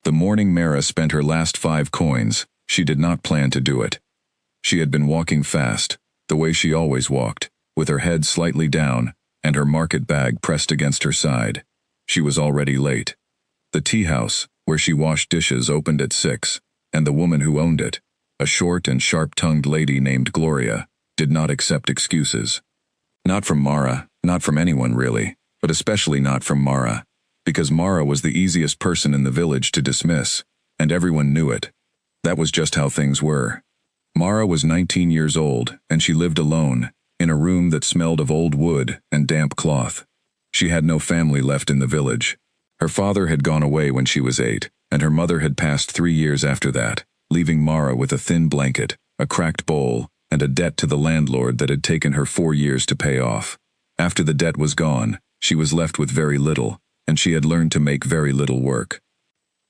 The morning Mara spent her last 5 coins, she did not plan to do it. She had been walking fast, the way she always walked, with her head slightly down, and her market bag pressed against her side. She was already late. The tea house, where she washed dishes, opened at 6, and the woman who owned it, a short and sharp-tongued lady named Gloria, did not accept excuses. Not from Mara, not from anyone really, but especially not from Mara, because Mara was the easiest person in the village to dismiss, and everyone knew it. That was just how things were. Mara was 19 years old, and she lived alone, in a room that smelled of old wood and damp cloth. She had no family left in the village. Her father had gone away when she was 8, and her mother had passed 3 years after that, leaving Mara with a thin blanket, a cracked bowl, and a debt to the landlord that had taken her 4 years to pay off. After the debt was gone, she was left with very little, and she had learned to make very little work.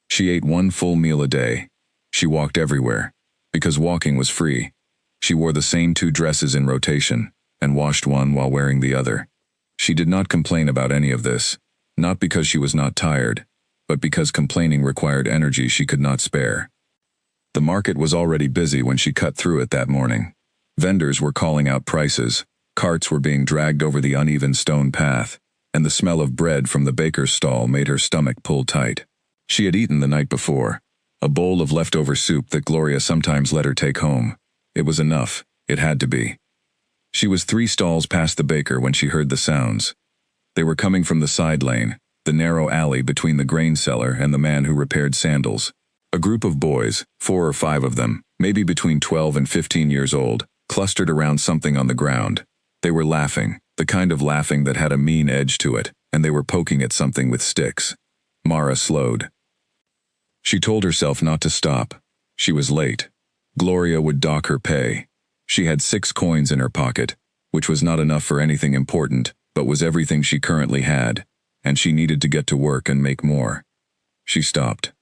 She ate 1 full meal a day. She walked everywhere, because walking was free. She wore the same 2 dresses in rotation, and washed one while wearing the other. She did not complain about any of this, not because she was not tired, but because complaining required energy she could not spare. The market was already busy when she cut through it that morning. Vendors were calling out prices, carts were being dragged over the uneven stone path, and the smell of bread from the baker's stall made her stomach pull tight. She had eaten the night before, a bowl of leftover soup that Gloria sometimes let her take home. It was enough, it had to be. She was 3 stalls past the baker when she heard the sounds. They were coming from the side lane, the narrow alley between the grain seller and the man who repaired sandals. A group of boys, 4 or 5 of them, maybe between 12 and 15 years old, clustered around something on the ground. They were laughing, the kind of laughing that had a mean edge to it, and they were poking at something with sticks. Mara slowed. She told herself not to stop. She was late. Gloria would dock her pay. She had 6 coins in her pocket, which was not enough for anything important, but was everything she currently had, and she needed to get to work and make more. She stopped.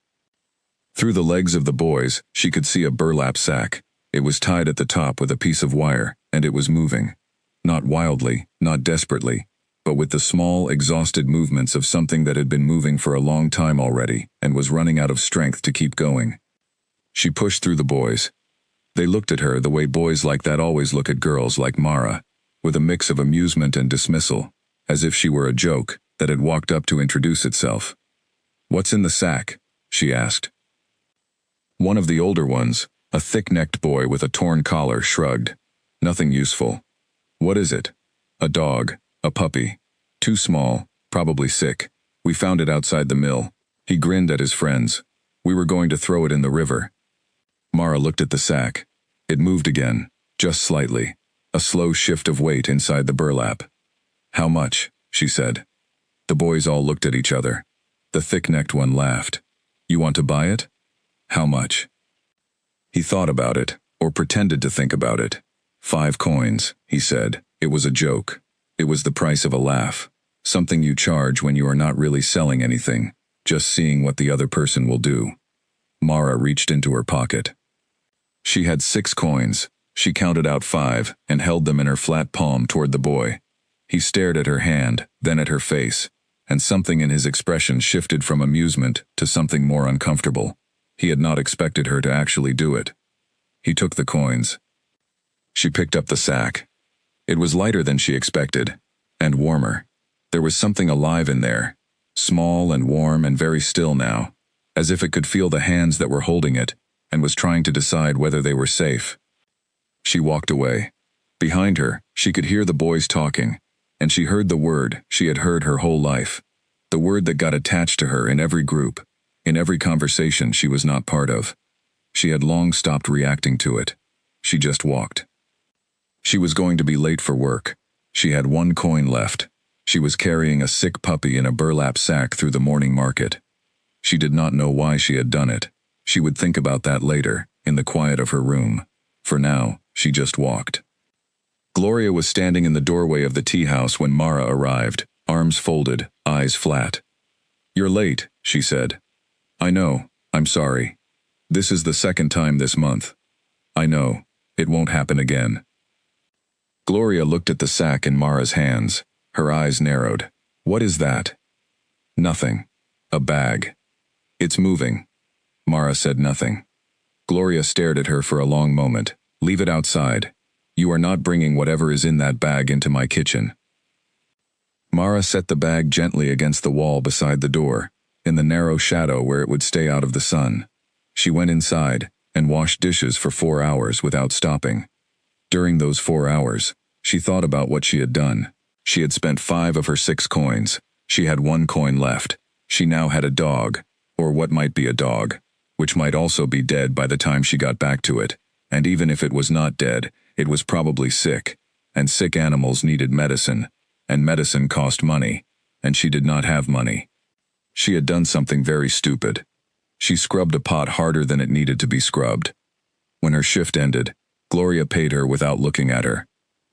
Through the legs of the boys, she could see a burlap sack. It was tied at the top with a piece of wire, and it was moving. Not wildly, not desperately, but with the small, exhausted movements of something that had been moving for a long time already and was running out of strength to keep going. She pushed through the boys. They looked at her the way boys like that always look at girls like Mara, with a mix of amusement and dismissal, as if she were a joke that had walked up to introduce itself. "What's in the sack?" she asked. One of the older ones, a thick-necked boy with a torn collar, shrugged. "Nothing useful." "What is it?" "A dog, a puppy. Too small, probably sick. We found it outside the mill." He grinned at his friends. "We were going to throw it in the river." Mara looked at the sack. It moved again, just slightly, a slow shift of weight inside the burlap. "How much?" she said. The boys all looked at each other. The thick-necked one laughed. "You want to buy it?" "How much?" He thought about it, or pretended to think about it. 5 coins, he said. It was a joke. It was the price of a laugh. Something you charge when you are not really selling anything, just seeing what the other person will do. Mara reached into her pocket. She had 6 coins. She counted out 5 and held them in her flat palm toward the boy. He stared at her hand, then at her face, and something in his expression shifted from amusement to something more uncomfortable. He had not expected her to actually do it. He took the coins. She picked up the sack. It was lighter than she expected, and warmer. There was something alive in there, small and warm and very still now, as if it could feel the hands that were holding it and was trying to decide whether they were safe. She walked away. Behind her, she could hear the boys talking, and she heard the word she had heard her whole life, the word that got attached to her in every group, in every conversation she was not part of. She had long stopped reacting to it. She just walked. She was going to be late for work. She had 1 coin left. She was carrying a sick puppy in a burlap sack through the morning market. She did not know why she had done it. She would think about that later, in the quiet of her room. For now, she just walked. Gloria was standing in the doorway of the tea house when Mara arrived, arms folded, eyes flat. "You're late," she said. "I know, I'm sorry. This is the 2nd time this month. I know, it won't happen again." Gloria looked at the sack in Mara's hands. Her eyes narrowed. "What is that?" "Nothing. A bag. It's moving. Mara said nothing. Gloria stared at her for a long moment. Leave it outside. You are not bringing whatever is in that bag into my kitchen. Mara set the bag gently against the wall beside the door, in the narrow shadow where it would stay out of the sun. She went inside and washed dishes for 4 hours without stopping. During those 4 hours, she thought about what she had done. She had spent 5 of her 6 coins. She had 1 coin left. She now had a dog, or what might be a dog, which might also be dead by the time she got back to it, and even if it was not dead, it was probably sick, and sick animals needed medicine, and medicine cost money, and she did not have money. She had done something very stupid. She scrubbed a pot harder than it needed to be scrubbed. When her shift ended, Gloria paid her without looking at her.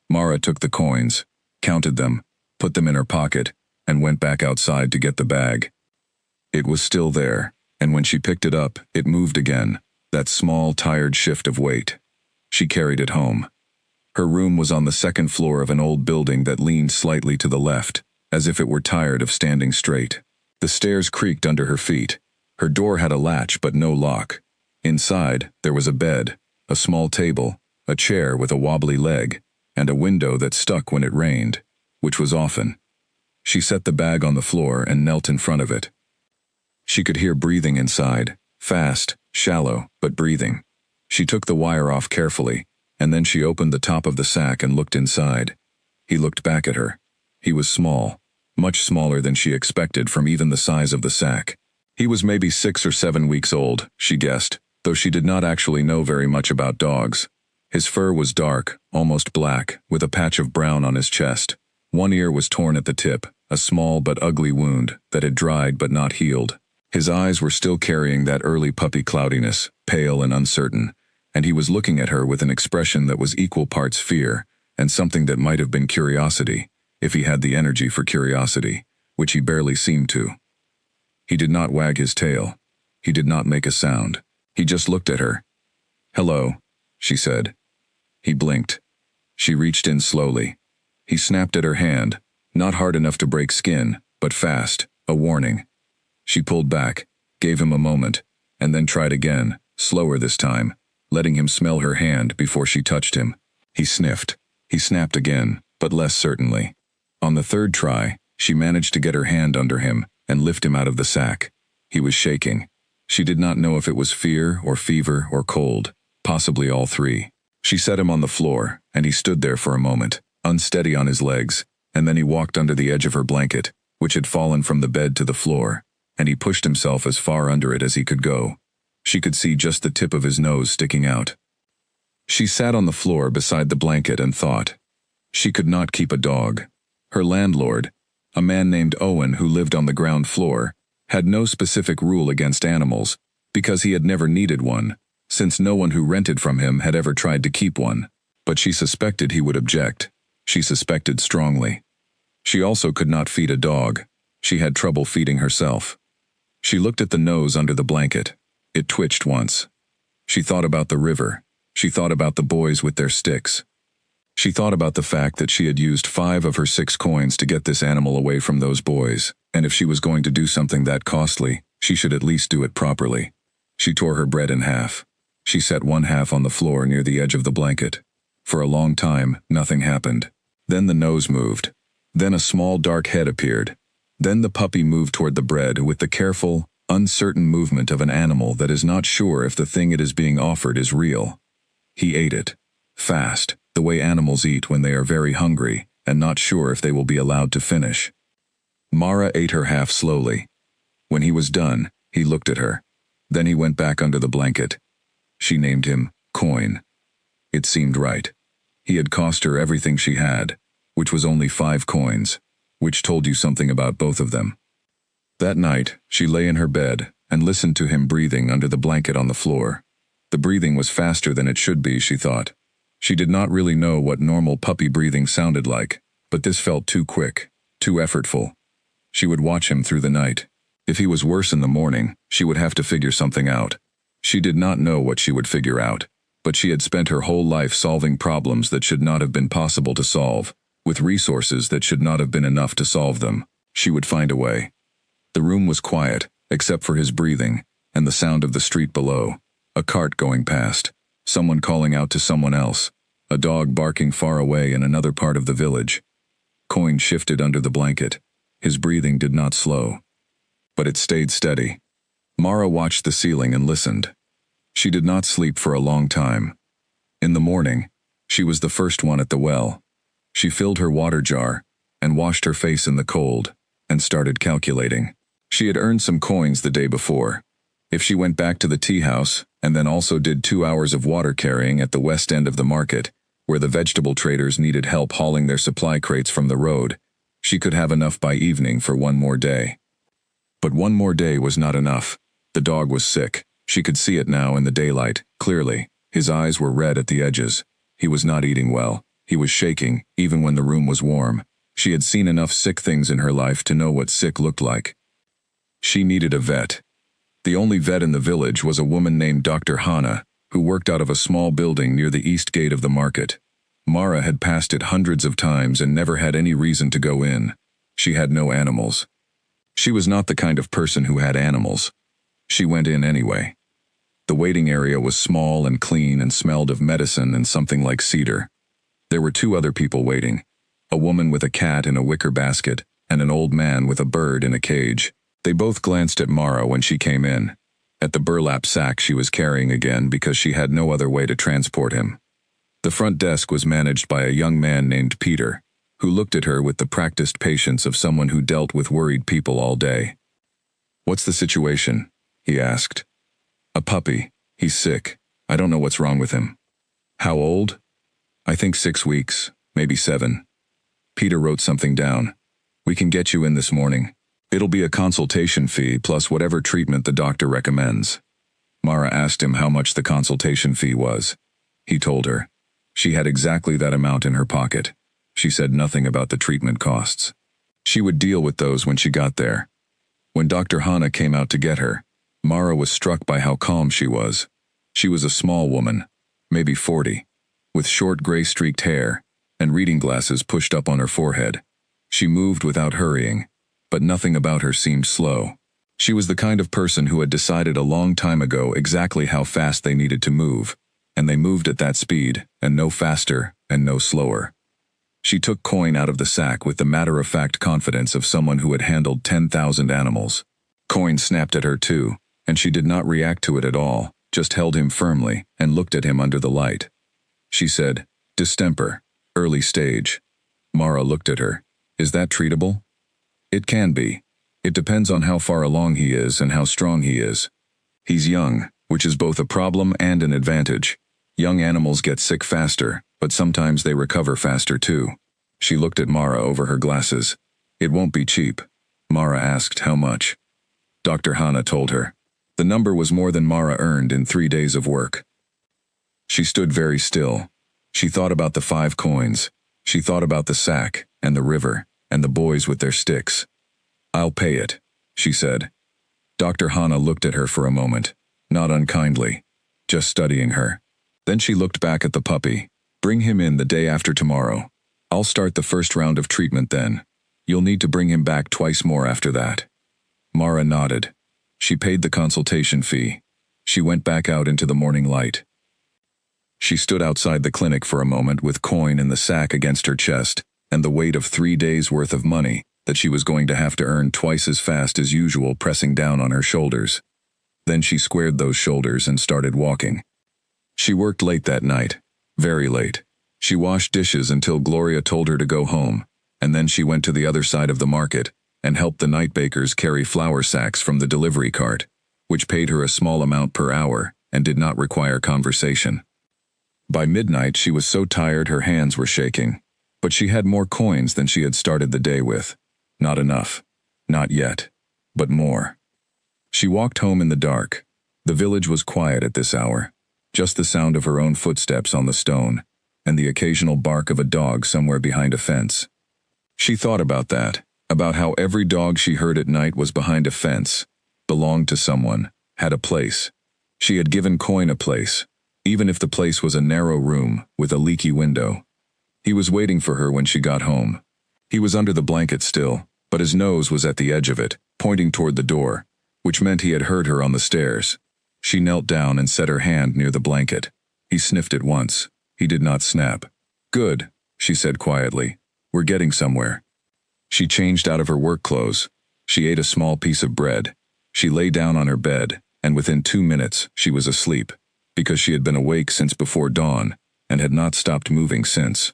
Mara took the coins, counted them, put them in her pocket, and went back outside to get the bag. It was still there, and when she picked it up, it moved again, that small, tired shift of weight. She carried it home. Her room was on the 2nd floor of an old building that leaned slightly to the left, as if it were tired of standing straight. The stairs creaked under her feet. Her door had a latch but no lock. Inside, there was a bed, a small table, a chair with a wobbly leg, and a window that stuck when it rained, which was often. She set the bag on the floor and knelt in front of it. She could hear breathing inside, fast, shallow, but breathing. She took the wire off carefully, and then she opened the top of the sack and looked inside. He looked back at her. He was small, much smaller than she expected from even the size of the sack. He was maybe 6 or 7 weeks old, she guessed, though she did not actually know very much about dogs. His fur was dark, almost black, with a patch of brown on his chest. One ear was torn at the tip, a small but ugly wound that had dried but not healed. His eyes were still carrying that early puppy cloudiness, pale and uncertain, and he was looking at her with an expression that was equal parts fear and something that might have been curiosity, if he had the energy for curiosity, which he barely seemed to. He did not wag his tail. He did not make a sound. He just looked at her. "Hello," she said. He blinked. She reached in slowly. He snapped at her hand, not hard enough to break skin, but fast, a warning. She pulled back, gave him a moment, and then tried again, slower this time, letting him smell her hand before she touched him. He sniffed. He snapped again, but less certainly. On the 3rd try, she managed to get her hand under him and lift him out of the sack. He was shaking. She did not know if it was fear or fever or cold, possibly all 3. She set him on the floor, and he stood there for a moment, unsteady on his legs, and then he walked under the edge of her blanket, which had fallen from the bed to the floor, and he pushed himself as far under it as he could go. She could see just the tip of his nose sticking out. She sat on the floor beside the blanket and thought. She could not keep a dog. Her landlord, a man named Owen who lived on the ground floor, had no specific rule against animals, because he had never needed one, since no one who rented from him had ever tried to keep one. But she suspected he would object. She suspected strongly. She also could not feed a dog. She had trouble feeding herself. She looked at the nose under the blanket. It twitched once. She thought about the river. She thought about the boys with their sticks. She thought about the fact that she had used 5 of her 6 coins to get this animal away from those boys, and if she was going to do something that costly, she should at least do it properly. She tore her bread in half. She set one half on the floor near the edge of the blanket. For a long time, nothing happened. Then the nose moved. Then a small dark head appeared. Then the puppy moved toward the bread with the careful, uncertain movement of an animal that is not sure if the thing it is being offered is real. He ate it. Fast, the way animals eat when they are very hungry and not sure if they will be allowed to finish. Mara ate her half slowly. When he was done, he looked at her. Then he went back under the blanket. She named him Coin. It seemed right. He had cost her everything she had, which was only 5 coins, which told you something about both of them. That night, she lay in her bed and listened to him breathing under the blanket on the floor. The breathing was faster than it should be, she thought. She did not really know what normal puppy breathing sounded like, but this felt too quick, too effortful. She would watch him through the night. If he was worse in the morning, she would have to figure something out. She did not know what she would figure out, but she had spent her whole life solving problems that should not have been possible to solve, with resources that should not have been enough to solve them. She would find a way. The room was quiet, except for his breathing, and the sound of the street below. A cart going past. Someone calling out to someone else. A dog barking far away in another part of the village. Coin shifted under the blanket. His breathing did not slow. But it stayed steady. Mara watched the ceiling and listened. She did not sleep for a long time. In the morning, she was the first one at the well. She filled her water jar and washed her face in the cold and started calculating. She had earned some coins the day before. If she went back to the tea house and then also did 2 hours of water carrying at the west end of the market, where the vegetable traders needed help hauling their supply crates from the road, she could have enough by evening for one more day. But one more day was not enough. The dog was sick. She could see it now in the daylight, clearly. His eyes were red at the edges. He was not eating well. He was shaking, even when the room was warm. She had seen enough sick things in her life to know what sick looked like. She needed a vet. The only vet in the village was a woman named Dr. Hana, who worked out of a small building near the east gate of the market. Mara had passed it hundreds of times and never had any reason to go in. She had no animals. She was not the kind of person who had animals. She went in anyway. The waiting area was small and clean and smelled of medicine and something like cedar. There were 2 other people waiting, a woman with a cat in a wicker basket and an old man with a bird in a cage. They both glanced at Mara when she came in, at the burlap sack she was carrying again because she had no other way to transport him. The front desk was managed by a young man named Peter, who looked at her with the practiced patience of someone who dealt with worried people all day. "What's the situation?" he asked. "A puppy. He's sick. I don't know what's wrong with him." "How old?" "I think 6 weeks, maybe 7. Peter wrote something down. "We can get you in this morning. It'll be a consultation fee plus whatever treatment the doctor recommends." Mara asked him how much the consultation fee was. He told her. She had exactly that amount in her pocket. She said nothing about the treatment costs. She would deal with those when she got there. When Dr. Hana came out to get her, Mara was struck by how calm she was. She was a small woman, maybe 40, with short gray-streaked hair and reading glasses pushed up on her forehead. She moved without hurrying, but nothing about her seemed slow. She was the kind of person who had decided a long time ago exactly how fast they needed to move, and they moved at that speed, and no faster and no slower. She took Coin out of the sack with the matter-of-fact confidence of someone who had handled 10,000 animals. Coin snapped at her too, and she did not react to it at all, just held him firmly and looked at him under the light. She said, "Distemper, early stage." Mara looked at her. "Is that treatable?" "It can be. It depends on how far along he is and how strong he is. He's young, which is both a problem and an advantage. Young animals get sick faster, but sometimes they recover faster too." She looked at Mara over her glasses. "It won't be cheap." Mara asked how much. Dr. Hana told her. The number was more than Mara earned in 3 days of work. She stood very still. She thought about the 5 coins. She thought about the sack, and the river, and the boys with their sticks. "I'll pay it," she said. Dr. Hana looked at her for a moment, not unkindly, just studying her. Then she looked back at the puppy. "Bring him in the day after tomorrow. I'll start the first round of treatment then. You'll need to bring him back twice more after that." Mara nodded. She paid the consultation fee. She went back out into the morning light. She stood outside the clinic for a moment with Coin in the sack against her chest, and the weight of 3 days' worth of money that she was going to have to earn twice as fast as usual pressing down on her shoulders. Then she squared those shoulders and started walking. She worked late that night, very late. She washed dishes until Gloria told her to go home, and then she went to the other side of the market and helped the night bakers carry flour sacks from the delivery cart, which paid her a small amount per hour and did not require conversation. By midnight she was so tired her hands were shaking, but she had more coins than she had started the day with. Not enough. Not yet. But more. She walked home in the dark. The village was quiet at this hour. Just the sound of her own footsteps on the stone, and the occasional bark of a dog somewhere behind a fence. She thought about that, about how every dog she heard at night was behind a fence, belonged to someone, had a place. She had given Coin a place, even if the place was a narrow room with a leaky window. He was waiting for her when she got home. He was under the blanket still, but his nose was at the edge of it, pointing toward the door. which meant he had heard her on the stairs. She knelt down and set her hand near the blanket. He sniffed it once. He did not snap. "Good," she said quietly. "We're getting somewhere." She changed out of her work clothes. She ate a small piece of bread. She lay down on her bed, and within 2 minutes she was asleep, because she had been awake since before dawn and had not stopped moving since.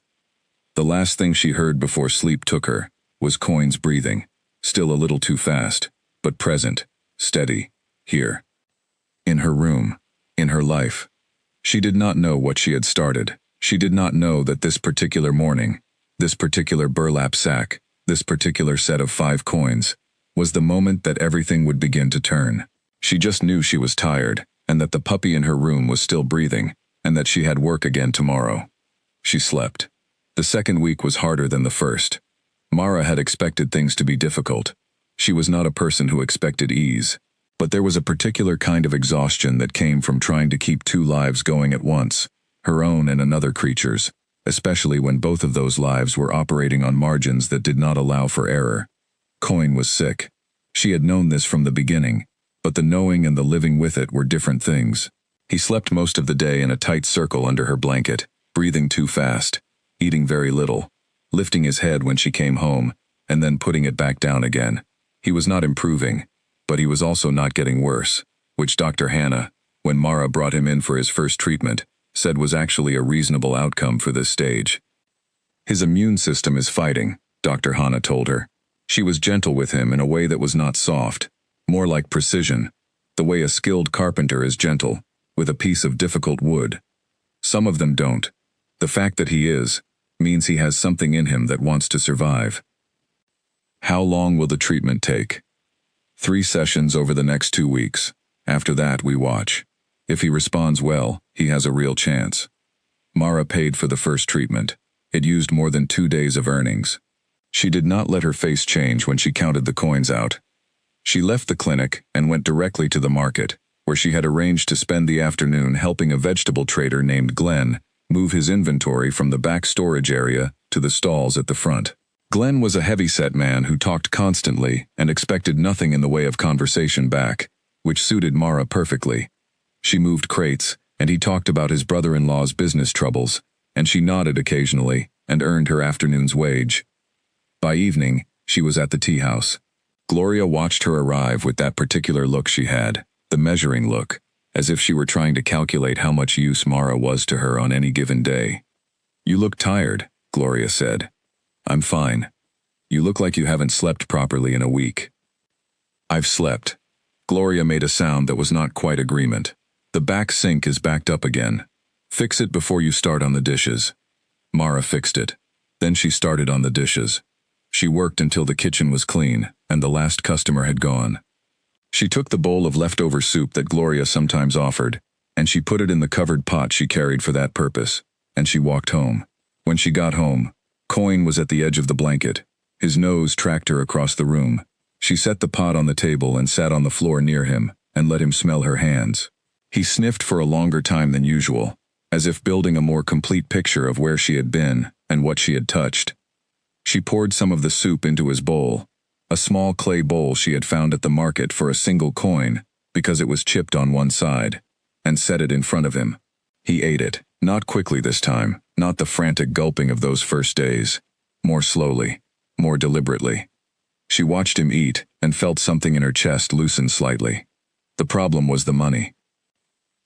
The last thing she heard before sleep took her was Coin's breathing, still a little too fast, but present, steady, here. In her room, in her life. She did not know what she had started. She did not know that this particular morning, this particular burlap sack, this particular set of 5 coins, was the moment that everything would begin to turn. She just knew she was tired, and that the puppy in her room was still breathing, and that she had work again tomorrow. She slept. The second week was harder than the first. Mara had expected things to be difficult. She was not a person who expected ease. But there was a particular kind of exhaustion that came from trying to keep 2 lives going at once, her own and another creature's, especially when both of those lives were operating on margins that did not allow for error. Coin was sick. She had known this from the beginning, but the knowing and the living with it were different things. He slept most of the day in a tight circle under her blanket, breathing too fast, eating very little, lifting his head when she came home, and then putting it back down again. He was not improving, but he was also not getting worse, which Dr. Hannah, when Mara brought him in for his first treatment, said was actually a reasonable outcome for this stage. His immune system is fighting, Dr. Hannah told her. She was gentle with him in a way that was not soft, more like precision, the way a skilled carpenter is gentle, with a piece of difficult wood. Some of them don't. The fact that he is, means he has something in him that wants to survive. How long will the treatment take? 3 sessions over the next 2 weeks. After that, we watch. If he responds well, he has a real chance. Mara paid for the first treatment. It used more than 2 days of earnings. She did not let her face change when she counted the coins out. She left the clinic and went directly to the market, where she had arranged to spend the afternoon helping a vegetable trader named Glenn move his inventory from the back storage area to the stalls at the front. Glenn was a heavy-set man who talked constantly and expected nothing in the way of conversation back, which suited Mara perfectly. She moved crates, and he talked about his brother-in-law's business troubles, and she nodded occasionally and earned her afternoon's wage. By evening, she was at the tea house. Gloria watched her arrive with that particular look she had, the measuring look, as if she were trying to calculate how much use Mara was to her on any given day. "You look tired," Gloria said. "I'm fine. You look like you haven't slept properly in a week." "I've slept." Gloria made a sound that was not quite agreement. "The back sink is backed up again. Fix it before you start on the dishes." Mara fixed it. Then she started on the dishes. She worked until the kitchen was clean, and the last customer had gone. She took the bowl of leftover soup that Gloria sometimes offered, and she put it in the covered pot she carried for that purpose, and she walked home. When she got home, Coin was at the edge of the blanket. His nose tracked her across the room. She set the pot on the table and sat on the floor near him, and let him smell her hands. He sniffed for a longer time than usual, as if building a more complete picture of where she had been and what she had touched. She poured some of the soup into his bowl, a small clay bowl she had found at the market for a single coin, because it was chipped on one side, and set it in front of him. He ate it, not quickly this time, not the frantic gulping of those first days. More slowly, more deliberately. She watched him eat and felt something in her chest loosen slightly. The problem was the money.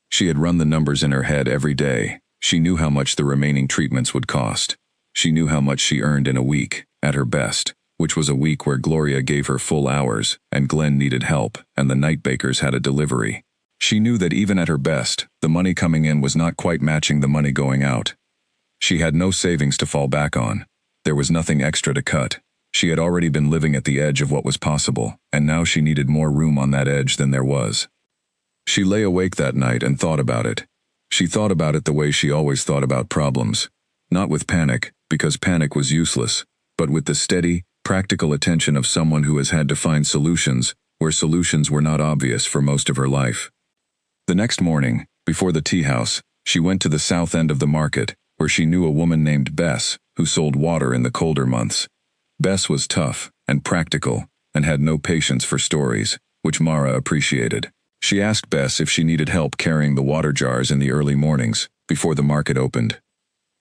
She had run the numbers in her head every day. She knew how much the remaining treatments would cost. She knew how much she earned in a week, at her best, which was a week where Gloria gave her full hours, and Glenn needed help, and the night bakers had a delivery. She knew that even at her best, the money coming in was not quite matching the money going out. She had no savings to fall back on. There was nothing extra to cut. She had already been living at the edge of what was possible, and now she needed more room on that edge than there was. She lay awake that night and thought about it. She thought about it the way she always thought about problems. Not with panic, because panic was useless, but with the steady, practical attention of someone who has had to find solutions where solutions were not obvious for most of her life. The next morning, before the tea house, she went to the south end of the market, where she knew a woman named Bess, who sold water in the colder months. Bess was tough and practical and had no patience for stories. which Mara appreciated. She asked Bess if she needed help carrying the water jars in the early mornings, before the market opened.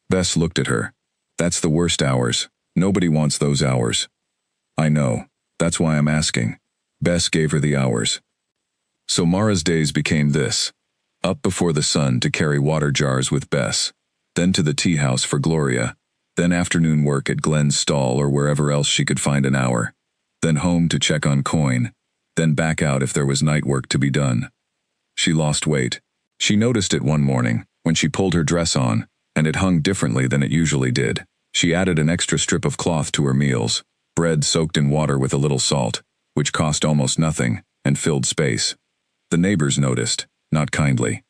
Bess looked at her. That's the worst hours. Nobody wants those hours. I know. That's why I'm asking. Bess gave her the hours. So Mara's days became this. Up before the sun to carry water jars with Bess, then to the tea house for Gloria, then afternoon work at Glenn's stall or wherever else she could find an hour, then home to check on Coin, then back out if there was night work to be done. She lost weight. She noticed it one morning, when she pulled her dress on, and it hung differently than it usually did. She added an extra strip of cloth to her meals, bread soaked in water with a little salt, which cost almost nothing, and filled space. The neighbors noticed, not kindly.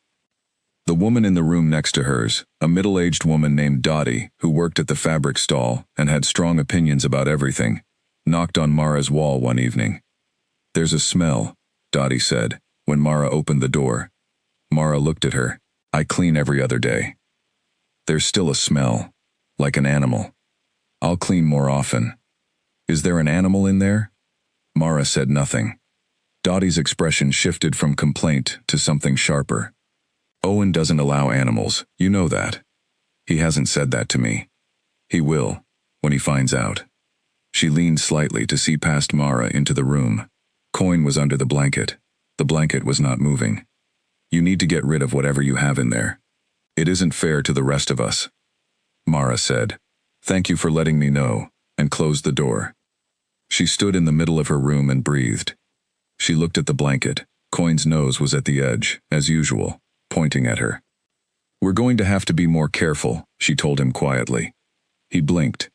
The woman in the room next to hers, a middle-aged woman named Dottie, who worked at the fabric stall and had strong opinions about everything, knocked on Mara's wall one evening. "There's a smell," Dottie said, when Mara opened the door. Mara looked at her. "I clean every other day." "There's still a smell, like an animal." "I'll clean more often." "Is there an animal in there?" Mara said nothing. Dottie's expression shifted from complaint to something sharper. "Owen doesn't allow animals, you know that." "He hasn't said that to me." "He will, when he finds out." She leaned slightly to see past Mara into the room. Coin was under the blanket. The blanket was not moving. "You need to get rid of whatever you have in there. It isn't fair to the rest of us." Mara said, "Thank you for letting me know," and closed the door. She stood in the middle of her room and breathed. She looked at the blanket. Coin's nose was at the edge, as usual, pointing at her. "We're going to have to be more careful," she told him quietly. He blinked.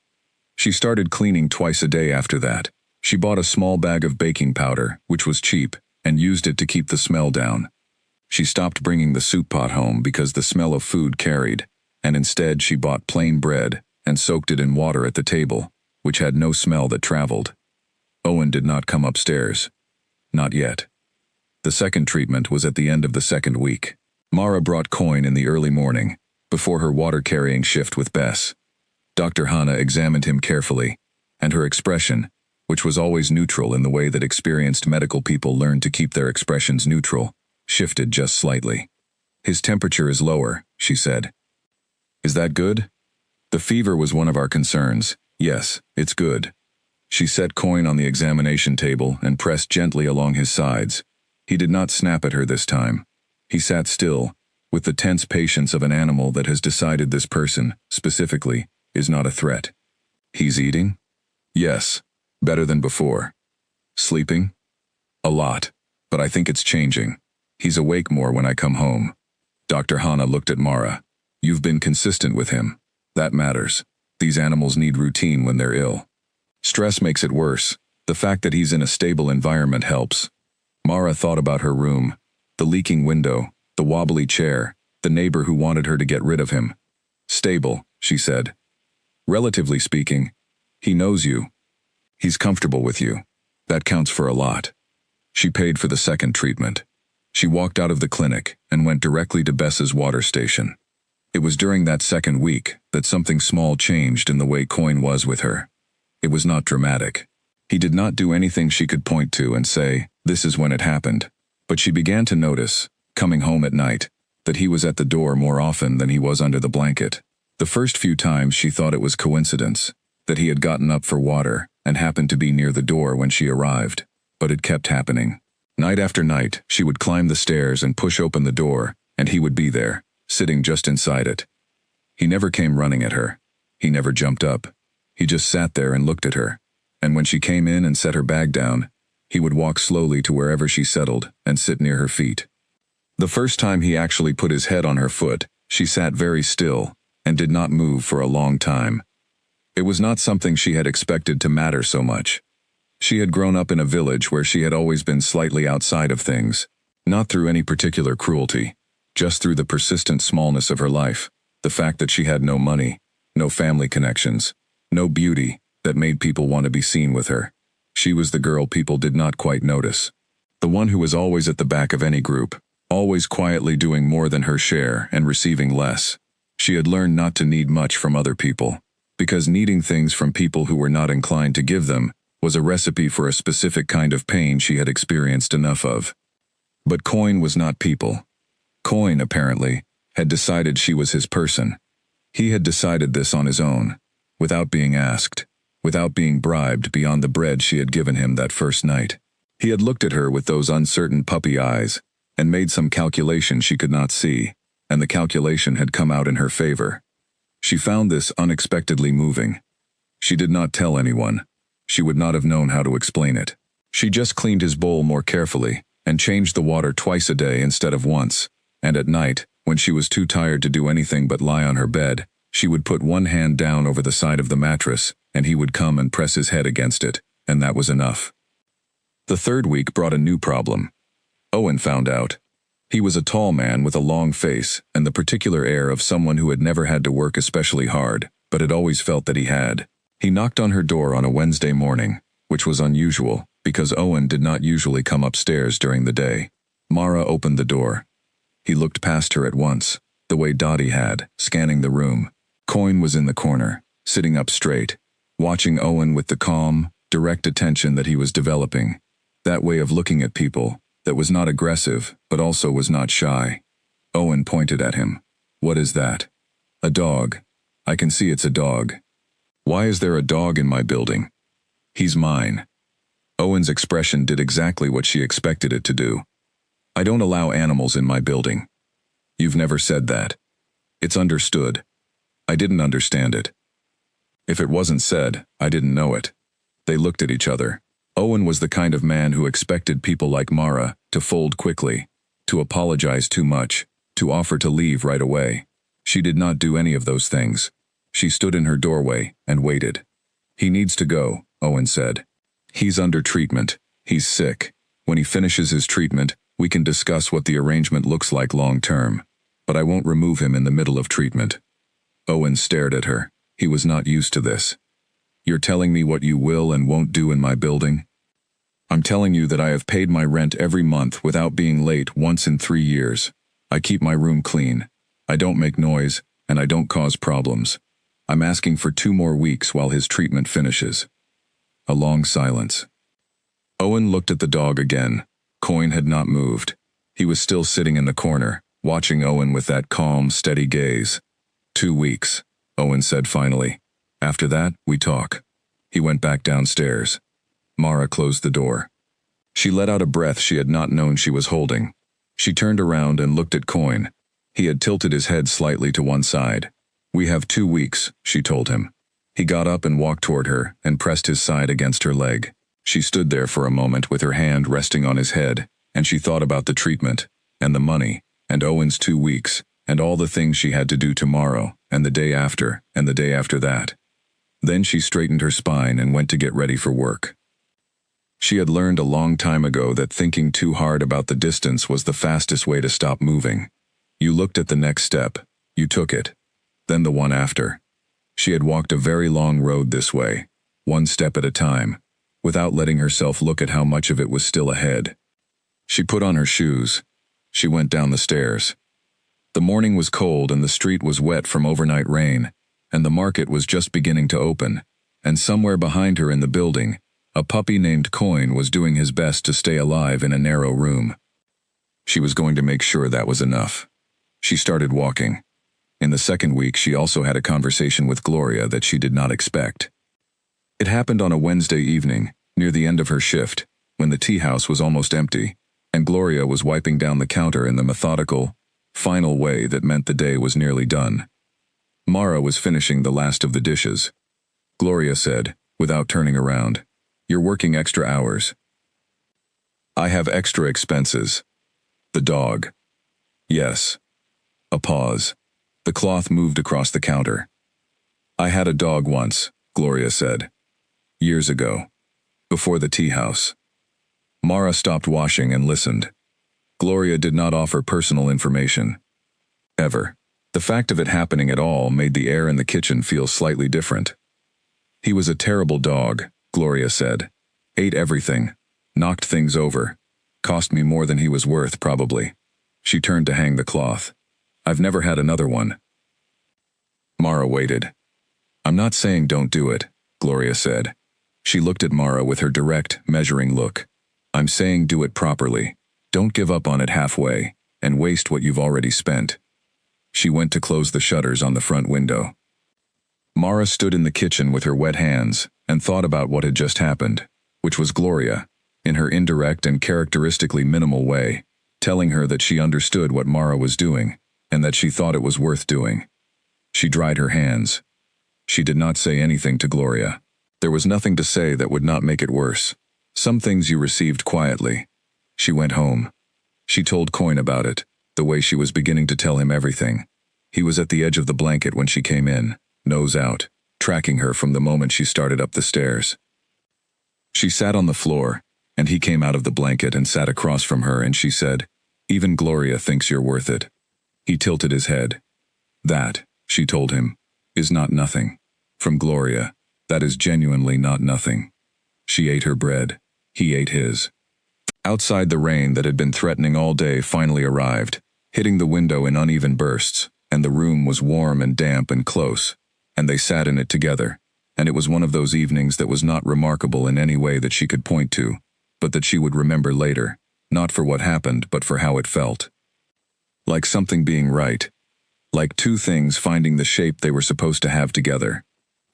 She started cleaning twice a day after that. She bought a small bag of baking powder, which was cheap, and used it to keep the smell down. She stopped bringing the soup pot home because the smell of food carried, and instead she bought plain bread and soaked it in water at the table, which had no smell that traveled. Owen did not come upstairs. Not yet. The second treatment was at the end of the second week. Mara brought Coin in the early morning, before her water-carrying shift with Bess. Dr. Hanna examined him carefully, and her expression, which was always neutral in the way that experienced medical people learn to keep their expressions neutral, shifted just slightly. "His temperature is lower," she said. "Is that good?" "The fever was one of our concerns. Yes, it's good." She set Coin on the examination table and pressed gently along his sides. He did not snap at her this time. He sat still, with the tense patience of an animal that has decided this person, specifically, is not a threat. "He's eating?" "Yes. Better than before." "Sleeping?" "A lot. But I think it's changing. He's awake more when I come home." Dr. Hanna looked at Mara. "You've been consistent with him. That matters. These animals need routine when they're ill. Stress makes it worse. The fact that he's in a stable environment helps." Mara thought about her room, the leaking window, the wobbly chair, the neighbor who wanted her to get rid of him. "Stable," she said. "Relatively speaking, he knows you. He's comfortable with you. That counts for a lot." She paid for the second treatment. She walked out of the clinic and went directly to Bess's water station. It was during that second week that something small changed in the way Coin was with her. It was not dramatic. He did not do anything she could point to and say, "This is when it happened." But she began to notice, coming home at night, that he was at the door more often than he was under the blanket. The first few times she thought it was coincidence, that he had gotten up for water and happened to be near the door when she arrived. But it kept happening. Night after night, she would climb the stairs and push open the door, and he would be there, sitting just inside it. He never came running at her. He never jumped up. He just sat there and looked at her. And when she came in and set her bag down, he would walk slowly to wherever she settled and sit near her feet. The first time he actually put his head on her foot, she sat very still and did not move for a long time. It was not something she had expected to matter so much. She had grown up in a village where she had always been slightly outside of things, not through any particular cruelty, just through the persistent smallness of her life, the fact that she had no money, no family connections, no beauty that made people want to be seen with her. She was the girl people did not quite notice. The one who was always at the back of any group, always quietly doing more than her share and receiving less. She had learned not to need much from other people, because needing things from people who were not inclined to give them was a recipe for a specific kind of pain she had experienced enough of. But Coin was not people. Coin, apparently, had decided she was his person. He had decided this on his own, without being asked, without being bribed beyond the bread she had given him that first night. He had looked at her with those uncertain puppy eyes, and made some calculation she could not see, and the calculation had come out in her favor. She found this unexpectedly moving. She did not tell anyone. She would not have known how to explain it. She just cleaned his bowl more carefully, and changed the water twice a day instead of once, and at night, when she was too tired to do anything but lie on her bed, she would put one hand down over the side of the mattress, and he would come and press his head against it, and that was enough. The third week brought a new problem. Owen found out. He was a tall man with a long face and the particular air of someone who had never had to work especially hard, but had always felt that he had. He knocked on her door on a Wednesday morning, which was unusual, because Owen did not usually come upstairs during the day. Mara opened the door. He looked past her at once, the way Dottie had, scanning the room. Coin was in the corner, sitting up straight, watching Owen with the calm, direct attention that he was developing. That way of looking at people, that was not aggressive, but also was not shy. Owen pointed at him. "What is that?" "A dog. I can see it's a dog." "Why is there a dog in my building?" "He's mine." Owen's expression did exactly what she expected it to do. "I don't allow animals in my building." "You've never said that." "It's understood." "I didn't understand it." "If it wasn't said, I didn't know it." They looked at each other. Owen was the kind of man who expected people like Mara to fold quickly, to apologize too much, to offer to leave right away. She did not do any of those things. She stood in her doorway and waited. "He needs to go," Owen said. "He's under treatment. He's sick. When he finishes his treatment, we can discuss what the arrangement looks like long term. But I won't remove him in the middle of treatment." Owen stared at her. He was not used to this. "You're telling me what you will and won't do in my building?" "I'm telling you that I have paid my rent every month without being late once in 3 years. I keep my room clean. I don't make noise, and I don't cause problems. I'm asking for 2 more weeks while his treatment finishes." A long silence. Owen looked at the dog again. Coin had not moved. He was still sitting in the corner, watching Owen with that calm, steady gaze. 2 weeks, Owen said finally. "After that, we talk." He went back downstairs. Mara closed the door. She let out a breath she had not known she was holding. She turned around and looked at Coin. He had tilted his head slightly to one side. "We have 2 weeks," she told him. He got up and walked toward her and pressed his side against her leg. She stood there for a moment with her hand resting on his head, and she thought about the treatment, and the money, and Owen's 2 weeks, and all the things she had to do tomorrow, and the day after, and the day after that. Then she straightened her spine and went to get ready for work. She had learned a long time ago that thinking too hard about the distance was the fastest way to stop moving. You looked at the next step, you took it, then the one after. She had walked a very long road this way, one step at a time, without letting herself look at how much of it was still ahead. She put on her shoes. She went down the stairs. The morning was cold and the street was wet from overnight rain, and the market was just beginning to open, and somewhere behind her in the building, a puppy named Coin was doing his best to stay alive in a narrow room. She was going to make sure that was enough. She started walking. In the second week, she also had a conversation with Gloria that she did not expect. It happened on a Wednesday evening, near the end of her shift, when the tea house was almost empty, and Gloria was wiping down the counter in the methodical, final way that meant the day was nearly done. Mara was finishing the last of the dishes. Gloria said, without turning around, "You're working extra hours." "I have extra expenses." "The dog." "Yes." A pause. The cloth moved across the counter. "I had a dog once," Gloria said. "Years ago. Before the tea house." Mara stopped washing and listened. Gloria did not offer personal information. Ever. The fact of it happening at all made the air in the kitchen feel slightly different. "He was a terrible dog," Gloria said. "Ate everything. Knocked things over. Cost me more than he was worth, probably." She turned to hang the cloth. "I've never had another one." Mara waited. "I'm not saying don't do it," Gloria said. She looked at Mara with her direct, measuring look. "I'm saying do it properly. Don't give up on it halfway, and waste what you've already spent." She went to close the shutters on the front window. Mara stood in the kitchen with her wet hands, and thought about what had just happened, which was Gloria, in her indirect and characteristically minimal way, telling her that she understood what Mara was doing, and that she thought it was worth doing. She dried her hands. She did not say anything to Gloria. There was nothing to say that would not make it worse. Some things you received quietly. She went home. She told Coin about it, the way she was beginning to tell him everything. He was at the edge of the blanket when she came in, nose out, tracking her from the moment she started up the stairs. She sat on the floor, and he came out of the blanket and sat across from her, and she said, "Even Gloria thinks you're worth it." He tilted his head. "That," she told him, "is not nothing. From Gloria, that is genuinely not nothing." She ate her bread. He ate his. Outside, the rain that had been threatening all day finally arrived, hitting the window in uneven bursts, and the room was warm and damp and close, and they sat in it together, and it was one of those evenings that was not remarkable in any way that she could point to, but that she would remember later, not for what happened but for how it felt. Like something being right. Like two things finding the shape they were supposed to have together.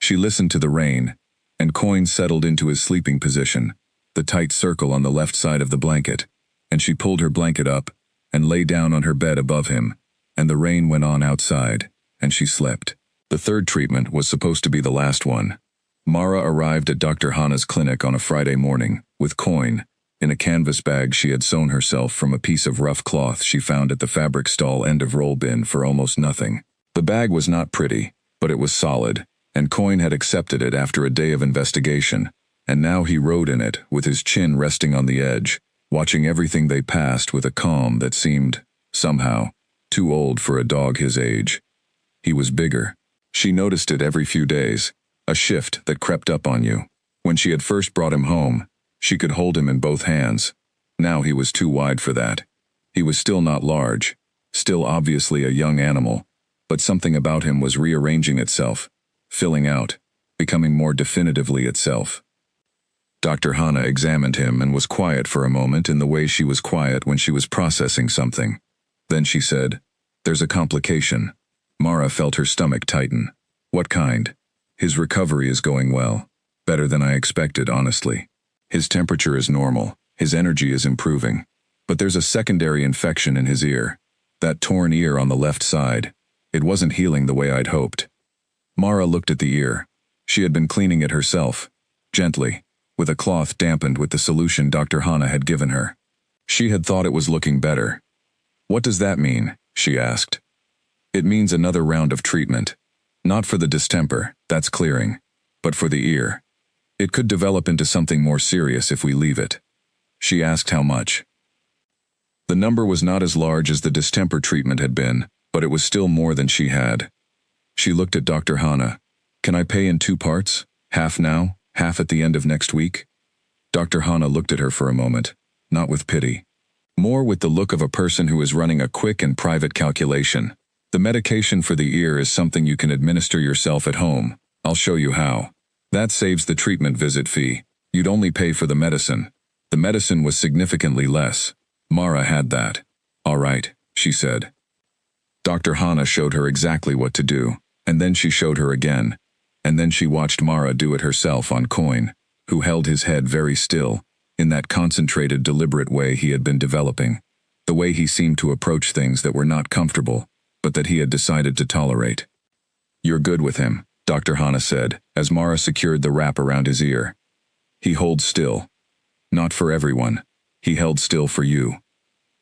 She listened to the rain, and Coin settled into his sleeping position, the tight circle on the left side of the blanket, and she pulled her blanket up and lay down on her bed above him, and the rain went on outside, and she slept. The third treatment was supposed to be the last one. Mara arrived at Dr. Hana's clinic on a Friday morning, with Coin, in a canvas bag she had sewn herself from a piece of rough cloth she found at the fabric stall end of roll bin for almost nothing. The bag was not pretty, but it was solid, and Coin had accepted it after a day of investigation, and now he rode in it with his chin resting on the edge, watching everything they passed with a calm that seemed, somehow, too old for a dog his age. He was bigger. She noticed it every few days, a shift that crept up on you. When she had first brought him home, she could hold him in both hands. Now he was too wide for that. He was still not large, still obviously a young animal, but something about him was rearranging itself, filling out, becoming more definitively itself. Dr. Hana examined him and was quiet for a moment in the way she was quiet when she was processing something. Then she said, "There's a complication." Mara felt her stomach tighten. "What kind?" "His recovery is going well. Better than I expected, honestly. His temperature is normal, his energy is improving. But there's a secondary infection in his ear. That torn ear on the left side. It wasn't healing the way I'd hoped." Mara looked at the ear. She had been cleaning it herself, gently, with a cloth dampened with the solution Dr. Hana had given her. She had thought it was looking better. "What does that mean?" she asked. "It means another round of treatment. Not for the distemper, that's clearing, but for the ear. It could develop into something more serious if we leave it." She asked how much. The number was not as large as the distemper treatment had been, but it was still more than she had. She looked at Dr. Hana. "Can I pay in 2 parts? Half now, half at the end of next week?" Dr. Hana looked at her for a moment, not with pity. More with the look of a person who is running a quick and private calculation. "The medication for the ear is something you can administer yourself at home. I'll show you how. That saves the treatment visit fee. You'd only pay for the medicine." The medicine was significantly less. Mara had that. "All right," she said. Dr. Hana showed her exactly what to do, and then she showed her again, and then she watched Mara do it herself on Coin, who held his head very still, in that concentrated, deliberate way he had been developing, the way he seemed to approach things that were not comfortable, but that he had decided to tolerate. "You're good with him," Dr. Hana said, as Mara secured the wrap around his ear. "He holds still. Not for everyone. He held still for you."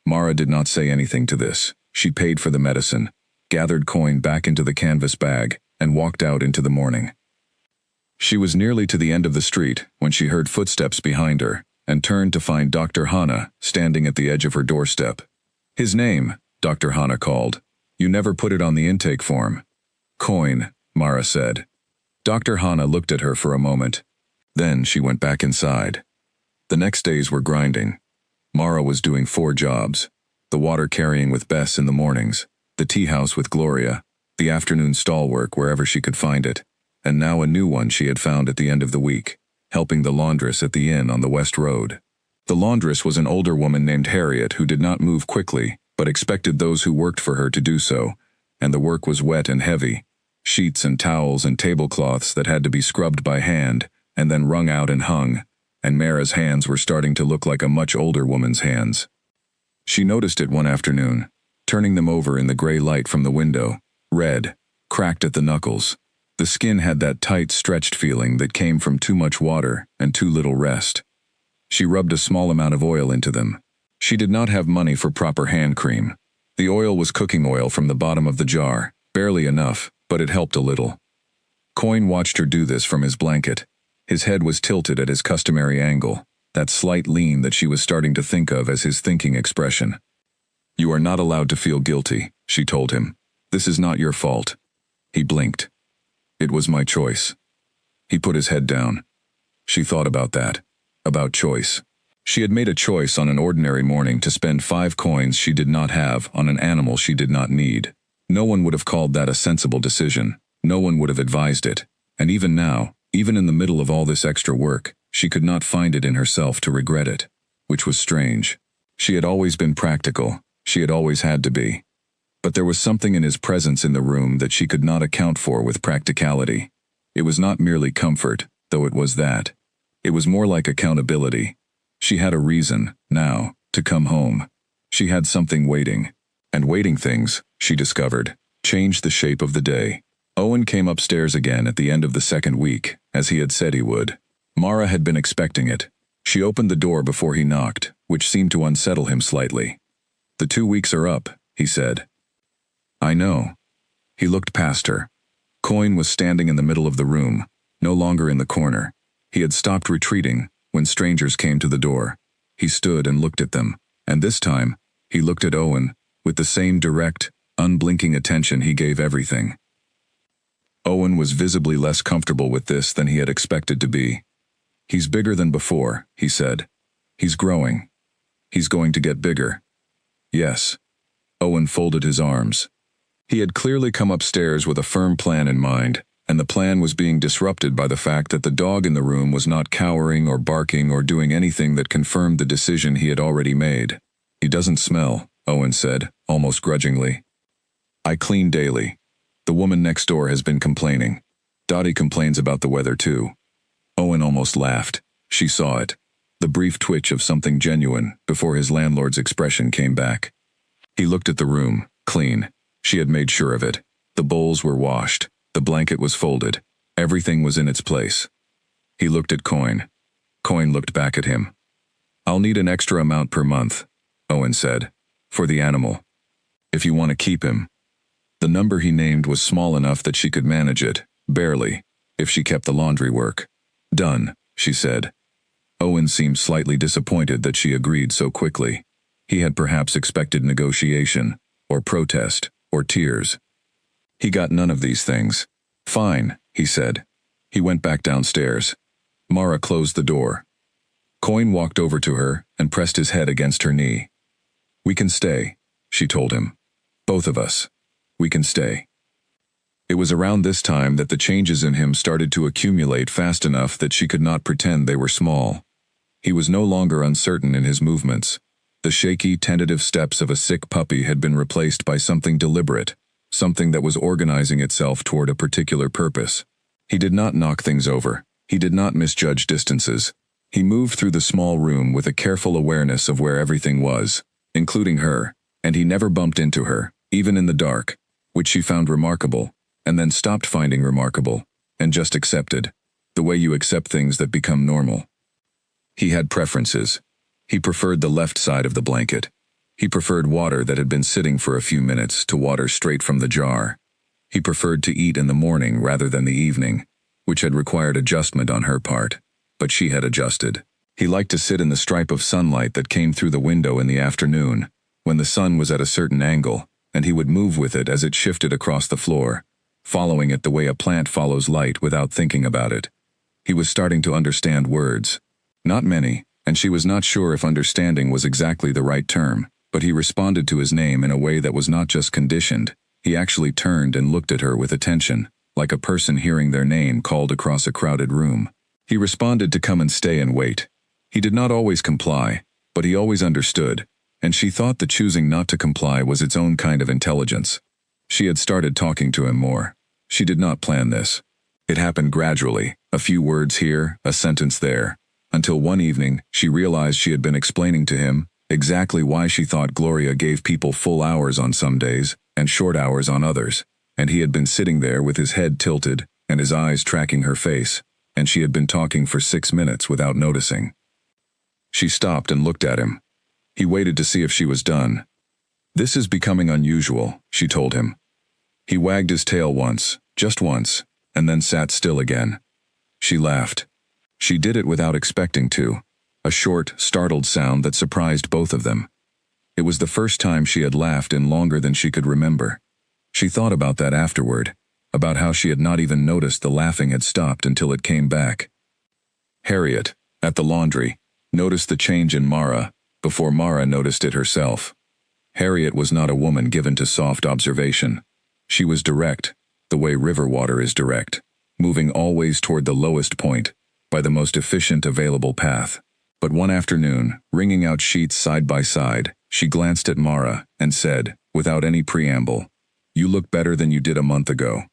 Mara did not say anything to this. She paid for the medicine, gathered Coin back into the canvas bag, and walked out into the morning. She was nearly to the end of the street when she heard footsteps behind her, and turned to find Dr. Hana standing at the edge of her doorstep. "His name," Dr. Hana called. "You never put it on the intake form." "Coin," Mara said. Dr. Hana looked at her for a moment. Then she went back inside. The next days were grinding. Mara was doing 4 jobs. The water carrying with Bess in the mornings, the tea house with Gloria, the afternoon stall work wherever she could find it, and now a new one she had found at the end of the week. helping the laundress at the inn on the West Road. The laundress was an older woman named Harriet who did not move quickly, but expected those who worked for her to do so, and the work was wet and heavy. Sheets and towels and tablecloths that had to be scrubbed by hand, and then wrung out and hung, and Mara's hands were starting to look like a much older woman's hands. She noticed it one afternoon, turning them over in the gray light from the window, red, cracked at the knuckles. The skin had that tight, stretched feeling that came from too much water and too little rest. She rubbed a small amount of oil into them. She did not have money for proper hand cream. The oil was cooking oil from the bottom of the jar, barely enough, but it helped a little. Coin watched her do this from his blanket. His head was tilted at his customary angle, that slight lean that she was starting to think of as his thinking expression. "You are not allowed to feel guilty," she told him. "This is not your fault." He blinked. "It was my choice." He put his head down. She thought about that. About choice. She had made a choice on an ordinary morning to spend 5 coins she did not have on an animal she did not need. No one would have called that a sensible decision. No one would have advised it. And even now, even in the middle of all this extra work, she could not find it in herself to regret it. Which was strange. She had always been practical. She had always had to be. But there was something in his presence in the room that she could not account for with practicality. It was not merely comfort, though it was that. It was more like accountability. She had a reason, now, to come home. She had something waiting. And waiting things, she discovered, changed the shape of the day. Owen came upstairs again at the end of the second week, as he had said he would. Mara had been expecting it. She opened the door before he knocked, which seemed to unsettle him slightly. "The 2 weeks are up," he said. "I know." He looked past her. Coin was standing in the middle of the room, no longer in the corner. He had stopped retreating when strangers came to the door. He stood and looked at them, and this time, he looked at Owen, with the same direct, unblinking attention he gave everything. Owen was visibly less comfortable with this than he had expected to be. "He's bigger than before," he said. "He's growing. He's going to get bigger." "Yes." Owen folded his arms. He had clearly come upstairs with a firm plan in mind, and the plan was being disrupted by the fact that the dog in the room was not cowering or barking or doing anything that confirmed the decision he had already made. "He doesn't smell," Owen said, almost grudgingly. "I clean daily. The woman next door has been complaining. Dottie complains about the weather too." Owen almost laughed. She saw it. The brief twitch of something genuine before his landlord's expression came back. He looked at the room, clean. She had made sure of it. The bowls were washed. The blanket was folded. Everything was in its place. He looked at Coin. Coin looked back at him. "I'll need an extra amount per month," Owen said, "for the animal. If you want to keep him." The number he named was small enough that she could manage it, barely, if she kept the laundry work. "Done," she said. Owen seemed slightly disappointed that she agreed so quickly. He had perhaps expected negotiation, or protest, or tears. He got none of these things. "Fine," he said. He went back downstairs. Mara closed the door. Coin walked over to her and pressed his head against her knee. "We can stay," she told him. "Both of us. We can stay." It was around this time that the changes in him started to accumulate fast enough that she could not pretend they were small. He was no longer uncertain in his movements. The shaky, tentative steps of a sick puppy had been replaced by something deliberate, something that was organizing itself toward a particular purpose. He did not knock things over. He did not misjudge distances. He moved through the small room with a careful awareness of where everything was, including her, and he never bumped into her, even in the dark, which she found remarkable, and then stopped finding remarkable, and just accepted, the way you accept things that become normal. He had preferences. He preferred the left side of the blanket. He preferred water that had been sitting for a few minutes to water straight from the jar. He preferred to eat in the morning rather than the evening, which had required adjustment on her part, but she had adjusted. He liked to sit in the stripe of sunlight that came through the window in the afternoon, when the sun was at a certain angle, and he would move with it as it shifted across the floor, following it the way a plant follows light without thinking about it. He was starting to understand words. Not many, and she was not sure if understanding was exactly the right term, but he responded to his name in a way that was not just conditioned. He actually turned and looked at her with attention, like a person hearing their name called across a crowded room. He responded to come and stay and wait. He did not always comply, but he always understood, and she thought the choosing not to comply was its own kind of intelligence. She had started talking to him more. She did not plan this. It happened gradually, a few words here, a sentence there, until one evening she realized she had been explaining to him exactly why she thought Gloria gave people full hours on some days and short hours on others, and he had been sitting there with his head tilted and his eyes tracking her face, and she had been talking for 6 minutes without noticing. She stopped and looked at him. He waited to see if she was done. "This is becoming unusual," she told him. He wagged his tail once, just once, and then sat still again. She laughed. She did it without expecting to, a short, startled sound that surprised both of them. It was the first time she had laughed in longer than she could remember. She thought about that afterward, about how she had not even noticed the laughing had stopped until it came back. Harriet, at the laundry, noticed the change in Mara before Mara noticed it herself. Harriet was not a woman given to soft observation. She was direct, the way river water is direct, moving always toward the lowest point, by the most efficient available path. But one afternoon, wringing out sheets side by side, she glanced at Mara and said, without any preamble, "You look better than you did a month ago."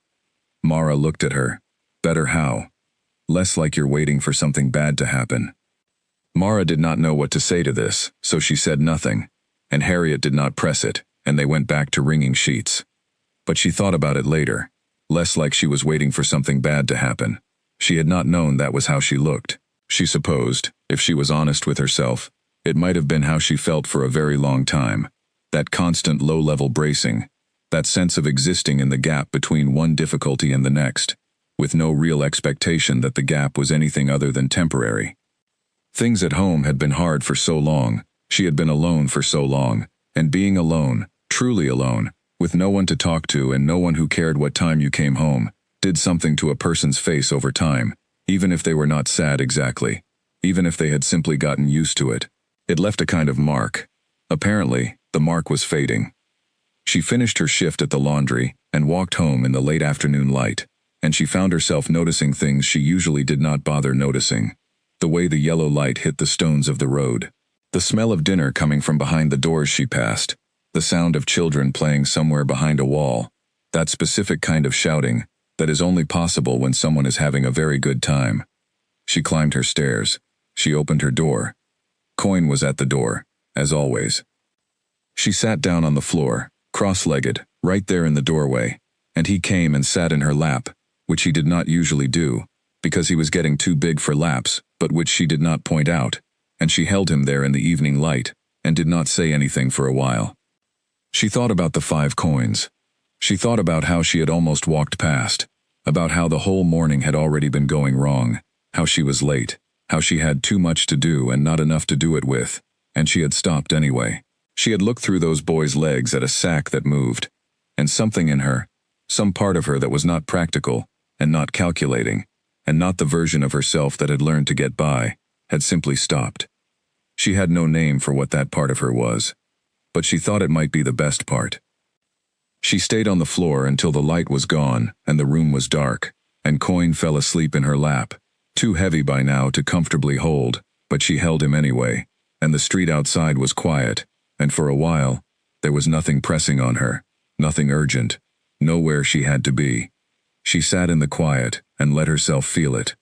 Mara looked at her. "Better how?" "Less like you're waiting for something bad to happen." Mara did not know what to say to this, so she said nothing, and Harriet did not press it, and they went back to wringing sheets. But she thought about it later. Less like she was waiting for something bad to happen. She had not known that was how she looked. She supposed, if she was honest with herself, it might have been how she felt for a very long time. That constant low-level bracing, that sense of existing in the gap between one difficulty and the next, with no real expectation that the gap was anything other than temporary. Things at home had been hard for so long, she had been alone for so long, and being alone, truly alone, with no one to talk to and no one who cared what time you came home, did something to a person's face over time, even if they were not sad exactly, even if they had simply gotten used to it. It left a kind of mark. Apparently, the mark was fading. She finished her shift at the laundry and walked home in the late afternoon light, and she found herself noticing things she usually did not bother noticing. The way the yellow light hit the stones of the road. The smell of dinner coming from behind the doors she passed. The sound of children playing somewhere behind a wall. That specific kind of shouting that is only possible when someone is having a very good time. She climbed her stairs. She opened her door. Coin was at the door, as always. She sat down on the floor, cross-legged, right there in the doorway, and he came and sat in her lap, which he did not usually do, because he was getting too big for laps, but which she did not point out, and she held him there in the evening light, and did not say anything for a while. She thought about the 5 coins. She thought about how she had almost walked past, about how the whole morning had already been going wrong, how she was late, how she had too much to do and not enough to do it with, and she had stopped anyway. She had looked through those boys' legs at a sack that moved, and something in her, some part of her that was not practical, and not calculating, and not the version of herself that had learned to get by, had simply stopped. She had no name for what that part of her was, but she thought it might be the best part. She stayed on the floor until the light was gone and the room was dark, and Coin fell asleep in her lap, too heavy by now to comfortably hold, but she held him anyway, and the street outside was quiet, and for a while, there was nothing pressing on her, nothing urgent, nowhere she had to be. She sat in the quiet and let herself feel it.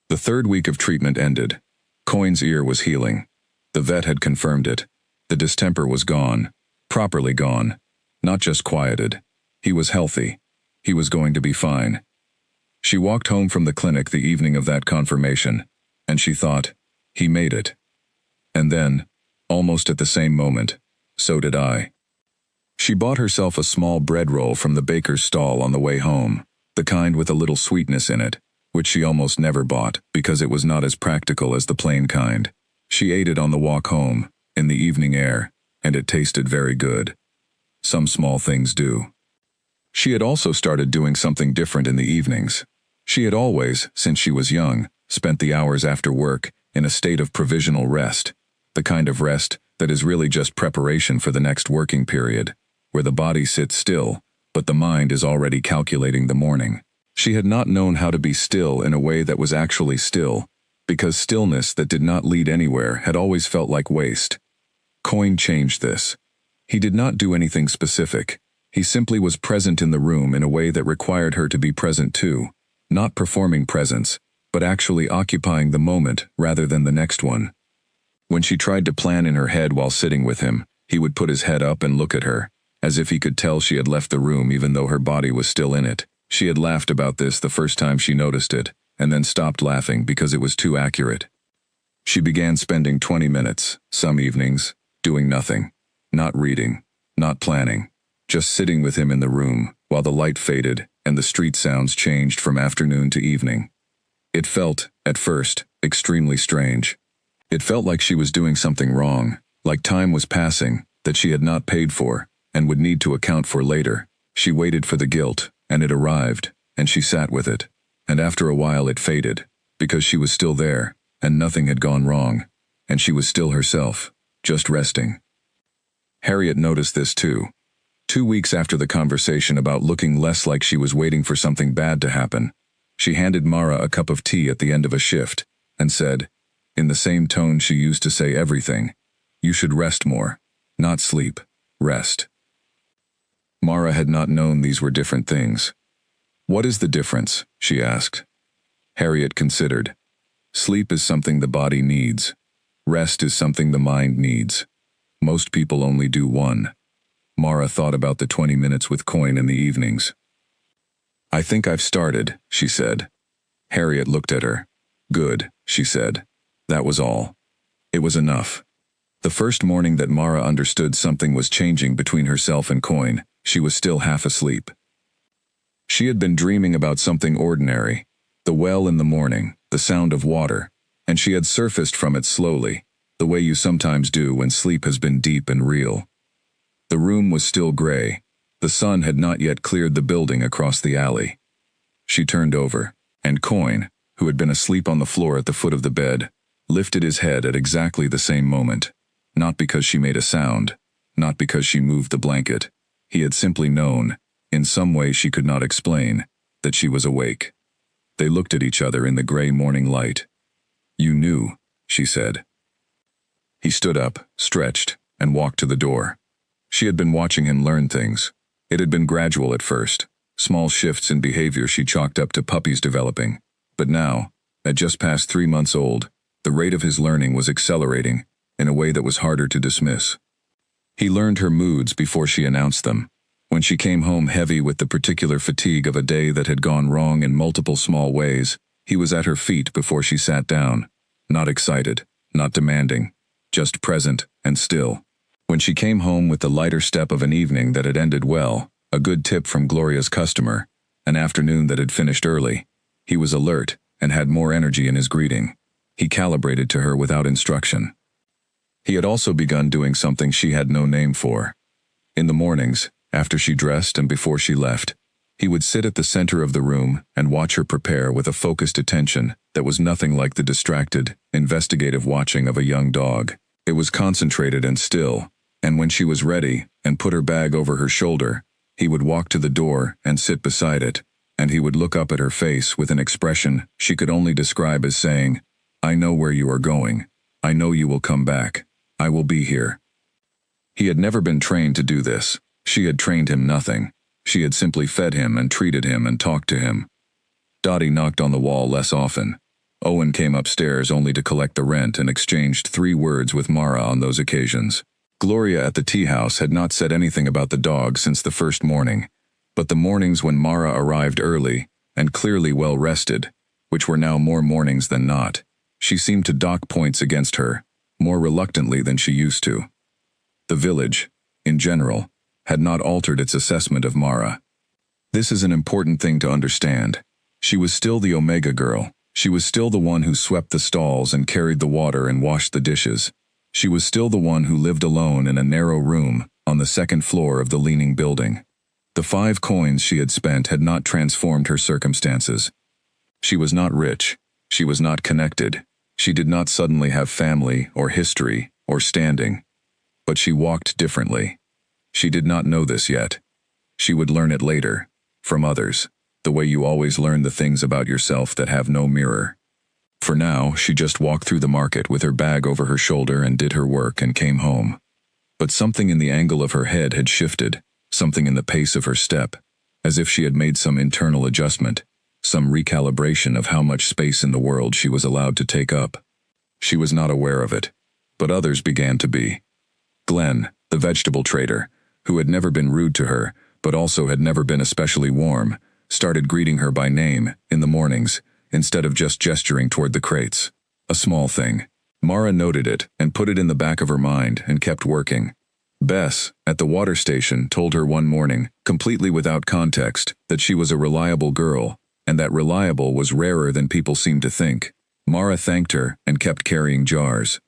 The 3rd week of treatment ended. Coin's ear was healing. The vet had confirmed it. The distemper was gone, properly gone, not just quieted. He was healthy. He was going to be fine. She walked home from the clinic the evening of that confirmation, and she thought, he made it. And then, almost at the same moment, so did I. She bought herself a small bread roll from the baker's stall on the way home, the kind with a little sweetness in it, which she almost never bought because it was not as practical as the plain kind. She ate it on the walk home, in the evening air, and it tasted very good. Some small things do. She had also started doing something different in the evenings. She had always, since she was young, spent the hours after work in a state of provisional rest, the kind of rest that is really just preparation for the next working period, where the body sits still, but the mind is already calculating the morning. She had not known how to be still in a way that was actually still, because stillness that did not lead anywhere had always felt like waste. Coin changed this. He did not do anything specific. He simply was present in the room in a way that required her to be present too, not performing presence, but actually occupying the moment rather than the next one. When she tried to plan in her head while sitting with him, he would put his head up and look at her, as if he could tell she had left the room even though her body was still in it. She had laughed about this the first time she noticed it, and then stopped laughing because it was too accurate. She began spending 20 minutes, some evenings, doing nothing, not reading, not planning, just sitting with him in the room while the light faded and the street sounds changed from afternoon to evening. It felt, at first, extremely strange. It felt like she was doing something wrong, like time was passing, that she had not paid for, and would need to account for later. She waited for the guilt, and it arrived, and she sat with it, and after a while it faded, because she was still there, and nothing had gone wrong, and she was still herself, just resting. Harriet noticed this too. 2 weeks after the conversation about looking less like she was waiting for something bad to happen, she handed Mara a cup of tea at the end of a shift, and said, in the same tone she used to say everything, "You should rest more. Not sleep. Rest." Mara had not known these were different things. "What is the difference?" she asked. Harriet considered. "Sleep is something the body needs. Rest is something the mind needs. Most people only do one." Mara thought about the 20 minutes with Coin in the evenings. "I think I've started," she said. Harriet looked at her. "Good," she said. That was all. It was enough. The first morning that Mara understood something was changing between herself and Coin, she was still half asleep. She had been dreaming about something ordinary, the well in the morning, the sound of water, and she had surfaced from it slowly, the way you sometimes do when sleep has been deep and real. The room was still gray. The sun had not yet cleared the building across the alley. She turned over, and Coin, who had been asleep on the floor at the foot of the bed, lifted his head at exactly the same moment, not because she made a sound, not because she moved the blanket. He had simply known, in some way she could not explain, that she was awake. They looked at each other in the gray morning light. "You knew," she said. He stood up, stretched, and walked to the door. She had been watching him learn things. It had been gradual at first, small shifts in behavior she chalked up to puppies developing. But now, at just past 3 months old, the rate of his learning was accelerating in a way that was harder to dismiss. He learned her moods before she announced them. When she came home heavy with the particular fatigue of a day that had gone wrong in multiple small ways, he was at her feet before she sat down, not excited, not demanding, just present and still. When she came home with the lighter step of an evening that had ended well, a good tip from Gloria's customer, an afternoon that had finished early, he was alert and had more energy in his greeting. He calibrated to her without instruction. He had also begun doing something she had no name for. In the mornings, after she dressed and before she left, he would sit at the center of the room and watch her prepare with a focused attention that was nothing like the distracted, investigative watching of a young dog. It was concentrated and still, and when she was ready and put her bag over her shoulder, he would walk to the door and sit beside it, and he would look up at her face with an expression she could only describe as saying, "I know where you are going. I know you will come back. I will be here." He had never been trained to do this. She had trained him nothing. She had simply fed him and treated him and talked to him. Dottie knocked on the wall less often. Owen came upstairs only to collect the rent and exchanged 3 words with Mara on those occasions. Gloria at the tea house had not said anything about the dog since the first morning, but the mornings when Mara arrived early and clearly well rested, which were now more mornings than not, she seemed to dock points against her, more reluctantly than she used to. The village, in general, had not altered its assessment of Mara. This is an important thing to understand. She was still the Omega girl. She was still the one who swept the stalls and carried the water and washed the dishes. She was still the one who lived alone in a narrow room on the 2nd floor of the leaning building. The 5 coins she had spent had not transformed her circumstances. She was not rich. She was not connected. She did not suddenly have family or history or standing. But she walked differently. She did not know this yet. She would learn it later, from others. the way you always learn the things about yourself that have no mirror. For now, she just walked through the market with her bag over her shoulder and did her work and came home. But something in the angle of her head had shifted, something in the pace of her step, as if she had made some internal adjustment, some recalibration of how much space in the world she was allowed to take up. She was not aware of it, but others began to be. Glenn, the vegetable trader, who had never been rude to her, but also had never been especially warm, started greeting her by name in the mornings, instead of just gesturing toward the crates. A small thing. Mara noted it and put it in the back of her mind and kept working. Bess, at the water station, told her one morning, completely without context, that she was a reliable girl, and that reliable was rarer than people seemed to think. Mara thanked her and kept carrying jars.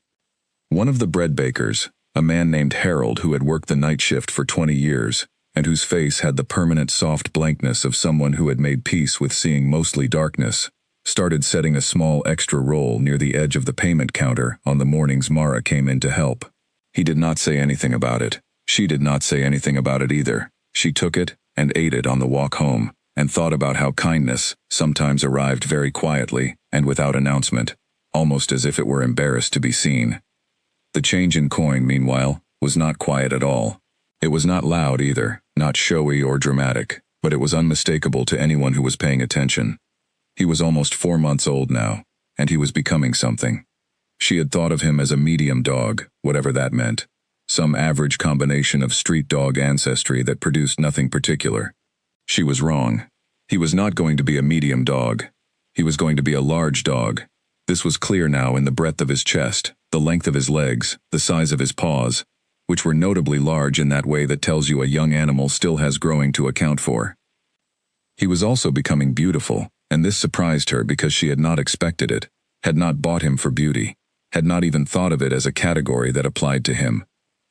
One of the bread bakers, a man named Harold who had worked the night shift for 20 years, and whose face had the permanent soft blankness of someone who had made peace with seeing mostly darkness, started setting a small extra roll near the edge of the payment counter on the mornings Mara came in to help. He did not say anything about it. She did not say anything about it either. She took it and ate it on the walk home, and thought about how kindness sometimes arrived very quietly and without announcement, almost as if it were embarrassed to be seen. The change in coin, meanwhile, was not quiet at all. It was not loud either, not showy or dramatic, but it was unmistakable to anyone who was paying attention. He was almost 4 months old now, and he was becoming something. She had thought of him as a medium dog, whatever that meant, some average combination of street dog ancestry that produced nothing particular. She was wrong. He was not going to be a medium dog. He was going to be a large dog. This was clear now in the breadth of his chest, the length of his legs, the size of his paws, which were notably large in that way that tells you a young animal still has growing to account for. He was also becoming beautiful, and this surprised her because she had not expected it, had not bought him for beauty, had not even thought of it as a category that applied to him.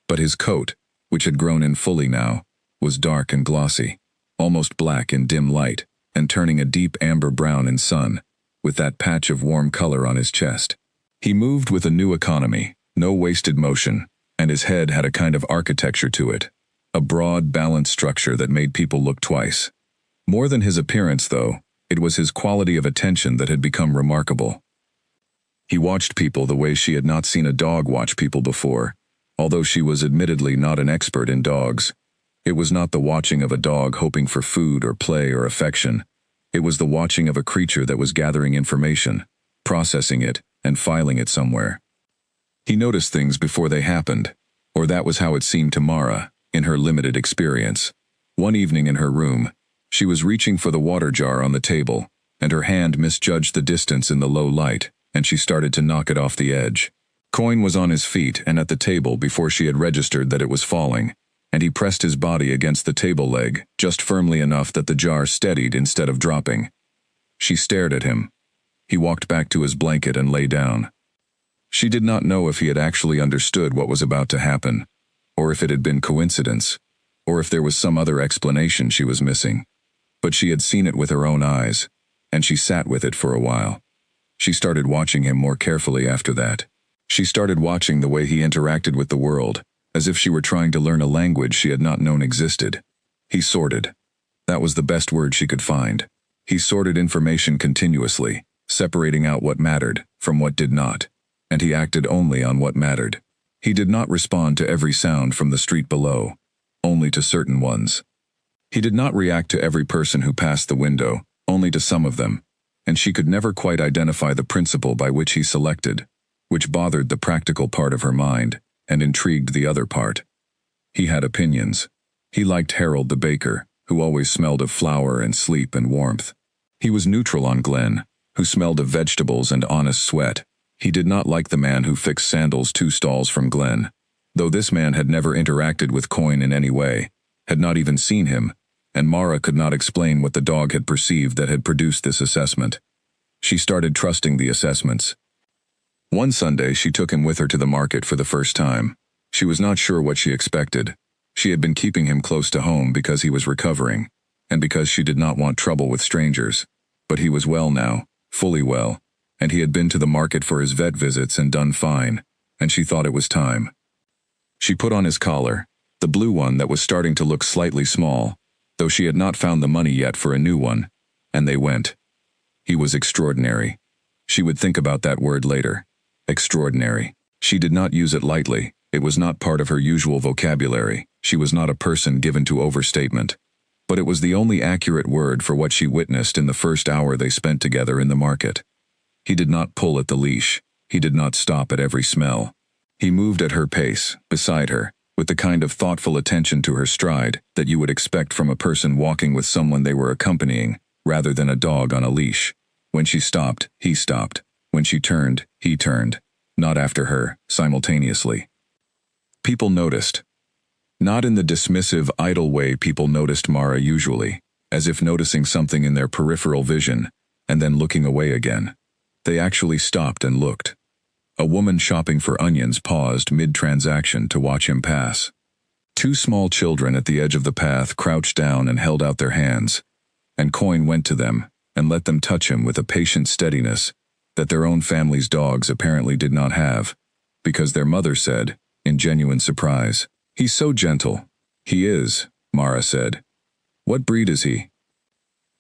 But his coat, which had grown in fully now, was dark and glossy, almost black in dim light, and turning a deep amber brown in sun, with that patch of warm color on his chest. He moved with a new economy, no wasted motion, and his head had a kind of architecture to it, a broad, balanced structure that made people look twice. More than his appearance, though, it was his quality of attention that had become remarkable. He watched people the way she had not seen a dog watch people before, although she was admittedly not an expert in dogs. It was not the watching of a dog hoping for food or play or affection. It was the watching of a creature that was gathering information, processing it, and filing it somewhere. He noticed things before they happened, or that was how it seemed to Mara, in her limited experience. One evening in her room, she was reaching for the water jar on the table, and her hand misjudged the distance in the low light, and she started to knock it off the edge. Coin was on his feet and at the table before she had registered that it was falling, and he pressed his body against the table leg, just firmly enough that the jar steadied instead of dropping. She stared at him. He walked back to his blanket and lay down. She did not know if he had actually understood what was about to happen, or if it had been coincidence, or if there was some other explanation she was missing. But she had seen it with her own eyes, and she sat with it for a while. She started watching him more carefully after that. She started watching the way he interacted with the world, as if she were trying to learn a language she had not known existed. He sorted. That was the best word she could find. He sorted information continuously, separating out what mattered from what did not, and he acted only on what mattered. He did not respond to every sound from the street below, only to certain ones. He did not react to every person who passed the window, only to some of them, and she could never quite identify the principle by which he selected, which bothered the practical part of her mind and intrigued the other part. He had opinions. He liked Harold the baker, who always smelled of flour and sleep and warmth. He was neutral on Glenn, who smelled of vegetables and honest sweat. He did not like the man who fixed sandals 2 stalls from Glenn, though this man had never interacted with Coin in any way, had not even seen him, and Mara could not explain what the dog had perceived that had produced this assessment. She started trusting the assessments. One Sunday she took him with her to the market for the first time. She was not sure what she expected. She had been keeping him close to home because he was recovering, and because she did not want trouble with strangers. But he was well now, fully well, and he had been to the market for his vet visits and done fine, and she thought it was time. She put on his collar, the blue one that was starting to look slightly small, though she had not found the money yet for a new one, and they went. He was extraordinary. She would think about that word later. Extraordinary. She did not use it lightly. It was not part of her usual vocabulary. She was not a person given to overstatement. But it was the only accurate word for what she witnessed in the first hour they spent together in the market. He did not pull at the leash. He did not stop at every smell. He moved at her pace, beside her, with the kind of thoughtful attention to her stride that you would expect from a person walking with someone they were accompanying, rather than a dog on a leash. When she stopped, he stopped. When she turned, he turned. Not after her, simultaneously. People noticed. Not in the dismissive, idle way people noticed Mara usually, as if noticing something in their peripheral vision, and then looking away again. They actually stopped and looked. A woman shopping for onions paused mid-transaction to watch him pass. Two small children at the edge of the path crouched down and held out their hands, and Coyne went to them and let them touch him with a patient steadiness that their own family's dogs apparently did not have, because their mother said, in genuine surprise, "He's so gentle." "He is," Mara said. "What breed is he?"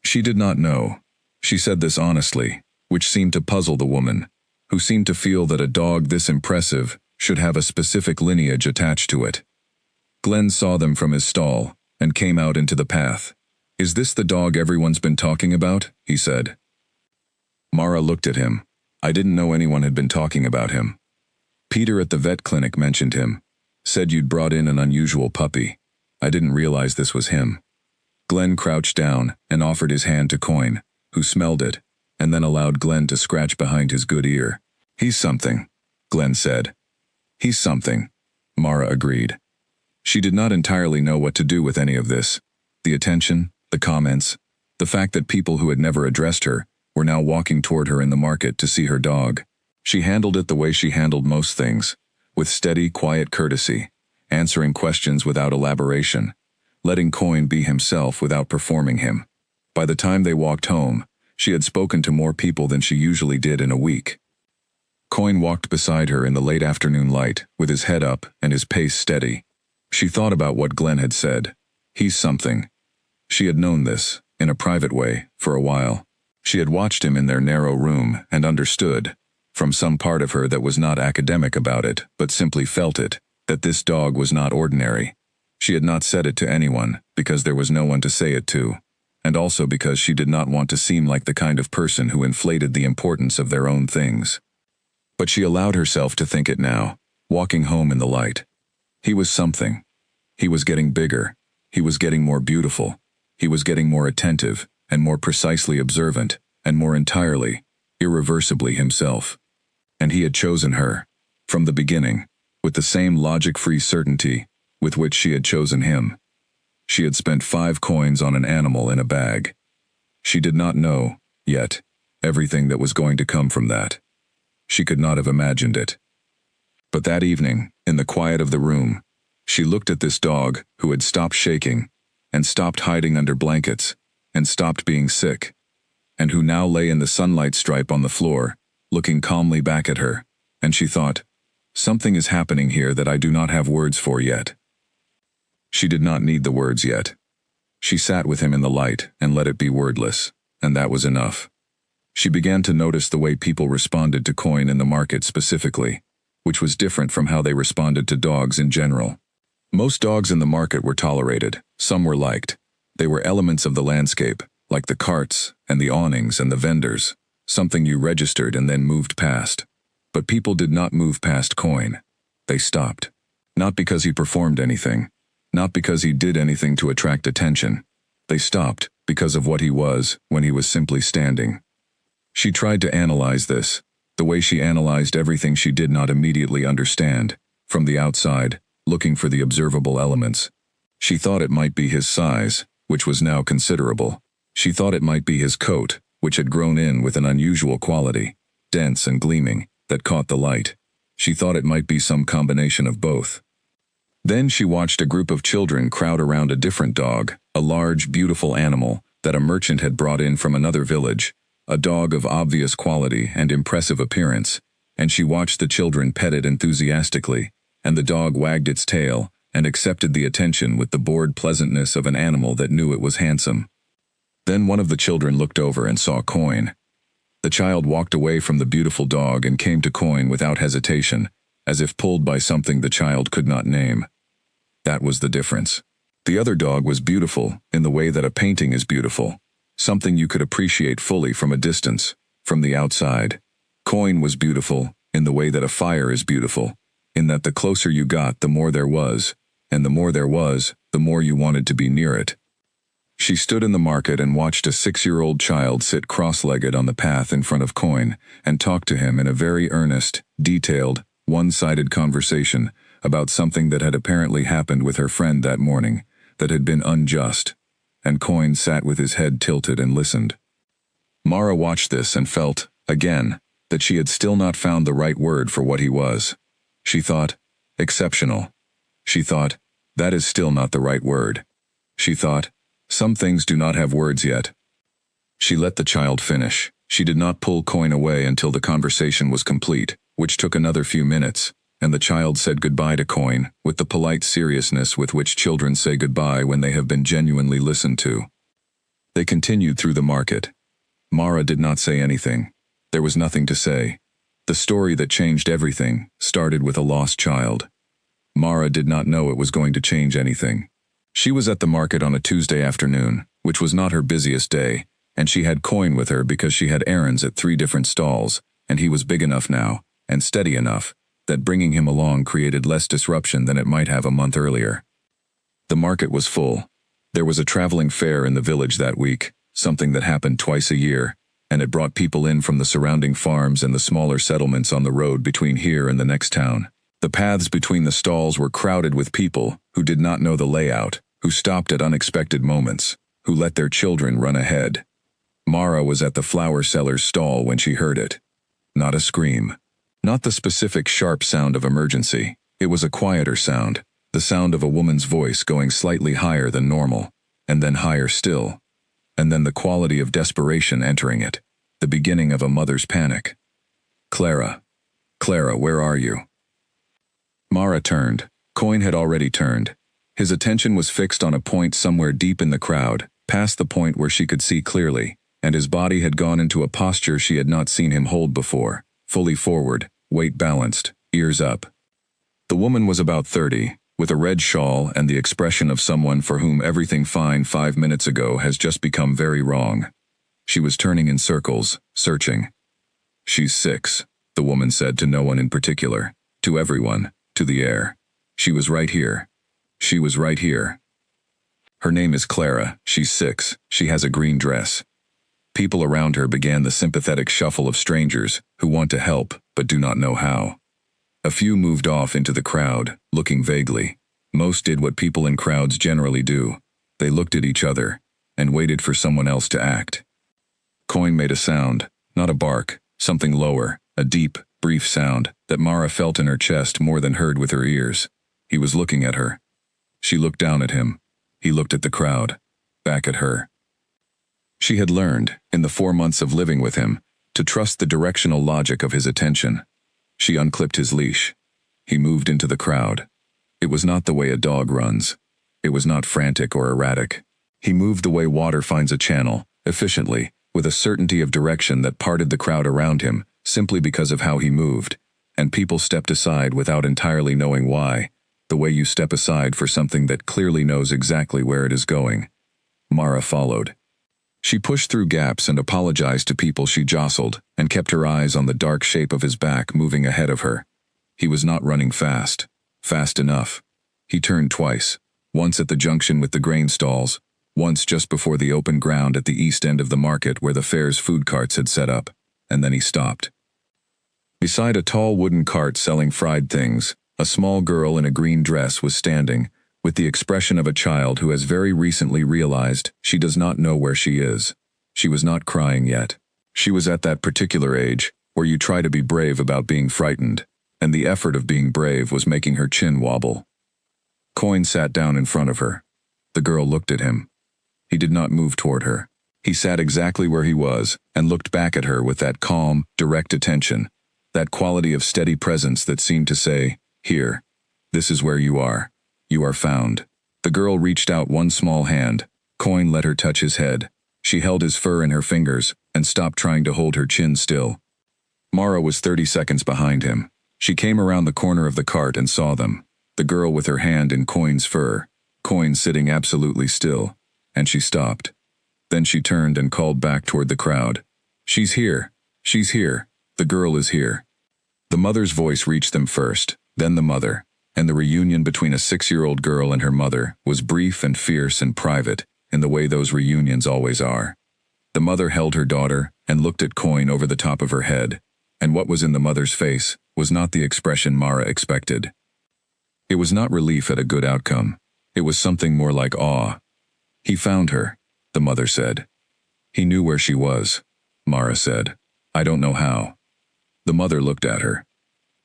She did not know. She said this honestly, which seemed to puzzle the woman, who seemed to feel that a dog this impressive should have a specific lineage attached to it. Glenn saw them from his stall and came out into the path. "Is this the dog everyone's been talking about?" he said. Mara looked at him. "I didn't know anyone had been talking about him. Peter at the vet clinic mentioned him. Said you'd brought in an unusual puppy. I didn't realize this was him." Glenn crouched down and offered his hand to Coyne, who smelled it, and then allowed Glenn to scratch behind his good ear. "He's something," Glenn said. "He's something," Mara agreed. She did not entirely know what to do with any of this. The attention, the comments, the fact that people who had never addressed her were now walking toward her in the market to see her dog. She handled it the way she handled most things, with steady, quiet courtesy, answering questions without elaboration, letting Coyne be himself without performing him. By the time they walked home, she had spoken to more people than she usually did in a week. Coyne walked beside her in the late afternoon light, with his head up and his pace steady. She thought about what Glenn had said. He's something. She had known this, in a private way, for a while. She had watched him in their narrow room and understood, from some part of her that was not academic about it, but simply felt it, that this dog was not ordinary. She had not said it to anyone, because there was no one to say it to, and also because she did not want to seem like the kind of person who inflated the importance of their own things. But she allowed herself to think it now, walking home in the light. He was something. He was getting bigger. He was getting more beautiful. He was getting more attentive, and more precisely observant, and more entirely, irreversibly himself. And he had chosen her, from the beginning, with the same logic-free certainty with which she had chosen him. She had spent 5 coins on an animal in a bag. She did not know, yet, everything that was going to come from that. She could not have imagined it. But that evening, in the quiet of the room, she looked at this dog who had stopped shaking, and stopped hiding under blankets, and stopped being sick, and who now lay in the sunlight stripe on the floor, looking calmly back at her, and she thought, "Something is happening here that I do not have words for yet." She did not need the words yet. She sat with him in the light and let it be wordless, and that was enough. She began to notice the way people responded to Coyne in the market specifically, which was different from how they responded to dogs in general. Most dogs in the market were tolerated, some were liked. They were elements of the landscape, like the carts and the awnings and the vendors, something you registered and then moved past. But people did not move past Coyne. They stopped. Not because he performed anything, not because he did anything to attract attention. They stopped because of what he was when he was simply standing. She tried to analyze this, the way she analyzed everything she did not immediately understand, from the outside, looking for the observable elements. She thought it might be his size, which was now considerable. She thought it might be his coat, which had grown in with an unusual quality, dense and gleaming, that caught the light. She thought it might be some combination of both. Then she watched a group of children crowd around a different dog, a large, beautiful animal that a merchant had brought in from another village, a dog of obvious quality and impressive appearance, and she watched the children pet it enthusiastically, and the dog wagged its tail and accepted the attention with the bored pleasantness of an animal that knew it was handsome. Then one of the children looked over and saw Coin. The child walked away from the beautiful dog and came to Coin without hesitation, as if pulled by something the child could not name. That was the difference. The other dog was beautiful in the way that a painting is beautiful, something you could appreciate fully from a distance, from the outside. Coin was beautiful in the way that a fire is beautiful, in that the closer you got, the more there was, and the more there was, the more you wanted to be near it. She stood in the market and watched a 6-year-old child sit cross-legged on the path in front of Coin and talk to him in a very earnest, detailed, one-sided conversation about something that had apparently happened with her friend that morning, that had been unjust, and Coin sat with his head tilted and listened. Mara watched this and felt, again, that she had still not found the right word for what he was. She thought, exceptional. She thought, that is still not the right word. She thought, some things do not have words yet. She let the child finish. She did not pull Coin away until the conversation was complete, which took another few minutes, and the child said goodbye to Coin with the polite seriousness with which children say goodbye when they have been genuinely listened to. They continued through the market. Mara did not say anything. There was nothing to say. The story that changed everything started with a lost child. Mara did not know it was going to change anything. She was at the market on a Tuesday afternoon, which was not her busiest day, and she had Coin with her because she had errands at 3 different stalls, and he was big enough now, and steady enough, that bringing him along created less disruption than it might have a month earlier. The market was full. There was a traveling fair in the village that week, something that happened twice a year, and it brought people in from the surrounding farms and the smaller settlements on the road between here and the next town. The paths between the stalls were crowded with people who did not know the layout, who stopped at unexpected moments, who let their children run ahead. Mara was at the flower seller's stall when she heard it. Not a scream. Not the specific sharp sound of emergency. It was a quieter sound, the sound of a woman's voice going slightly higher than normal, and then higher still, and then the quality of desperation entering it, the beginning of a mother's panic. Clara. Clara, where are you? Mara turned. Coin had already turned. His attention was fixed on a point somewhere deep in the crowd, past the point where she could see clearly, and his body had gone into a posture she had not seen him hold before, fully forward, weight balanced, ears up. The woman was about 30, with a red shawl and the expression of someone for whom everything fine 5 minutes ago has just become very wrong. She was turning in circles, searching. She's 6, the woman said to no one in particular, to everyone, to the air. She was right here. She was right here. Her name is Clara, she's 6, she has a green dress. People around her began the sympathetic shuffle of strangers who want to help but do not know how. A few moved off into the crowd, looking vaguely. Most did what people in crowds generally do. They looked at each other and waited for someone else to act. Coin made a sound, not a bark, something lower, a deep, brief sound that Mara felt in her chest more than heard with her ears. He was looking at her. She looked down at him. He looked at the crowd, back at her. She had learned, in the 4 months of living with him, to trust the directional logic of his attention. She unclipped his leash. He moved into the crowd. It was not the way a dog runs. It was not frantic or erratic. He moved the way water finds a channel, efficiently, with a certainty of direction that parted the crowd around him, simply because of how he moved, and people stepped aside without entirely knowing why, the way you step aside for something that clearly knows exactly where it is going. Mara followed. She pushed through gaps and apologized to people she jostled, and kept her eyes on the dark shape of his back moving ahead of her. He was not running fast. Fast enough. He turned twice, once at the junction with the grain stalls, once just before the open ground at the east end of the market where the fair's food carts had set up, and then he stopped. Beside a tall wooden cart selling fried things, a small girl in a green dress was standing, with the expression of a child who has very recently realized she does not know where she is. She was not crying yet. She was at that particular age where you try to be brave about being frightened, and the effort of being brave was making her chin wobble. Coin sat down in front of her. The girl looked at him. He did not move toward her. He sat exactly where he was and looked back at her with that calm, direct attention, that quality of steady presence that seemed to say, "Here, this is where you are. You are found." The girl reached out one small hand. Coin let her touch his head. She held his fur in her fingers and stopped trying to hold her chin still. Mara was 30 seconds behind him. She came around the corner of the cart and saw them, the girl with her hand in Coin's fur, Coin sitting absolutely still, and she stopped. Then she turned and called back toward the crowd. "She's here. She's here. The girl is here." The mother's voice reached them first, then the mother, and the reunion between a 6-year-old girl and her mother was brief and fierce and private, in the way those reunions always are. The mother held her daughter and looked at Coin over the top of her head, and what was in the mother's face was not the expression Mara expected. It was not relief at a good outcome. It was something more like awe. "He found her," the mother said. "He knew where she was," Mara said. "I don't know how." The mother looked at her.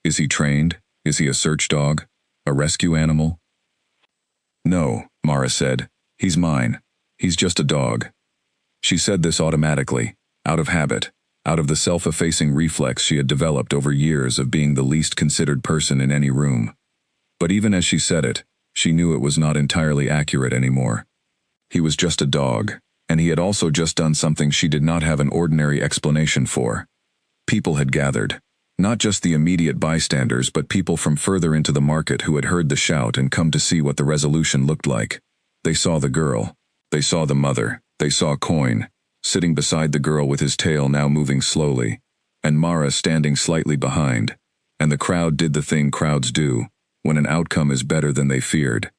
"Is he trained? Is he a search dog? A rescue animal?" "No," Mara said. "He's mine. He's just a dog." She said this automatically, out of habit, out of the self-effacing reflex she had developed over years of being the least considered person in any room. But even as she said it, she knew it was not entirely accurate anymore. He was just a dog, and he had also just done something she did not have an ordinary explanation for. People had gathered, not just the immediate bystanders but people from further into the market who had heard the shout and come to see what the resolution looked like. They saw the girl. They saw the mother. They saw Coin, sitting beside the girl with his tail now moving slowly, and Mara standing slightly behind, and the crowd did the thing crowds do when an outcome is better than they feared.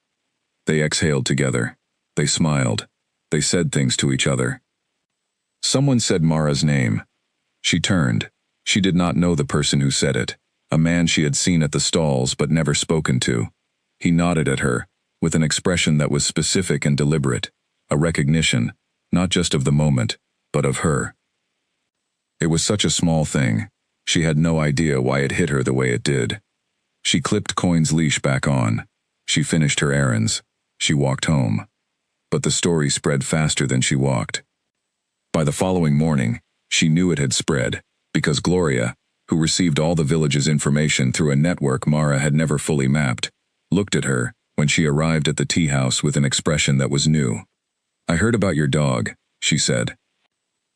They exhaled together. They smiled. They said things to each other. Someone said Mara's name. She turned. She did not know the person who said it, a man she had seen at the stalls but never spoken to. He nodded at her, with an expression that was specific and deliberate, a recognition, not just of the moment, but of her. It was such a small thing. She had no idea why it hit her the way it did. She clipped Coin's leash back on. She finished her errands. She walked home. But the story spread faster than she walked. By the following morning, she knew it had spread, because Gloria, who received all the village's information through a network Mara had never fully mapped, looked at her when she arrived at the tea house with an expression that was new. "I heard about your dog," she said.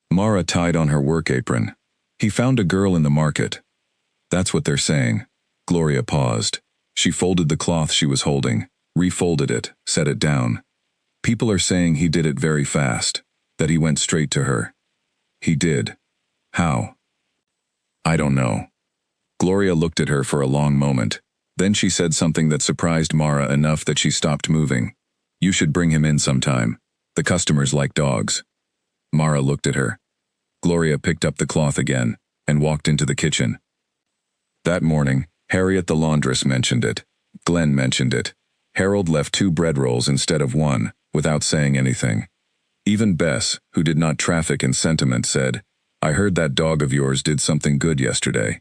Mara tied on her work apron. "He found a girl in the market." "That's what they're saying." Gloria paused. She folded the cloth she was holding, refolded it, set it down. "People are saying he did it very fast, that he went straight to her." "He did. How?" "I don't know." Gloria looked at her for a long moment. Then she said something that surprised Mara enough that she stopped moving. "You should bring him in sometime. The customers like dogs." Mara looked at her. Gloria picked up the cloth again and walked into the kitchen. That morning, Harriet the laundress mentioned it. Glenn mentioned it. Harold left 2 bread rolls instead of 1, without saying anything. Even Bess, who did not traffic in sentiment, said, "I heard that dog of yours did something good yesterday."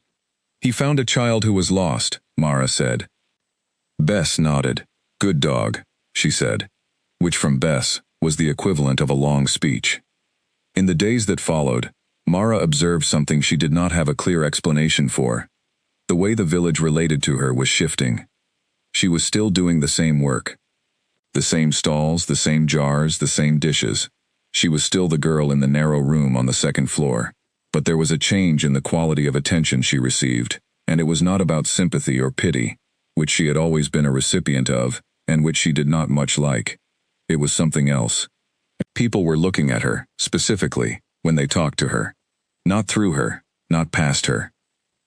"He found a child who was lost," Mara said. Bess nodded. "Good dog," she said, which from Bess was the equivalent of a long speech. In the days that followed, Mara observed something she did not have a clear explanation for. The way the village related to her was shifting. She was still doing the same work. The same stalls, the same jars, the same dishes. She was still the girl in the narrow room on the 2nd floor. But there was a change in the quality of attention she received, and it was not about sympathy or pity, which she had always been a recipient of, and which she did not much like. It was something else. People were looking at her, specifically, when they talked to her. Not through her, not past her.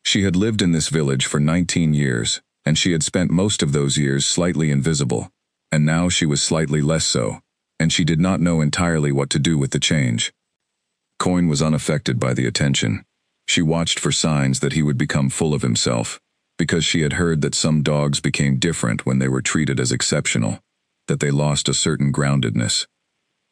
She had lived in this village for 19 years, and she had spent most of those years slightly invisible, and now she was slightly less so, and she did not know entirely what to do with the change. Coin was unaffected by the attention. She watched for signs that he would become full of himself, because she had heard that some dogs became different when they were treated as exceptional, that they lost a certain groundedness.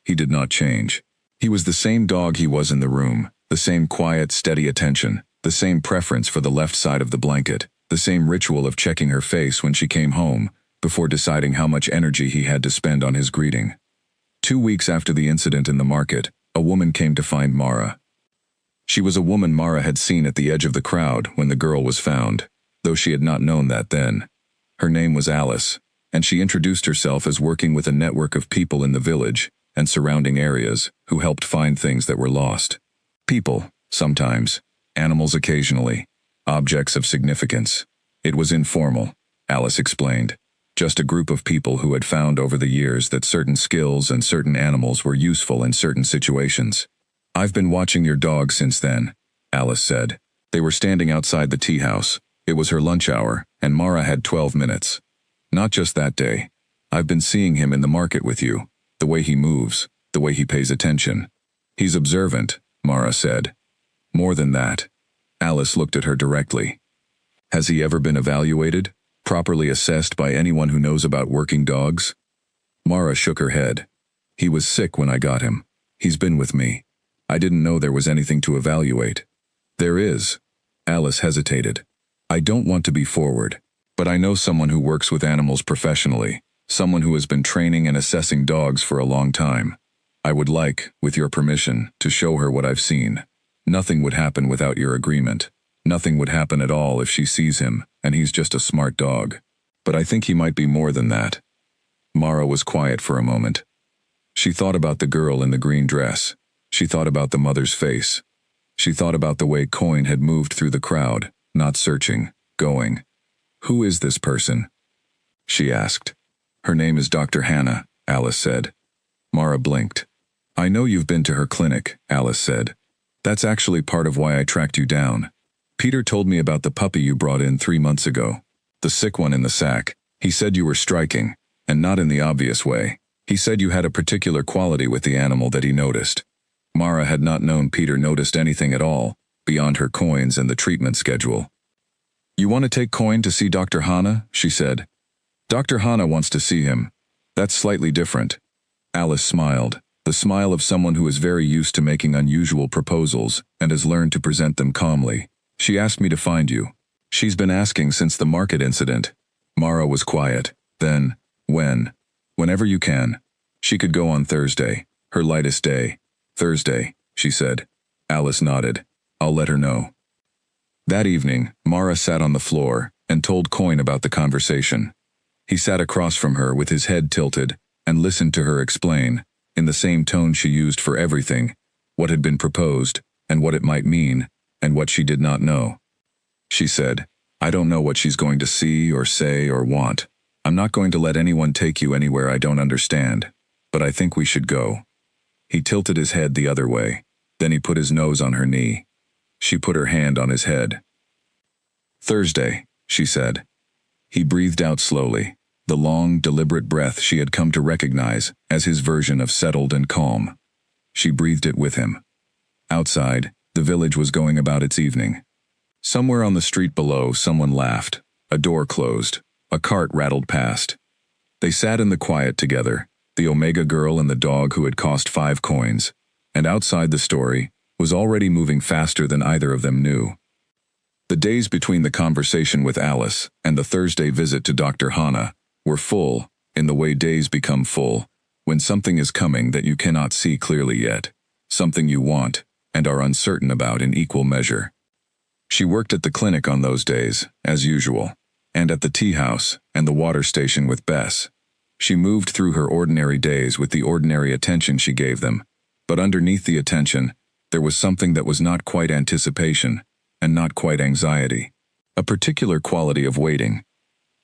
He did not change. He was the same dog he was in the room, the same quiet, steady attention, the same preference for the left side of the blanket, the same ritual of checking her face when she came home, before deciding how much energy he had to spend on his greeting. 2 weeks after the incident in the market, a woman came to find Mara. She was a woman Mara had seen at the edge of the crowd when the girl was found, though she had not known that then. Her name was Alice, and she introduced herself as working with a network of people in the village, and surrounding areas, who helped find things that were lost. People, sometimes. Animals occasionally. Objects of significance. It was informal, Alice explained. Just a group of people who had found over the years that certain skills and certain animals were useful in certain situations. I've been watching your dog since then, Alice said. They were standing outside the tea house. It was her lunch hour, and Mara had 12 minutes. Not just that day. I've been seeing him in the market with you. The way he moves, the way he pays attention. He's observant, Mara said. More than that. Alice looked at her directly. Has he ever been evaluated? Properly assessed by anyone who knows about working dogs? Mara shook her head. He was sick when I got him. He's been with me. I didn't know there was anything to evaluate. There is. Alice hesitated. I don't want to be forward, but I know someone who works with animals professionally, someone who has been training and assessing dogs for a long time. I would like, with your permission, to show her what I've seen. Nothing would happen without your agreement. Nothing would happen at all if she sees him, and he's just a smart dog. But I think he might be more than that. Mara was quiet for a moment. She thought about the girl in the green dress. She thought about the mother's face. She thought about the way Coin had moved through the crowd, not searching, going. Who is this person? She asked. Her name is Dr. Hannah, Alice said. Mara blinked. I know you've been to her clinic, Alice said. That's actually part of why I tracked you down. Peter told me about the puppy you brought in 3 months ago. The sick one in the sack. He said you were striking, and not in the obvious way. He said you had a particular quality with the animal that he noticed. Mara had not known Peter noticed anything at all, beyond her coins and the treatment schedule. You want to take Coin to see Dr. Hannah? She said. Dr. Hannah wants to see him. That's slightly different. Alice smiled, the smile of someone who is very used to making unusual proposals and has learned to present them calmly. She asked me to find you. She's been asking since the market incident. Mara was quiet. Then, when? Whenever you can. She could go on Thursday, her lightest day. Thursday, she said. Alice nodded. I'll let her know. That evening, Mara sat on the floor and told Coin about the conversation. He sat across from her with his head tilted and listened to her explain, in the same tone she used for everything, what had been proposed and what it might mean and what she did not know. She said, I don't know what she's going to see or say or want. I'm not going to let anyone take you anywhere I don't understand, but I think we should go. He tilted his head the other way. Then he put his nose on her knee. She put her hand on his head. Thursday, she said. He breathed out slowly, the long, deliberate breath she had come to recognize as his version of settled and calm. She breathed it with him. Outside, the village was going about its evening. Somewhere on the street below, someone laughed. A door closed. A cart rattled past. They sat in the quiet together, the Omega girl and the dog who had cost 5 coins, and outside the story was already moving faster than either of them knew. The days between the conversation with Alice and the Thursday visit to Dr. Hannah were full, in the way days become full, when something is coming that you cannot see clearly yet, something you want and are uncertain about in equal measure. She worked at the clinic on those days, as usual, and at the tea house and the water station with Bess. She moved through her ordinary days with the ordinary attention she gave them, but underneath the attention, there was something that was not quite anticipation, and not quite anxiety. A particular quality of waiting.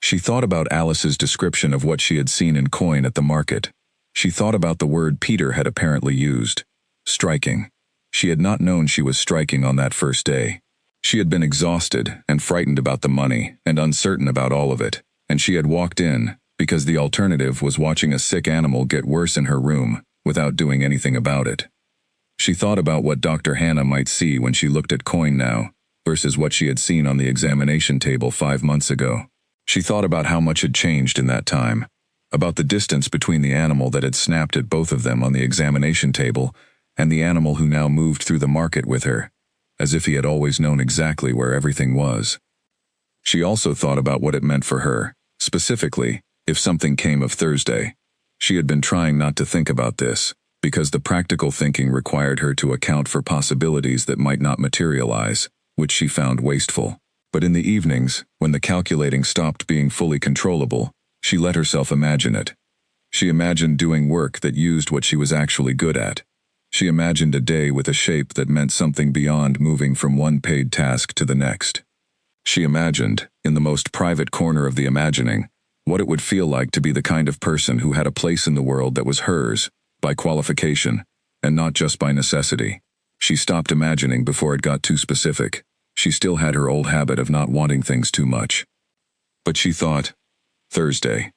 She thought about Alice's description of what she had seen in Coin at the market. She thought about the word Peter had apparently used. Striking. She had not known she was striking on that first day. She had been exhausted and frightened about the money and uncertain about all of it, and she had walked in because the alternative was watching a sick animal get worse in her room without doing anything about it. She thought about what Dr. Hannah might see when she looked at Coin now versus what she had seen on the examination table 5 months ago. She thought about how much had changed in that time, about the distance between the animal that had snapped at both of them on the examination table and the animal who now moved through the market with her, as if he had always known exactly where everything was. She also thought about what it meant for her, specifically, if something came of Thursday. She had been trying not to think about this, because the practical thinking required her to account for possibilities that might not materialize, which she found wasteful. But in the evenings, when the calculating stopped being fully controllable, she let herself imagine it. She imagined doing work that used what she was actually good at. She imagined a day with a shape that meant something beyond moving from one paid task to the next. She imagined, in the most private corner of the imagining, what it would feel like to be the kind of person who had a place in the world that was hers, by qualification, and not just by necessity. She stopped imagining before it got too specific. She still had her old habit of not wanting things too much. But she thought, Thursday.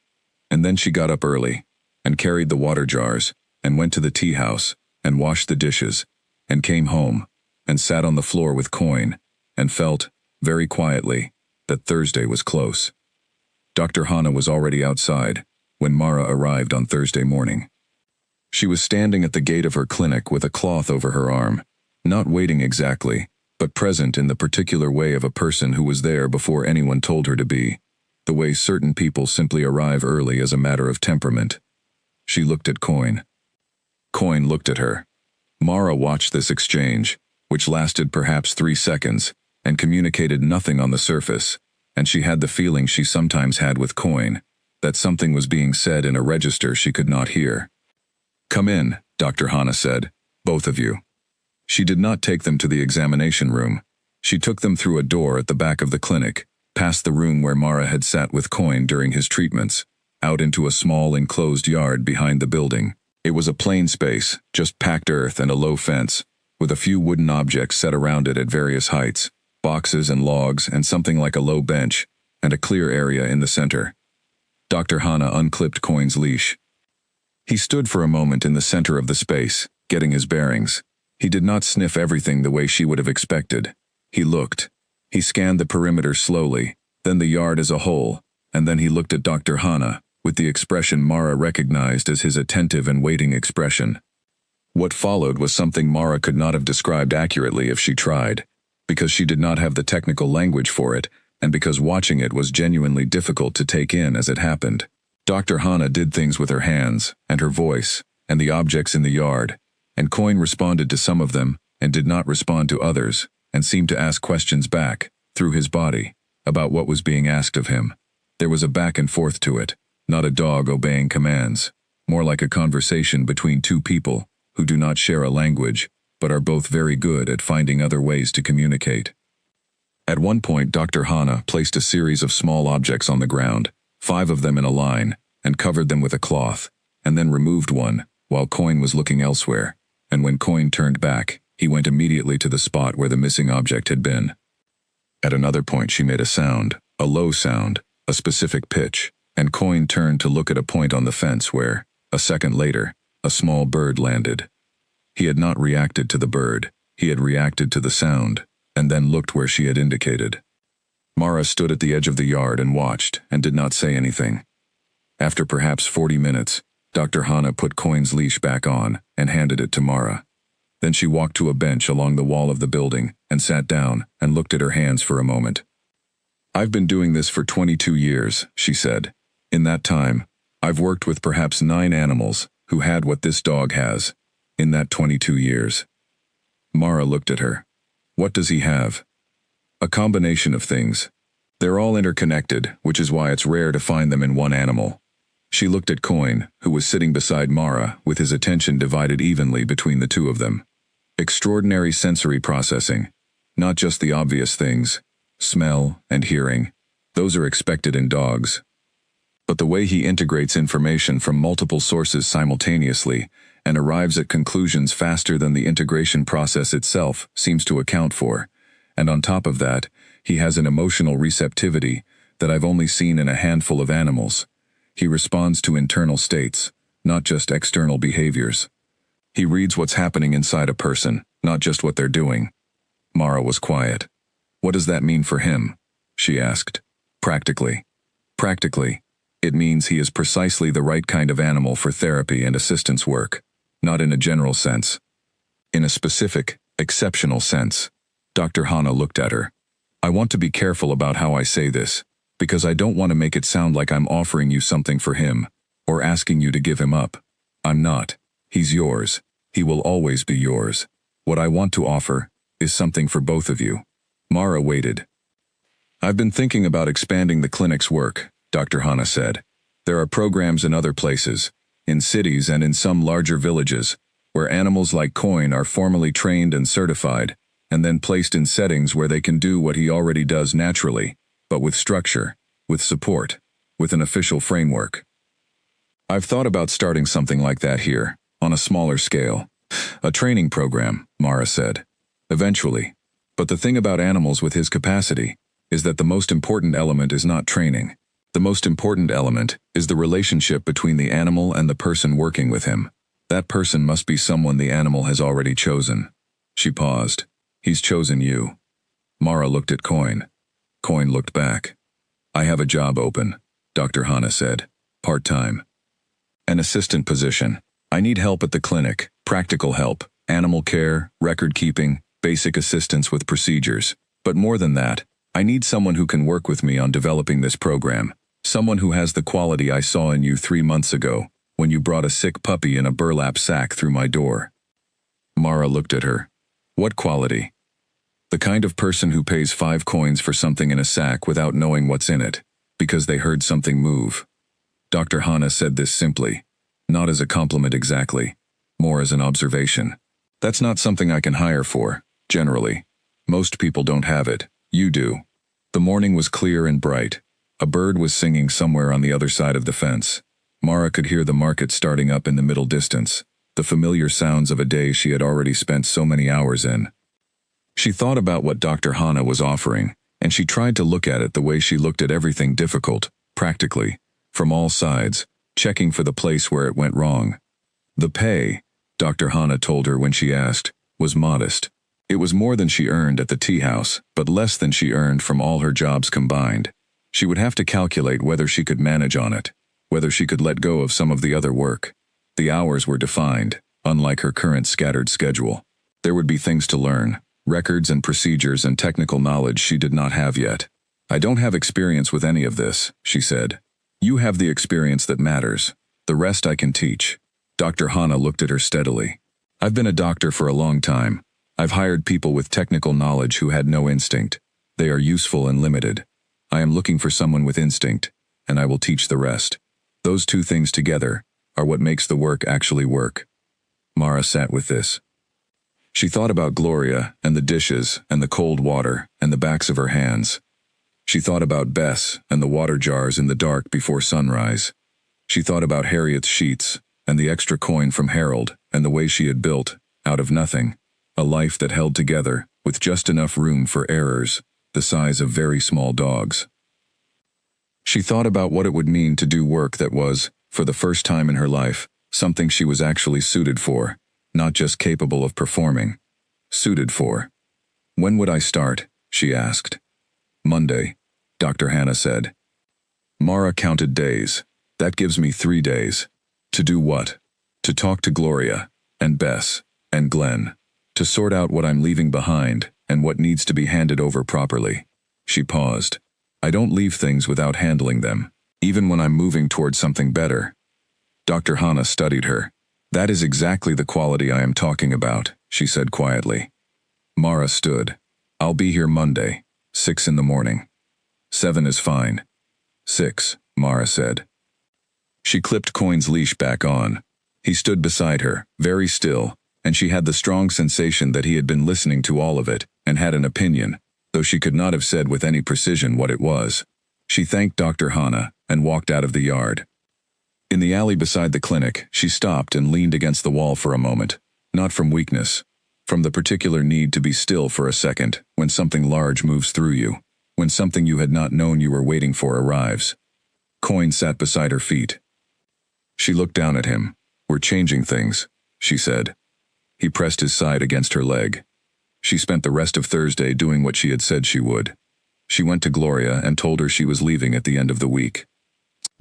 And then she got up early, and carried the water jars, and went to the tea house, and washed the dishes, and came home, and sat on the floor with Coin, and felt, very quietly, that Thursday was close. Dr. Hana was already outside when Mara arrived on Thursday morning. She was standing at the gate of her clinic with a cloth over her arm, not waiting exactly, but present in the particular way of a person who was there before anyone told her to be, the way certain people simply arrive early as a matter of temperament. She looked at Coin. Coin looked at her. Mara watched this exchange, which lasted perhaps 3 seconds, and communicated nothing on the surface, and she had the feeling she sometimes had with Coin, that something was being said in a register she could not hear. "Come in," Dr. Hana said, "both of you." She did not take them to the examination room. She took them through a door at the back of the clinic, past the room where Mara had sat with Coin during his treatments, out into a small enclosed yard behind the building. It was a plain space, just packed earth and a low fence, with a few wooden objects set around it at various heights, boxes and logs and something like a low bench, and a clear area in the center. Dr. Hana unclipped Coin's leash. He stood for a moment in the center of the space, getting his bearings. He did not sniff everything the way she would have expected. He looked. He scanned the perimeter slowly, then the yard as a whole, and then he looked at Dr. Hana, with the expression Mara recognized as his attentive and waiting expression. What followed was something Mara could not have described accurately if she tried, because she did not have the technical language for it, and because watching it was genuinely difficult to take in as it happened. Dr. Hana did things with her hands, and her voice, and the objects in the yard, and Coin responded to some of them, and did not respond to others, and seemed to ask questions back, through his body, about what was being asked of him. There was a back and forth to it, not a dog obeying commands, more like a conversation between two people who do not share a language, but are both very good at finding other ways to communicate. At one point, Dr. Hana placed a series of small objects on the ground, 5 of them in a line, and covered them with a cloth, and then removed one, while Coin was looking elsewhere, and when Coin turned back, he went immediately to the spot where the missing object had been. At another point she made a sound, a low sound, a specific pitch, and Coin turned to look at a point on the fence where, a second later, a small bird landed. He had not reacted to the bird, he had reacted to the sound, and then looked where she had indicated. Mara stood at the edge of the yard and watched, and did not say anything. After perhaps 40 minutes, Dr. Hana put Coin's leash back on and handed it to Mara. Then she walked to a bench along the wall of the building and sat down and looked at her hands for a moment. "I've been doing this for 22 years, she said. "In that time, I've worked with perhaps 9 animals who had what this dog has, in that 22 years. Mara looked at her. "What does he have?" "A combination of things. They're all interconnected, which is why it's rare to find them in one animal." She looked at Coin, who was sitting beside Mara, with his attention divided evenly between the two of them. "Extraordinary sensory processing. Not just the obvious things. Smell and hearing. Those are expected in dogs. But the way he integrates information from multiple sources simultaneously and arrives at conclusions faster than the integration process itself seems to account for. And on top of that, he has an emotional receptivity that I've only seen in a handful of animals. He responds to internal states, not just external behaviors. He reads what's happening inside a person, not just what they're doing." Mara was quiet. "What does that mean for him?" she asked. "Practically. Practically, it means he is precisely the right kind of animal for therapy and assistance work, not in a general sense. In a specific, exceptional sense." Dr. Hana looked at her. "I want to be careful about how I say this, because I don't want to make it sound like I'm offering you something for him, or asking you to give him up. I'm not. He's yours. He will always be yours. What I want to offer is something for both of you." Mara waited. "I've been thinking about expanding the clinic's work," Dr. Hana said. "There are programs in other places, in cities and in some larger villages, where animals like Coin are formally trained and certified, and then placed in settings where they can do what he already does naturally, but with structure, with support, with an official framework. I've thought about starting something like that here, on a smaller scale. A training program, Mara said. Eventually. But the thing about animals with his capacity is that the most important element is not training. The most important element is the relationship between the animal and the person working with him. That person must be someone the animal has already chosen. She paused. He's chosen you. Mara looked at Coin. Coin looked back. I have a job open, Dr. Hana said. Part-time. An assistant position. I need help at the clinic, practical help, animal care, record keeping, basic assistance with procedures. But more than that, I need someone who can work with me on developing this program. Someone who has the quality I saw in you 3 months ago, when you brought a sick puppy in a burlap sack through my door. Mara looked at her. What quality? The kind of person who pays 5 coins for something in a sack without knowing what's in it, because they heard something move. Dr. Hana said this simply, not as a compliment exactly, more as an observation. That's not something I can hire for, generally. Most people don't have it. You do. The morning was clear and bright. A bird was singing somewhere on the other side of the fence. Mara could hear the market starting up in the middle distance, the familiar sounds of a day she had already spent so many hours in. She thought about what Dr. Hana was offering, and she tried to look at it the way she looked at everything difficult, practically, from all sides, checking for the place where it went wrong. The pay, Dr. Hana told her when she asked, was modest. It was more than she earned at the tea house, but less than she earned from all her jobs combined. She would have to calculate whether she could manage on it, whether she could let go of some of the other work. The hours were defined, unlike her current scattered schedule. There would be things to learn, records and procedures and technical knowledge she did not have yet. I don't have experience with any of this, she said. You have the experience that matters. The rest I can teach. Dr. Hana looked at her steadily. I've been a doctor for a long time. I've hired people with technical knowledge who had no instinct. They are useful and limited. I am looking for someone with instinct, and I will teach the rest. Those two things together are what makes the work actually work. Mara sat with this. She thought about Gloria and the dishes and the cold water and the backs of her hands. She thought about Bess and the water jars in the dark before sunrise. She thought about Harriet's sheets and the extra coin from Harold and the way she had built, out of nothing, a life that held together with just enough room for errors, the size of very small dogs. She thought about what it would mean to do work that was, for the first time in her life, something she was actually suited for, not just capable of performing. Suited for. When would I start? She asked. Monday, Dr. Hana said. Mara counted days. That gives me 3 days. To do what? To talk to Gloria, and Bess, and Glenn. To sort out what I'm leaving behind, and what needs to be handed over properly. She paused. I don't leave things without handling them, even when I'm moving towards something better. Dr. Hana studied her. That is exactly the quality I am talking about, she said quietly. Mara stood. I'll be here Monday, 6 in the morning. 7 is fine. 6, Mara said. She clipped Coin's leash back on. He stood beside her, very still, and she had the strong sensation that he had been listening to all of it, and had an opinion, though she could not have said with any precision what it was. She thanked Dr. Hana, and walked out of the yard. In the alley beside the clinic, she stopped and leaned against the wall for a moment, not from weakness, from the particular need to be still for a second, when something large moves through you, when something you had not known you were waiting for arrives. Coin sat beside her feet. She looked down at him. We're changing things, she said. He pressed his side against her leg. She spent the rest of Thursday doing what she had said she would. She went to Gloria and told her she was leaving at the end of the week.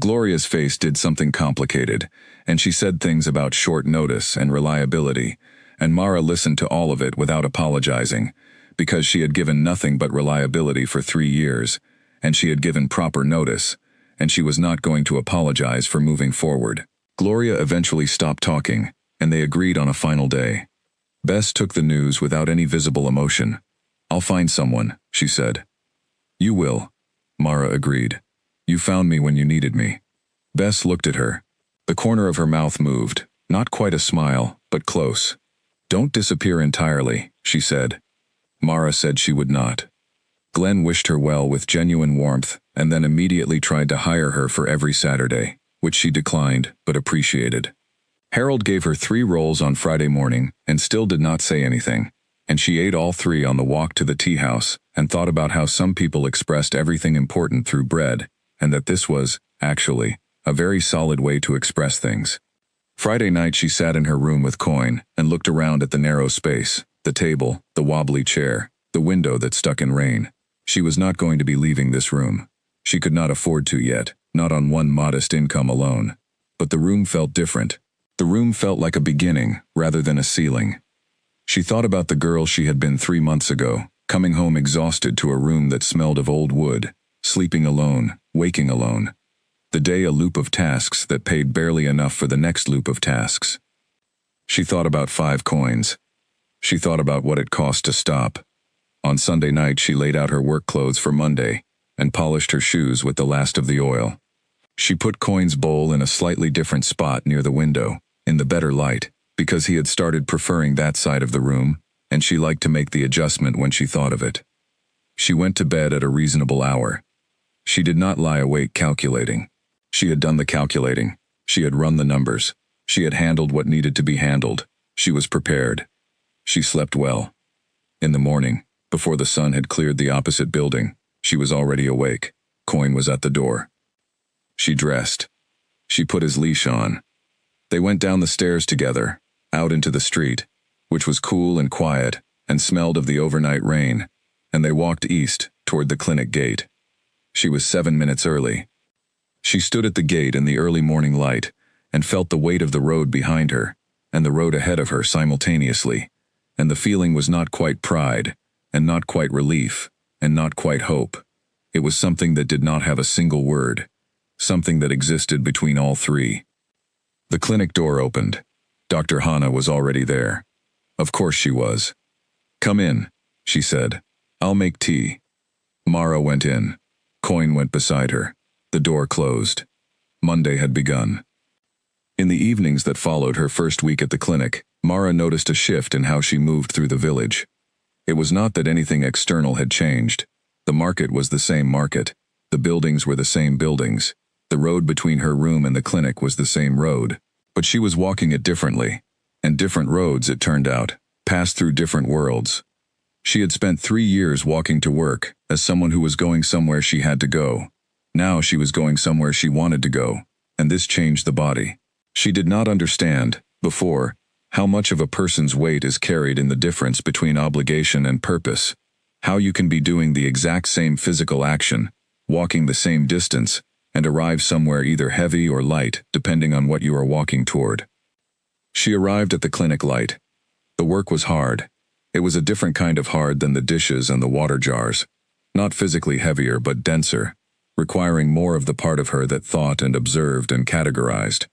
Gloria's face did something complicated, and she said things about short notice and reliability, and Mara listened to all of it without apologizing, because she had given nothing but reliability for 3 years, and she had given proper notice, and she was not going to apologize for moving forward. Gloria eventually stopped talking, and they agreed on a final day. Bess took the news without any visible emotion. I'll find someone, she said. You will, Mara agreed. You found me when you needed me. Bess looked at her. The corner of her mouth moved, not quite a smile, but close. "Don't disappear entirely," she said. Mara said she would not. Glenn wished her well with genuine warmth, and then immediately tried to hire her for every Saturday, which she declined, but appreciated. Harold gave her 3 rolls on Friday morning, and still did not say anything, and she ate all 3 on the walk to the tea house, and thought about how some people expressed everything important through bread, and that this was, actually, a very solid way to express things. Friday night she sat in her room with Coin, and looked around at the narrow space, the table, the wobbly chair, the window that stuck in rain. She was not going to be leaving this room. She could not afford to yet, not on one modest income alone. But the room felt different. The room felt like a beginning, rather than a ceiling. She thought about the girl she had been 3 months ago, coming home exhausted to a room that smelled of old wood, sleeping alone, waking alone. The day a loop of tasks that paid barely enough for the next loop of tasks. She thought about 5 coins. She thought about what it cost to stop. On Sunday night she laid out her work clothes for Monday, and polished her shoes with the last of the oil. She put Coin's bowl in a slightly different spot near the window, in the better light, because he had started preferring that side of the room, and she liked to make the adjustment when she thought of it. She went to bed at a reasonable hour. She did not lie awake calculating. She had done the calculating. She had run the numbers. She had handled what needed to be handled. She was prepared. She slept well. In the morning, before the sun had cleared the opposite building, she was already awake. Coin was at the door. She dressed. She put his leash on. They went down the stairs together, out into the street, which was cool and quiet, and smelled of the overnight rain, and they walked east, toward the clinic gate. She was 7 minutes early. She stood at the gate in the early morning light, and felt the weight of the road behind her, and the road ahead of her simultaneously, and the feeling was not quite pride, and not quite relief, and not quite hope. It was something that did not have a single word, something that existed between all 3. The clinic door opened. Dr. Hannah was already there. Of course she was. "Come in," she said. "I'll make tea." Mara went in. Coin went beside her. The door closed. Monday had begun. In the evenings that followed her first week at the clinic, Mara noticed a shift in how she moved through the village. It was not that anything external had changed. The market was the same market. The buildings were the same buildings. The road between her room and the clinic was the same road. But she was walking it differently. And different roads, it turned out, passed through different worlds. She had spent 3 years walking to work, as someone who was going somewhere she had to go. Now she was going somewhere she wanted to go, and this changed the body. She did not understand, before, how much of a person's weight is carried in the difference between obligation and purpose. How you can be doing the exact same physical action, walking the same distance, and arrive somewhere either heavy or light, depending on what you are walking toward. She arrived at the clinic light. The work was hard. It was a different kind of hard than the dishes and the water jars. Not physically heavier, but denser, requiring more of the part of her that thought and observed and categorized.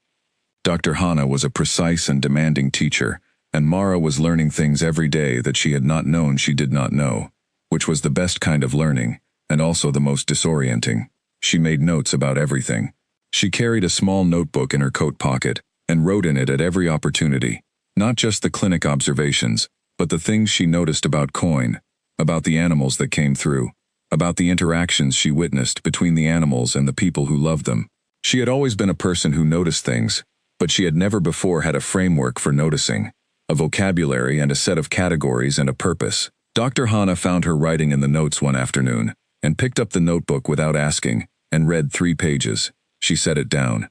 Dr. Hannah was a precise and demanding teacher, and Mara was learning things every day that she had not known she did not know, which was the best kind of learning, and also the most disorienting. She made notes about everything. She carried a small notebook in her coat pocket, and wrote in it at every opportunity, not just the clinic observations, but the things she noticed about Coin, about the animals that came through, about the interactions she witnessed between the animals and the people who loved them. She had always been a person who noticed things, but she had never before had a framework for noticing, a vocabulary and a set of categories and a purpose. Dr. Hannah found her writing in the notes one afternoon, and picked up the notebook without asking, and read 3 pages. She set it down.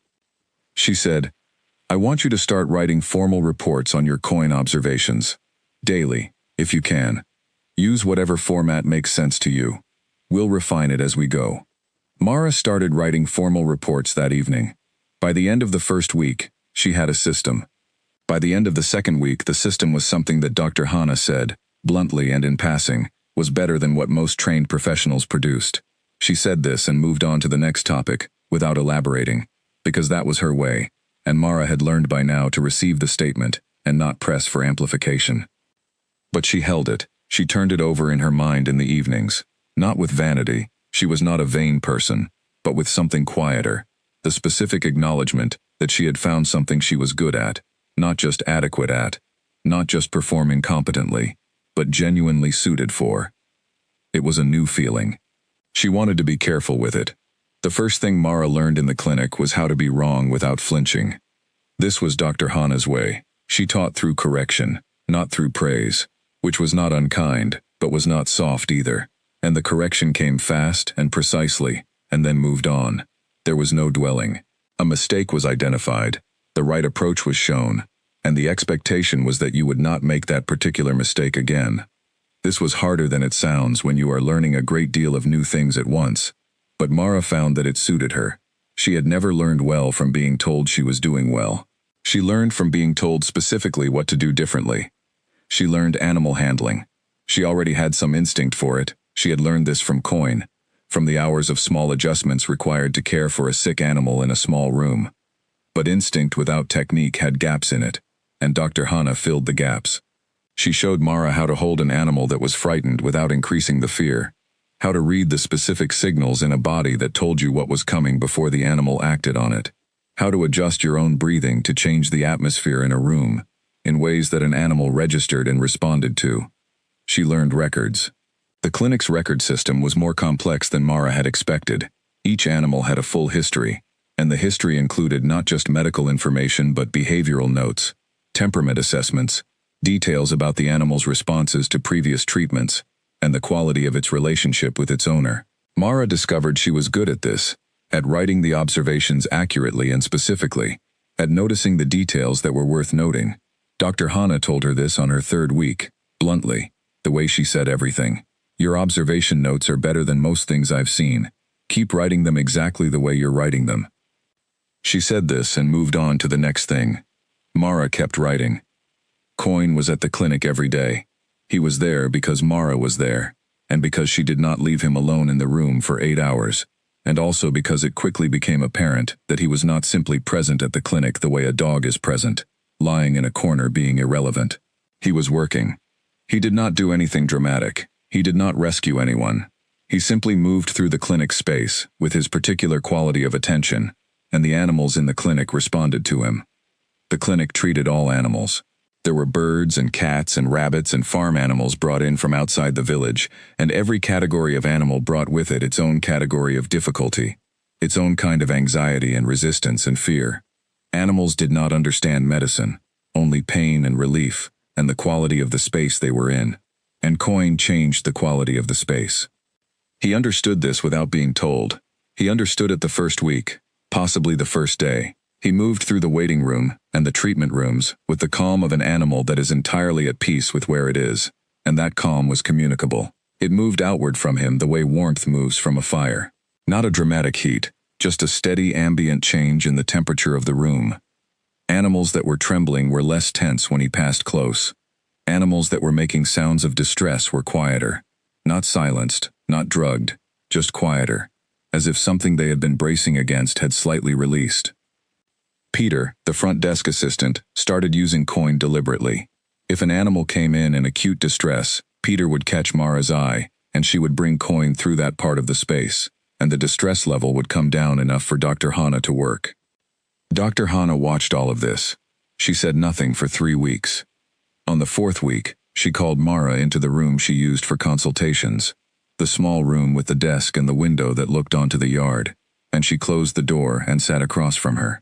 She said, "I want you to start writing formal reports on your Coin observations. Daily, if you can. Use whatever format makes sense to you. We'll refine it as we go." Mara started writing formal reports that evening. By the end of the first week, she had a system. By the end of the second week, the system was something that Dr. Hannah said, bluntly and in passing, was better than what most trained professionals produced. She said this and moved on to the next topic, without elaborating, because that was her way, and Mara had learned by now to receive the statement and not press for amplification. But she held it. She turned it over in her mind in the evenings. Not with vanity. She was not a vain person, but with something quieter. the specific acknowledgement that she had found something she was good at, not just adequate at, not just performing competently, but genuinely suited for. It was a new feeling. She wanted to be careful with it. The first thing Mara learned in the clinic was how to be wrong without flinching. This was Dr. Hana's way. She taught through correction, not through praise, which was not unkind, but was not soft either. And the correction came fast and precisely, and then moved on. There was no dwelling. A mistake was identified, the right approach was shown, and the expectation was that you would not make that particular mistake again. This was harder than it sounds when you are learning a great deal of new things at once, but Mara found that it suited her. She had never learned well from being told she was doing well. She learned from being told specifically what to do differently. She learned animal handling. She already had some instinct for it. She had learned this from Coin, from the hours of small adjustments required to care for a sick animal in a small room. But instinct without technique had gaps in it, and Dr. Hana filled the gaps. She showed Mara how to hold an animal that was frightened without increasing the fear, how to read the specific signals in a body that told you what was coming before the animal acted on it, how to adjust your own breathing to change the atmosphere in a room, in ways that an animal registered and responded to. She learned records. The clinic's record system was more complex than Mara had expected. Each animal had a full history, and the history included not just medical information but behavioral notes, temperament assessments, details about the animal's responses to previous treatments, and the quality of its relationship with its owner. Mara discovered she was good at this, at writing the observations accurately and specifically, at noticing the details that were worth noting. Dr. Hana told her this on her third week, bluntly, the way she said everything. Your observation notes are better than most things I've seen. Keep writing them exactly the way you're writing them. She said this and moved on to the next thing. Mara kept writing. Coin was at the clinic every day. He was there because Mara was there, and because she did not leave him alone in the room for 8 hours, and also because it quickly became apparent that he was not simply present at the clinic the way a dog is present, lying in a corner being irrelevant. He was working. He did not do anything dramatic. He did not rescue anyone. He simply moved through the clinic space with his particular quality of attention, and the animals in the clinic responded to him. The clinic treated all animals. There were birds and cats and rabbits and farm animals brought in from outside the village, and every category of animal brought with it its own category of difficulty, its own kind of anxiety and resistance and fear. Animals did not understand medicine, only pain and relief, and the quality of the space they were in. And Coin changed the quality of the space. He understood this without being told. He understood it the first week, possibly the first day. He moved through the waiting room and the treatment rooms with the calm of an animal that is entirely at peace with where it is, and that calm was communicable. It moved outward from him the way warmth moves from a fire. Not a dramatic heat, just a steady ambient change in the temperature of the room. Animals that were trembling were less tense when he passed close. Animals that were making sounds of distress were quieter. Not silenced, not drugged, just quieter, as if something they had been bracing against had slightly released. Peter, the front desk assistant, started using Coin deliberately. If an animal came in acute distress, Peter would catch Mara's eye, and she would bring Coin through that part of the space, and the distress level would come down enough for Dr. Hana to work. Dr. Hana watched all of this. She said nothing for 3 weeks. On the 4th week, she called Mara into the room she used for consultations, the small room with the desk and the window that looked onto the yard, and she closed the door and sat across from her.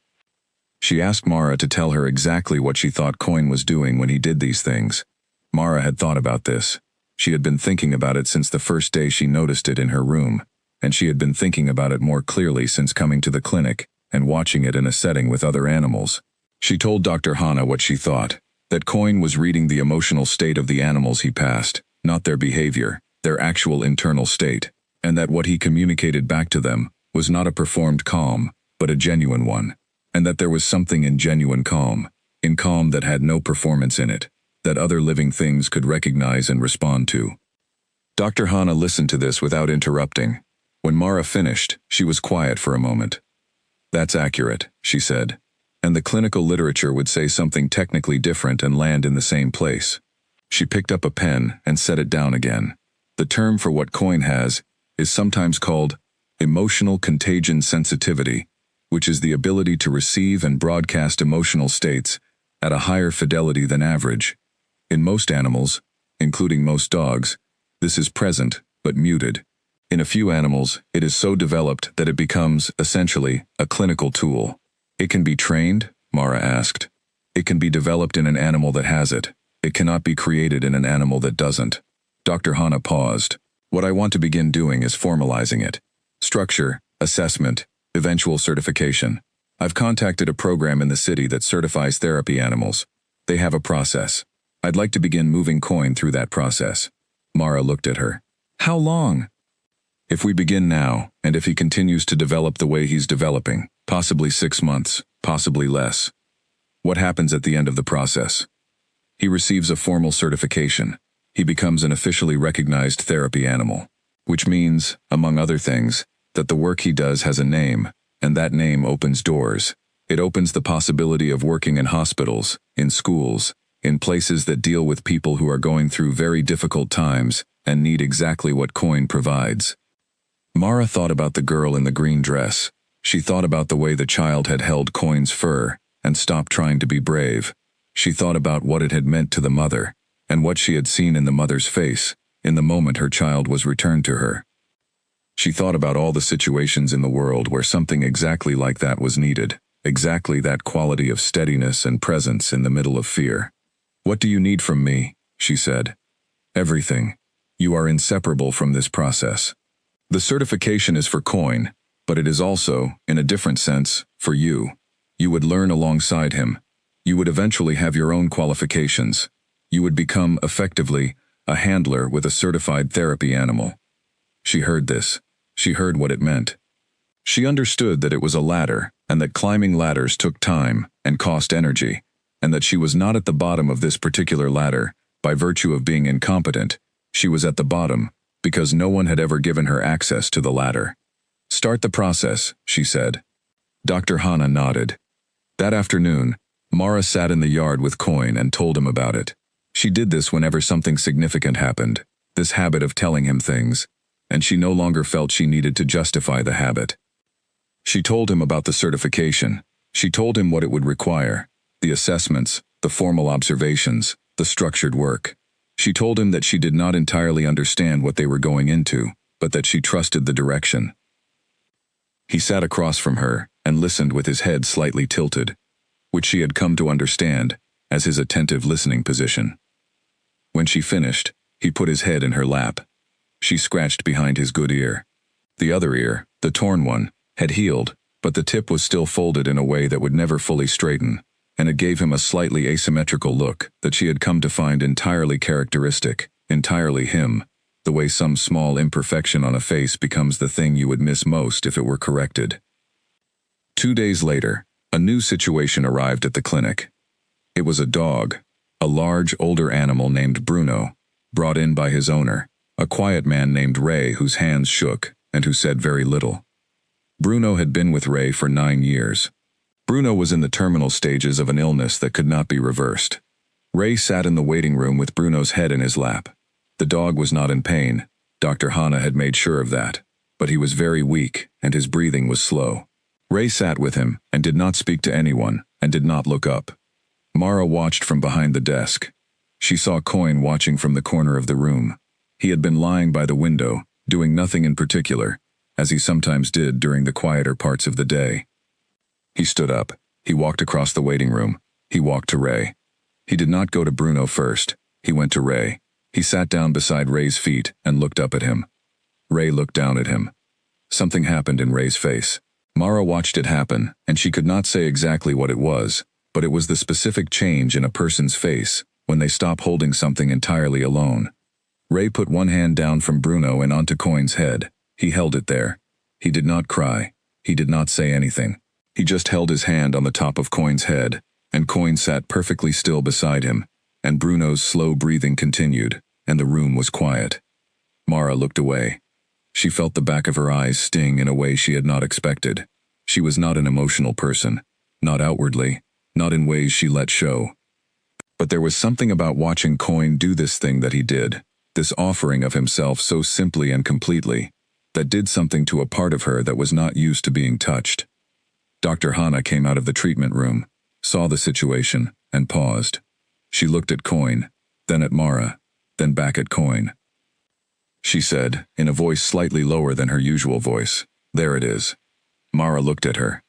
She asked Mara to tell her exactly what she thought Coin was doing when he did these things. Mara had thought about this. She had been thinking about it since the first day she noticed it in her room, and she had been thinking about it more clearly since coming to the clinic and watching it in a setting with other animals. She told Dr. Hana what she thought, that Coin was reading the emotional state of the animals he passed, not their behavior, their actual internal state, and that what he communicated back to them was not a performed calm, but a genuine one, and that there was something in genuine calm, in calm that had no performance in it, that other living things could recognize and respond to. Dr. Hana listened to this without interrupting. When Mara finished, she was quiet for a moment. "That's accurate," she said, "and the clinical literature would say something technically different and land in the same place." She picked up a pen and set it down again. The term for what Coin has is sometimes called emotional contagion sensitivity, which is the ability to receive and broadcast emotional states at a higher fidelity than average. In most animals, including most dogs, this is present but muted. In a few animals, it is so developed that it becomes, essentially, a clinical tool. It can be trained? Mara asked. It can be developed in an animal that has it. It cannot be created in an animal that doesn't. Dr. Hana paused. What I want to begin doing is formalizing it. Structure, assessment, eventual certification. I've contacted a program in the city that certifies therapy animals. They have a process. I'd like to begin moving Coin through that process. Mara looked at her. How long? If we begin now, and if he continues to develop the way he's developing, possibly 6 months, possibly less. What happens at the end of the process? He receives a formal certification. He becomes an officially recognized therapy animal, which means, among other things, that the work he does has a name, and that name opens doors. It opens the possibility of working in hospitals, in schools, in places that deal with people who are going through very difficult times and need exactly what Coin provides. Mara thought about the girl in the green dress. She thought about the way the child had held Coin's fur and stopped trying to be brave. She thought about what it had meant to the mother, and what she had seen in the mother's face in the moment her child was returned to her. She thought about all the situations in the world where something exactly like that was needed, exactly that quality of steadiness and presence in the middle of fear. What do you need from me? She said. Everything. You are inseparable from this process. The certification is for Coin, but it is also, in a different sense, for you. You would learn alongside him. You would eventually have your own qualifications. You would become, effectively, a handler with a certified therapy animal. She heard this. She heard what it meant. She understood that it was a ladder, and that climbing ladders took time and cost energy, and that she was not at the bottom of this particular ladder by virtue of being incompetent. She was at the bottom because no one had ever given her access to the ladder. Start the process, she said. Dr. Hana nodded. That afternoon, Mara sat in the yard with Coin and told him about it. She did this whenever something significant happened, this habit of telling him things, and she no longer felt she needed to justify the habit. She told him about the certification. She told him what it would require, the assessments, the formal observations, the structured work. She told him that she did not entirely understand what they were going into, but that she trusted the direction. He sat across from her and listened with his head slightly tilted, which she had come to understand as his attentive listening position. When she finished, he put his head in her lap. She scratched behind his good ear. The other ear, the torn one, had healed, but the tip was still folded in a way that would never fully straighten, and it gave him a slightly asymmetrical look that she had come to find entirely characteristic, entirely him, the way some small imperfection on a face becomes the thing you would miss most if it were corrected. 2 days later, a new situation arrived at the clinic. It was a dog, a large, older animal named Bruno, brought in by his owner, a quiet man named Ray whose hands shook and who said very little. Bruno had been with Ray for 9 years. Bruno was in the terminal stages of an illness that could not be reversed. Ray sat in the waiting room with Bruno's head in his lap. The dog was not in pain. Dr. Hana had made sure of that, but he was very weak and his breathing was slow. Ray sat with him and did not speak to anyone and did not look up. Mara watched from behind the desk. She saw Coin watching from the corner of the room. He had been lying by the window, doing nothing in particular, as he sometimes did during the quieter parts of the day. He stood up. He walked across the waiting room. He walked to Ray. He did not go to Bruno first. He went to Ray. He sat down beside Ray's feet and looked up at him. Ray looked down at him. Something happened in Ray's face. Mara watched it happen, and she could not say exactly what it was, but it was the specific change in a person's face when they stop holding something entirely alone. Ray put one hand down from Bruno and onto Coin's head. He held it there. He did not cry. He did not say anything. He just held his hand on the top of Coin's head, and Coin sat perfectly still beside him, and Bruno's slow breathing continued, and the room was quiet. Mara looked away. She felt the back of her eyes sting in a way she had not expected. She was not an emotional person, not outwardly, not in ways she let show. But there was something about watching Coin do this thing that he did, this offering of himself so simply and completely, that did something to a part of her that was not used to being touched. Dr. Hana came out of the treatment room, saw the situation, and paused. She looked at Coin, then at Mara, then back at Coin. She said, in a voice slightly lower than her usual voice, "There it is." Mara looked at her.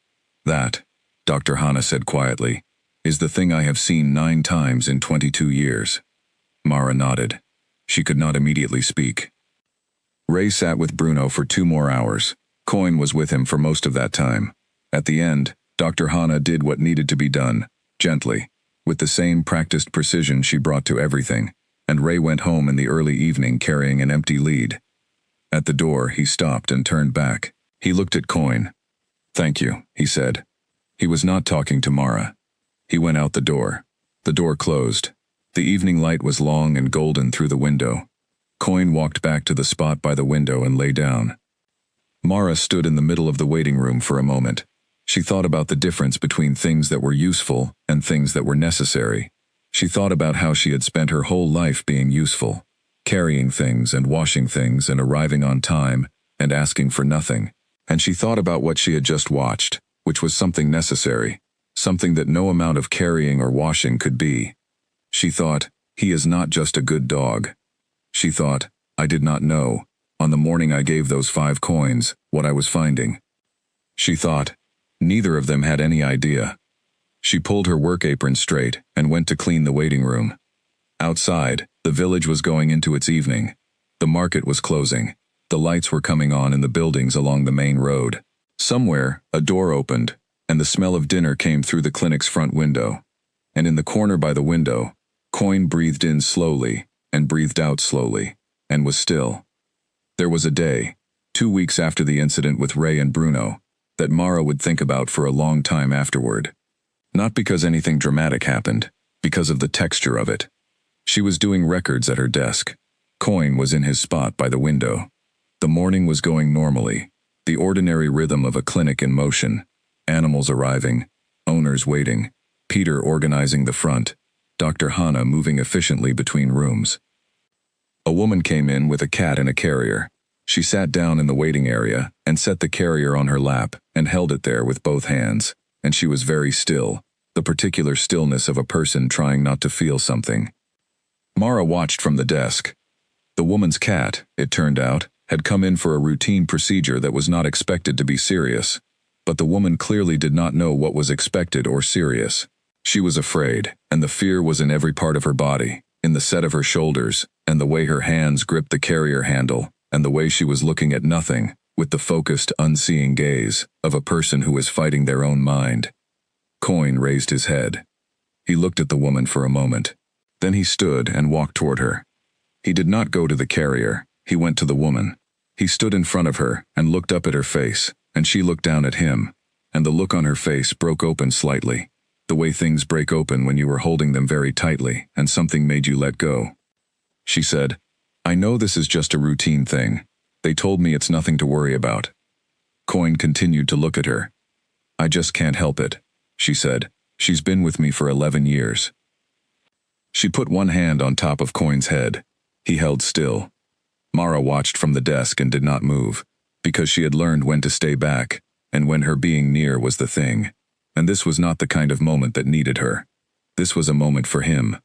"That," Dr. Hana said quietly, "is the thing I have seen 9 times in 22 years. Mara nodded. She could not immediately speak. Ray sat with Bruno for 2 more hours. Coin was with him for most of that time. At the end, Dr. Hana did what needed to be done, gently, with the same practiced precision she brought to everything, and Ray went home in the early evening carrying an empty lead. At the door, he stopped and turned back. He looked at Coin. "Thank you," he said. He was not talking to Mara. He went out the door. The door closed. The evening light was long and golden through the window. Coin walked back to the spot by the window and lay down. Mara stood in the middle of the waiting room for a moment. She thought about the difference between things that were useful and things that were necessary. She thought about how she had spent her whole life being useful, carrying things and washing things and arriving on time and asking for nothing. And she thought about what she had just watched, which was something necessary, something that no amount of carrying or washing could be. She thought, he is not just a good dog. She thought, I did not know, on the morning I gave those 5 coins, what I was finding. She thought, neither of them had any idea. She pulled her work apron straight and went to clean the waiting room. Outside, the village was going into its evening. The market was closing. The lights were coming on in the buildings along the main road. Somewhere, a door opened, and the smell of dinner came through the clinic's front window. And in the corner by the window, Coin breathed in slowly and breathed out slowly, and was still. There was a day, 2 weeks after the incident with Ray and Bruno, that Mara would think about for a long time afterward. Not because anything dramatic happened, because of the texture of it. She was doing records at her desk. Coin was in his spot by the window. The morning was going normally, the ordinary rhythm of a clinic in motion, animals arriving, owners waiting, Peter organizing the front, Dr. Hana moving efficiently between rooms. A woman came in with a cat in a carrier. She sat down in the waiting area and set the carrier on her lap and held it there with both hands, and she was very still, the particular stillness of a person trying not to feel something. Mara watched from the desk. The woman's cat, it turned out, had come in for a routine procedure that was not expected to be serious, but the woman clearly did not know what was expected or serious. She was afraid, and the fear was in every part of her body, in the set of her shoulders, and the way her hands gripped the carrier handle, and the way she was looking at nothing, with the focused, unseeing gaze of a person who is fighting their own mind. Coin raised his head. He looked at the woman for a moment. Then he stood and walked toward her. He did not go to the carrier. He went to the woman. He stood in front of her and looked up at her face, and she looked down at him, and the look on her face broke open slightly, the way things break open when you were holding them very tightly and something made you let go. She said, I know this is just a routine thing. They told me it's nothing to worry about. Coin continued to look at her. I just can't help it, she said. She's been with me for 11 years. She put one hand on top of Coin's head. He held still. Mara watched from the desk and did not move, because she had learned when to stay back, and when her being near was the thing. And this was not the kind of moment that needed her. This was a moment for him.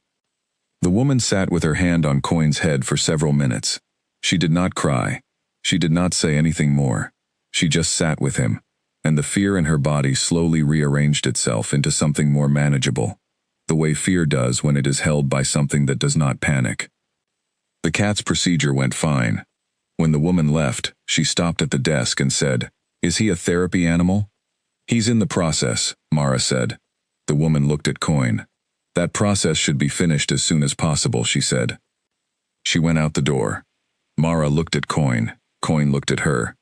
The woman sat with her hand on Coin's head for several minutes. She did not cry. She did not say anything more. She just sat with him, and the fear in her body slowly rearranged itself into something more manageable, the way fear does when it is held by something that does not panic. The cat's procedure went fine. When the woman left, she stopped at the desk and said, Is he a therapy animal? He's in the process, Mara said. The woman looked at Coin. That process should be finished as soon as possible, she said. She went out the door. Mara looked at Coin. Coin looked at her.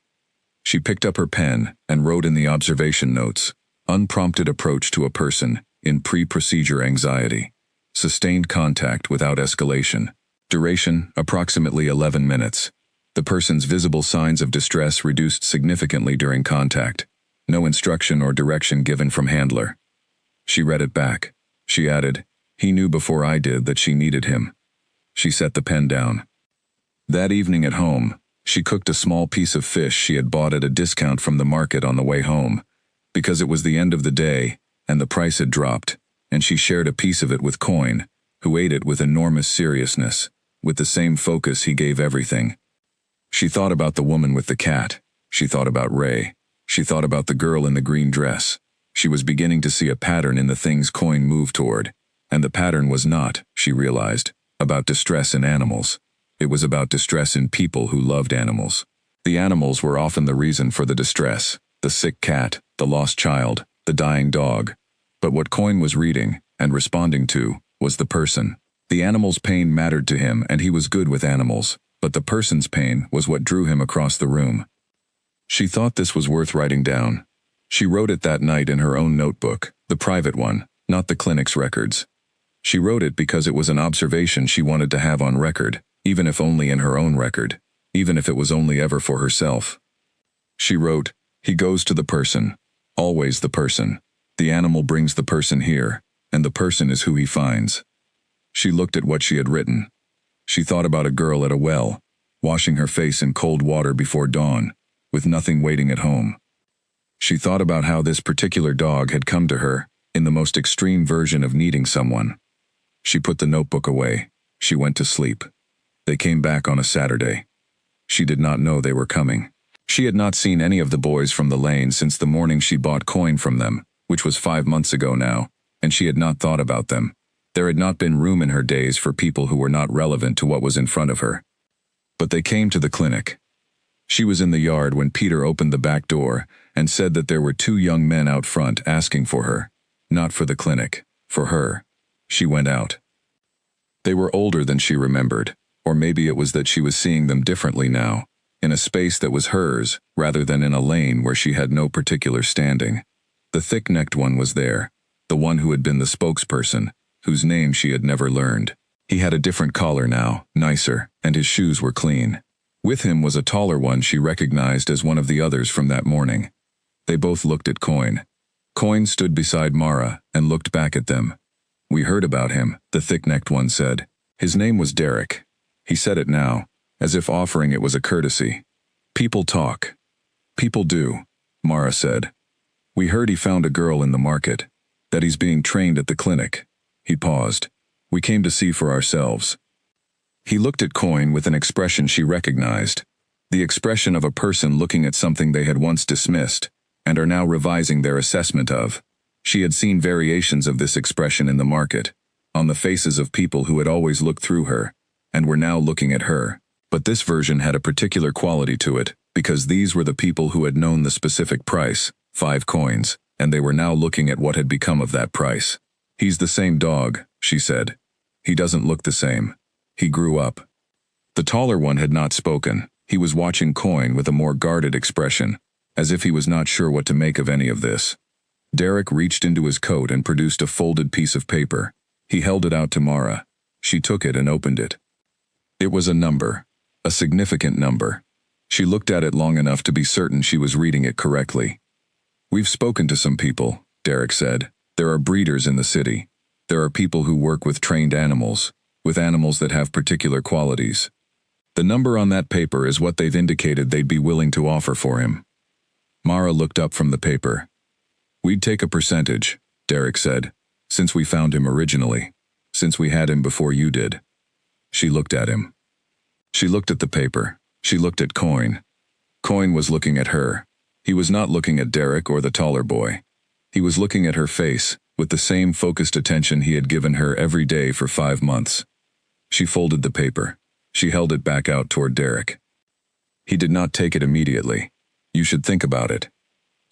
She picked up her pen and wrote in the observation notes, unprompted approach to a person in pre-procedure anxiety. Sustained contact without escalation. Duration, approximately 11 minutes. The person's visible signs of distress reduced significantly during contact. No instruction or direction given from handler. She read it back. She added, He knew before I did that she needed him. She set the pen down. That evening at home, she cooked a small piece of fish she had bought at a discount from the market on the way home. because it was the end of the day, and the price had dropped, and she shared a piece of it with Coin, who ate it with enormous seriousness, with the same focus he gave everything. She thought about the woman with the cat. She thought about Ray. She thought about the girl in the green dress. She was beginning to see a pattern in the things Coin moved toward, and the pattern was not, she realized, about distress in animals. It was about distress in people who loved animals. The animals were often the reason for the distress: the sick cat, the lost child, the dying dog. But what Coin was reading, and responding to, was the person. The animal's pain mattered to him, and he was good with animals, but the person's pain was what drew him across the room. She thought this was worth writing down. She wrote it that night in her own notebook, the private one, not the clinic's records. She wrote it because it was an observation she wanted to have on record, even if only in her own record, even if it was only ever for herself. She wrote, "He goes to the person. Always the person. The animal brings the person here, and the person is who he finds." She looked at what she had written. She thought about a girl at a well, washing her face in cold water before dawn, with nothing waiting at home. She thought about how this particular dog had come to her, in the most extreme version of needing someone. She put the notebook away. She went to sleep. They came back on a Saturday. She did not know they were coming. She had not seen any of the boys from the lane since the morning she bought Coin from them, which was 5 months ago now, and she had not thought about them. There had not been room in her days for people who were not relevant to what was in front of her. But they came to the clinic. She was in the yard when Peter opened the back door and said that there were 2 young men out front asking for her. Not for the clinic, for her. She went out. They were older than she remembered, or maybe it was that she was seeing them differently now, in a space that was hers, rather than in a lane where she had no particular standing. The thick-necked one was there, the one who had been the spokesperson, whose name she had never learned. He had a different collar now, nicer, and his shoes were clean. With him was a taller one she recognized as one of the others from that morning. They both looked at Coin. Coin stood beside Mara and looked back at them. "We heard about him," the thick-necked one said. "His name was Derek." He said it now, as if offering it was a courtesy. "People talk. People do," Mara said. "We heard he found a girl in the market, that he's being trained at the clinic." He paused. "We came to see for ourselves." He looked at Coin with an expression she recognized, the expression of a person looking at something they had once dismissed, and are now revising their assessment of. She had seen variations of this expression in the market, on the faces of people who had always looked through her, and were now looking at her. But this version had a particular quality to it, because these were the people who had known the specific price, 5 coins, and they were now looking at what had become of that price. "He's the same dog," she said. "He doesn't look the same. He grew up." The taller one had not spoken. He was watching Coin with a more guarded expression, as if he was not sure what to make of any of this. Derek reached into his coat and produced a folded piece of paper. He held it out to Mara. She took it and opened it. It was a number, a significant number. She looked at it long enough to be certain she was reading it correctly. "We've spoken to some people," Derek said. "There are breeders in the city. There are people who work with trained animals, with animals that have particular qualities. The number on that paper is what they've indicated they'd be willing to offer for him." Mara looked up from the paper. "We'd take a percentage," Derek said, "since we found him originally, since we had him before you did." She looked at him. She looked at the paper. She looked at Coin. Coin was looking at her. He was not looking at Derek or the taller boy. He was looking at her face, with the same focused attention he had given her every day for 5 months. She folded the paper. She held it back out toward Derek. He did not take it immediately. "You should think about it."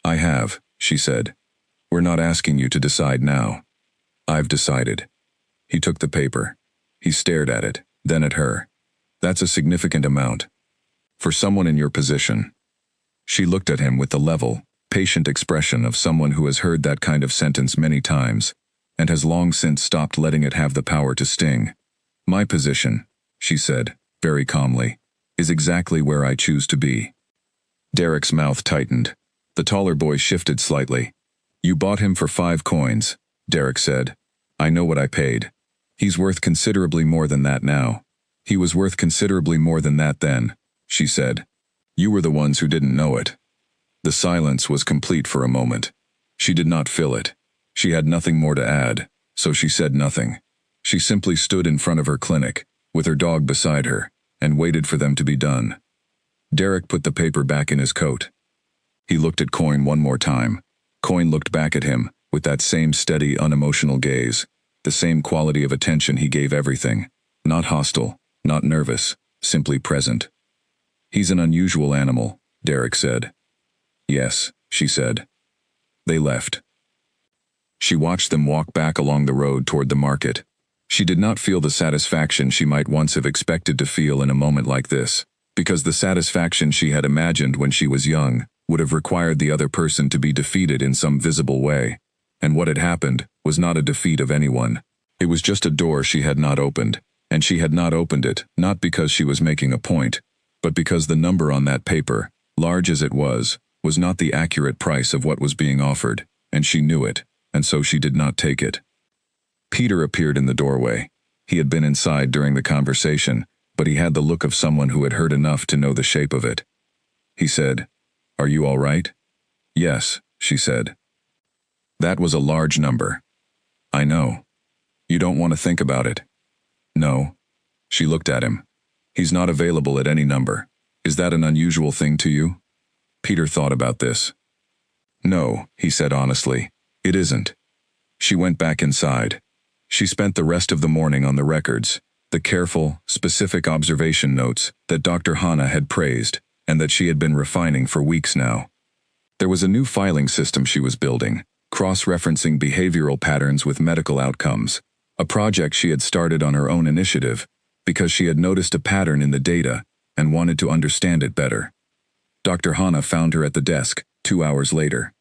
"I have," she said. "We're not asking you to decide now." "I've decided." He took the paper. He stared at it, then at her. "That's a significant amount. For someone in your position." She looked at him with the level, patient expression of someone who has heard that kind of sentence many times, and has long since stopped letting it have the power to sting. "My position," she said, very calmly, "is exactly where I choose to be." Derek's mouth tightened. The taller boy shifted slightly. "You bought him for 5 coins, Derek said. "I know what I paid. He's worth considerably more than that now." "He was worth considerably more than that then," she said. "You were the ones who didn't know it." The silence was complete for a moment. She did not fill it. She had nothing more to add, so she said nothing. She simply stood in front of her clinic, with her dog beside her, and waited for them to be done. Derek put the paper back in his coat. He looked at Coyne one more time. Coyne looked back at him, with that same steady, unemotional gaze, the same quality of attention he gave everything. Not hostile, not nervous, simply present. "He's an unusual animal," Derek said. "Yes," she said. They left. She watched them walk back along the road toward the market. She did not feel the satisfaction she might once have expected to feel in a moment like this, because the satisfaction she had imagined when she was young would have required the other person to be defeated in some visible way, and what had happened was not a defeat of anyone. It was just a door she had not opened, and she had not opened it not because she was making a point, but because the number on that paper, large as it was not the accurate price of what was being offered, and she knew it, and so she did not take it. Peter appeared in the doorway. He had been inside during the conversation, but he had the look of someone who had heard enough to know the shape of it. He said, "Are you all right?" "Yes," she said. "That was a large number." "I know. You don't want to think about it." "No." She looked at him. "He's not available at any number. Is that an unusual thing to you?" Peter thought about this. "No," he said honestly. "It isn't." She went back inside. She spent the rest of the morning on the records, the careful, specific observation notes that Dr. Hanna had praised and that she had been refining for weeks now. There was a new filing system she was building, cross-referencing behavioral patterns with medical outcomes, a project she had started on her own initiative because she had noticed a pattern in the data and wanted to understand it better. Dr. Hanna found her at the desk 2 hours later.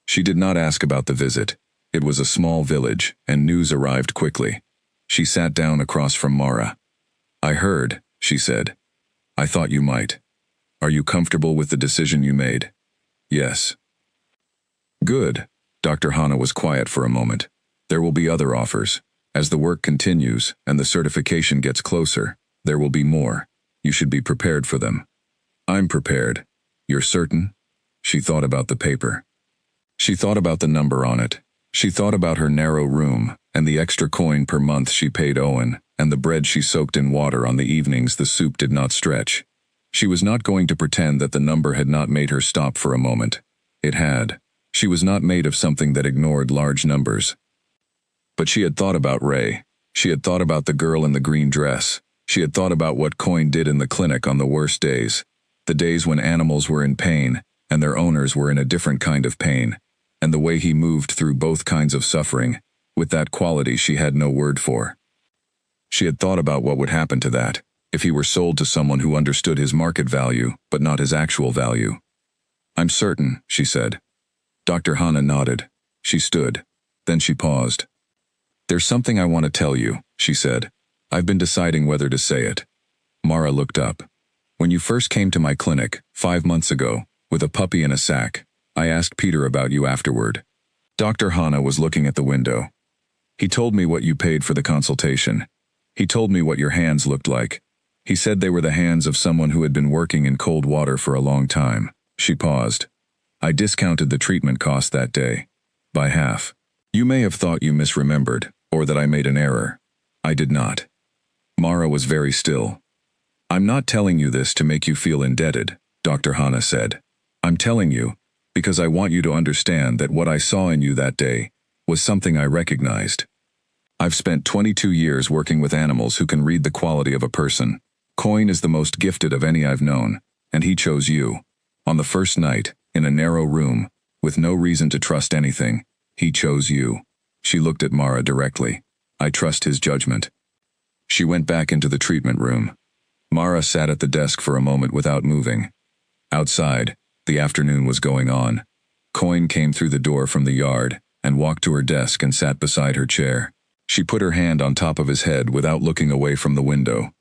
She did not ask about the visit. It was a small village, and news arrived quickly. She sat down across from Mara. "I heard," she said. "I thought you might. Are you comfortable with the decision you made?" "Yes." "Good." Dr. Hanna was quiet for a moment. "There will be other offers. As the work continues and the certification gets closer, there will be more. You should be prepared for them." "I'm prepared." "You're certain?" She thought about the paper. She thought about the number on it. She thought about her narrow room and the extra coin per month she paid Owen and the bread she soaked in water on the evenings the soup did not stretch. She was not going to pretend that the number had not made her stop for a moment. It had. She was not made of something that ignored large numbers. But she had thought about Ray. She had thought about the girl in the green dress. She had thought about what Coyne did in the clinic on the worst days. The days when animals were in pain and their owners were in a different kind of pain. And the way he moved through both kinds of suffering, with that quality she had no word for. She had thought about what would happen to that, if he were sold to someone who understood his market value, but not his actual value. "I'm certain," she said. Dr. Hanna nodded. She stood. Then she paused. "There's something I want to tell you," she said. "I've been deciding whether to say it." Mara looked up. "When you first came to my clinic, 5 months ago, with a puppy in a sack, I asked Peter about you afterward." Dr. Hanna was looking at the window. "He told me what you paid for the consultation. He told me what your hands looked like. He said they were the hands of someone who had been working in cold water for a long time." She paused. "I discounted the treatment cost that day. By half. You may have thought you misremembered, or that I made an error. I did not." Mara was very still. "I'm not telling you this to make you feel indebted," Dr. Hanna said. "I'm telling you because I want you to understand that what I saw in you that day was something I recognized. I've spent 22 years working with animals who can read the quality of a person. Coyne is the most gifted of any I've known, and he chose you. On the first night, in a narrow room, with no reason to trust anything, he chose you." She looked at Mara directly. "I trust his judgment." She went back into the treatment room. Mara sat at the desk for a moment without moving. Outside, the afternoon was going on. Coyne came through the door from the yard and walked to her desk and sat beside her chair. She put her hand on top of his head without looking away from the window.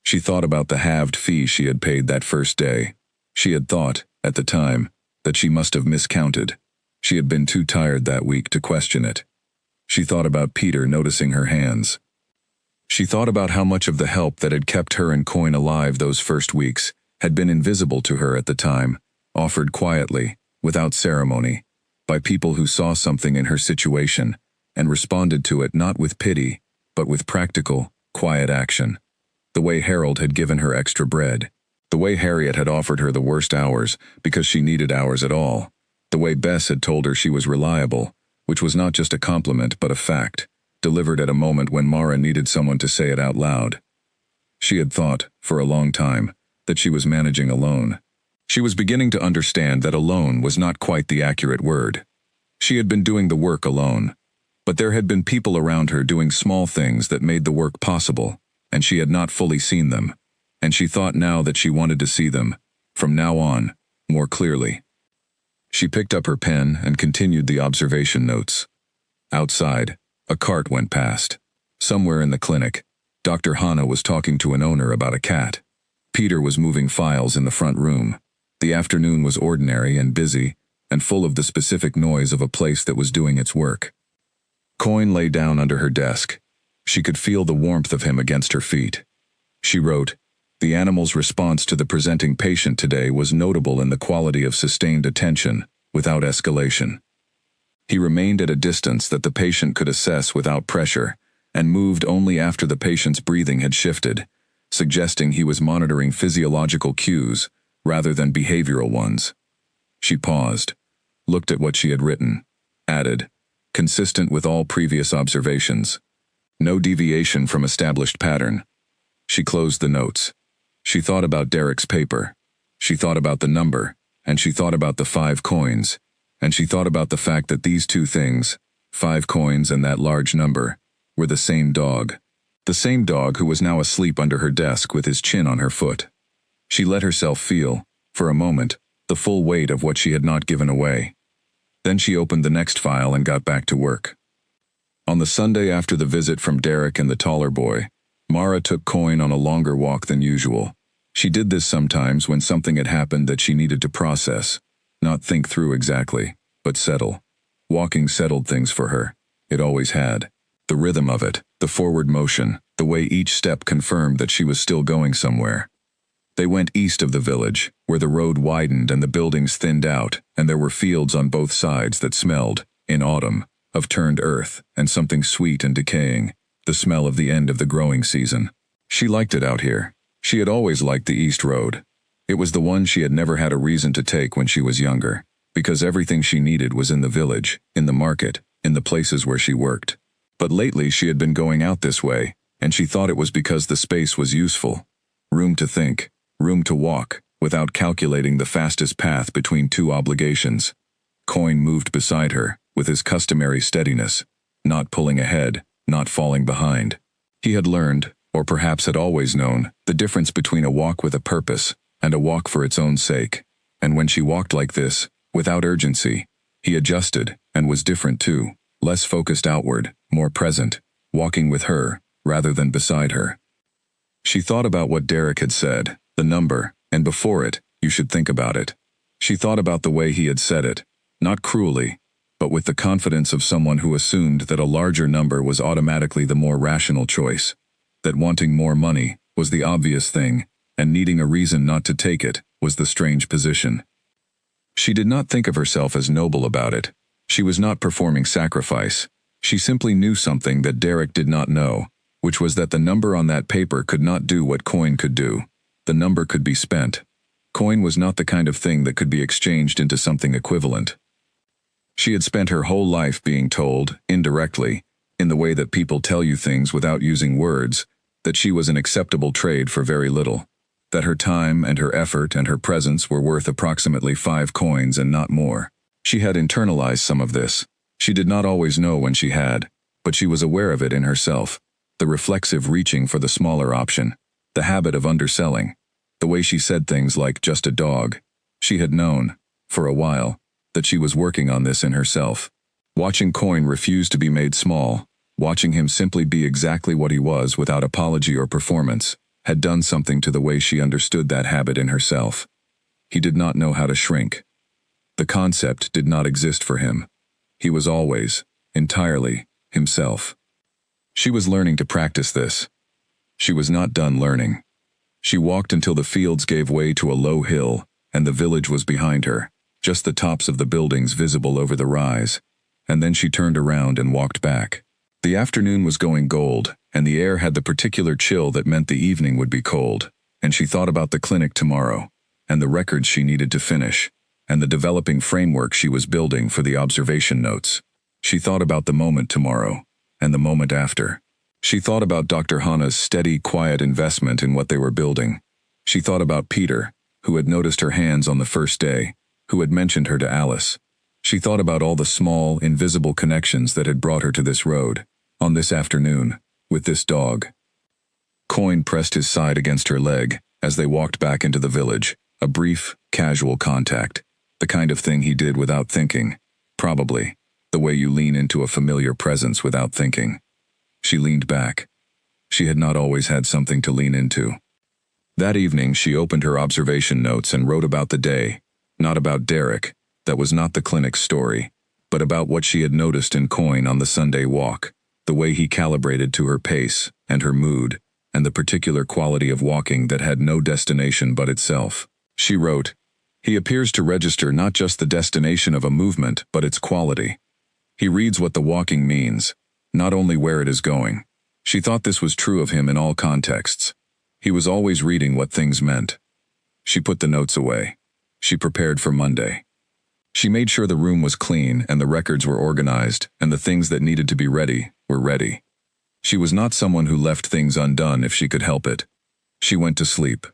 She thought about the halved fee she had paid that first day. She had thought, at the time, that she must have miscounted. She had been too tired that week to question it. She thought about Peter noticing her hands. She thought about how much of the help that had kept her and Coyne alive those first weeks had been invisible to her at the time, offered quietly, without ceremony. by people who saw something in her situation and responded to it not with pity, but with practical, quiet action. The way Harold had given her extra bread. The way Harriet had offered her the worst hours because she needed hours at all. The way Bess had told her she was reliable, which was not just a compliment but a fact, delivered at a moment when Mara needed someone to say it out loud. She had thought, for a long time, that she was managing alone. She was beginning to understand that alone was not quite the accurate word. She had been doing the work alone, but there had been people around her doing small things that made the work possible, and she had not fully seen them, and she thought now that she wanted to see them, from now on, more clearly. She picked up her pen and continued the observation notes. Outside, a cart went past. Somewhere in the clinic, Dr. Hanna was talking to an owner about a cat. Peter was moving files in the front room. The afternoon was ordinary and busy, and full of the specific noise of a place that was doing its work. Coyne lay down under her desk. She could feel the warmth of him against her feet. She wrote, "The animal's response to the presenting patient today was notable in the quality of sustained attention, without escalation. He remained at a distance that the patient could assess without pressure, and moved only after the patient's breathing had shifted, suggesting he was monitoring physiological cues rather than behavioral ones." She paused, looked at what she had written, added, "Consistent with all previous observations. No deviation from established pattern." She closed the notes. She thought about Derek's paper. She thought about the number, and she thought about the 5 coins, and she thought about the fact that these two things, 5 coins and that large number, were the same dog. The same dog who was now asleep under her desk with his chin on her foot. She let herself feel, for a moment, the full weight of what she had not given away. Then she opened the next file and got back to work. On the Sunday after the visit from Derek and the taller boy, Mara took Coyne on a longer walk than usual. She did this sometimes when something had happened that she needed to process, not think through exactly, but settle. Walking settled things for her. It always had. The rhythm of it, the forward motion, the way each step confirmed that she was still going somewhere. They went east of the village, where the road widened and the buildings thinned out, and there were fields on both sides that smelled, in autumn, of turned earth and something sweet and decaying, the smell of the end of the growing season. She liked it out here. She had always liked the East Road. It was the one she had never had a reason to take when she was younger, because everything she needed was in the village, in the market, in the places where she worked. But lately she had been going out this way, and she thought it was because the space was useful. Room to think, room to walk, without calculating the fastest path between two obligations. Coyne moved beside her, with his customary steadiness, not pulling ahead, not falling behind. He had learned, or perhaps had always known, the difference between a walk with a purpose and a walk for its own sake. And when she walked like this, without urgency, he adjusted, and was different too, less focused outward, more present, walking with her, rather than beside her. She thought about what Derek had said, the number, and before it, you should think about it. She thought about the way he had said it, not cruelly, but with the confidence of someone who assumed that a larger number was automatically the more rational choice, that wanting more money was the obvious thing, and needing a reason not to take it was the strange position. She did not think of herself as noble about it. She was not performing sacrifice. She simply knew something that Derek did not know, which was that the number on that paper could not do what Coyne could do. The number could be spent. Coyne was not the kind of thing that could be exchanged into something equivalent. She had spent her whole life being told, indirectly, in the way that people tell you things without using words, that she was an acceptable trade for very little, that her time and her effort and her presence were worth approximately 5 coins and not more. She had internalized some of this. She did not always know when she had, but she was aware of it in herself, the reflexive reaching for the smaller option, the habit of underselling, the way she said things like just a dog. She had known, for a while, that she was working on this in herself. Watching Coyne refuse to be made small, watching him simply be exactly what he was without apology or performance, had done something to the way she understood that habit in herself. He did not know how to shrink. The concept did not exist for him. He was always, entirely, himself. She was learning to practice this. She was not done learning. She walked until the fields gave way to a low hill, and the village was behind her. just the tops of the buildings visible over the rise, and then she turned around and walked back. The afternoon was going gold, and the air had the particular chill that meant the evening would be cold, and she thought about the clinic tomorrow, and the records she needed to finish, and the developing framework she was building for the observation notes. She thought about the moment tomorrow, and the moment after. She thought about Dr. Hana's steady, quiet investment in what they were building. She thought about Peter, who had noticed her hands on the first day, who had mentioned her to Alice. She thought about all the small, invisible connections that had brought her to this road, on this afternoon, with this dog. Coin pressed his side against her leg as they walked back into the village, a brief, casual contact, the kind of thing he did without thinking, probably, the way you lean into a familiar presence without thinking. She leaned back. She had not always had something to lean into. That evening she opened her observation notes and wrote about the day, not about Derek, that was not the clinic's story, but about what she had noticed in Coin on the Sunday walk, the way he calibrated to her pace and her mood, and the particular quality of walking that had no destination but itself. She wrote, "He appears to register not just the destination of a movement, but its quality. He reads what the walking means, not only where it is going." She thought this was true of him in all contexts. He was always reading what things meant. She put the notes away. She prepared for Monday. She made sure the room was clean and the records were organized and the things that needed to be ready were ready. She was not someone who left things undone if she could help it. She went to sleep.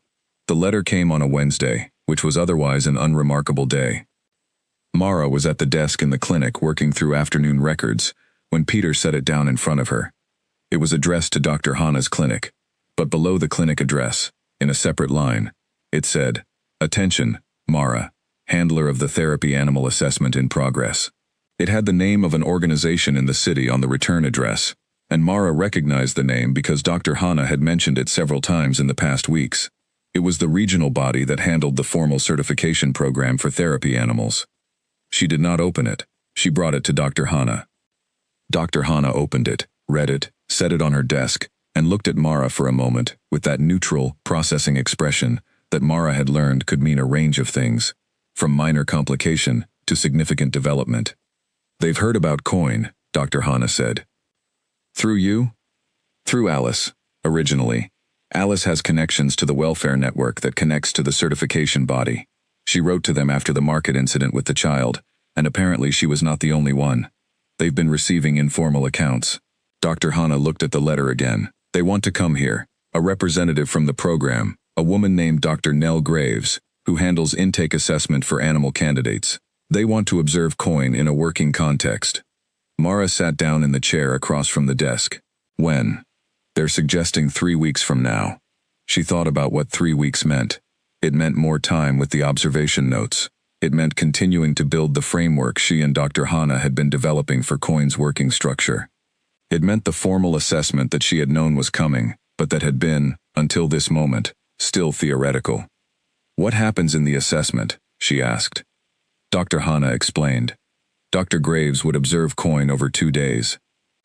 The letter came on a Wednesday, which was otherwise an unremarkable day. Mara was at the desk in the clinic working through afternoon records when Peter set it down in front of her. It was addressed to Dr. Hana's clinic, but below the clinic address, in a separate line, it said, "Attention, Mara, handler of the therapy animal assessment in progress." It had the name of an organization in the city on the return address, and Mara recognized the name because Dr. Hana had mentioned it several times in the past weeks. It was the regional body that handled the formal certification program for therapy animals. She did not open it. She brought it to Dr. Hana. Dr. Hana opened it, read it, set it on her desk, and looked at Mara for a moment with that neutral, processing expression that Mara had learned could mean a range of things, from minor complication to significant development. "They've heard about Coin," Dr. Hana said. "Through you?" "Through Alice, originally. Alice has connections to the welfare network that connects to the certification body. She wrote to them after the market incident with the child, and apparently she was not the only one. They've been receiving informal accounts." Dr. Hana looked at the letter again. "They want to come here. A representative from the program, a woman named Dr. Nell Graves, who handles intake assessment for animal candidates. They want to observe Coin in a working context." Mara sat down in the chair across from the desk. "When?" "They're suggesting 3 weeks from now." She thought about what 3 weeks meant. It meant more time with the observation notes. It meant continuing to build the framework she and Dr. Hana had been developing for Coin's working structure. It meant the formal assessment that she had known was coming, but that had been, until this moment, still theoretical. "What happens in the assessment?" she asked. Dr. Hana explained. Dr. Graves would observe Coin over 2 days.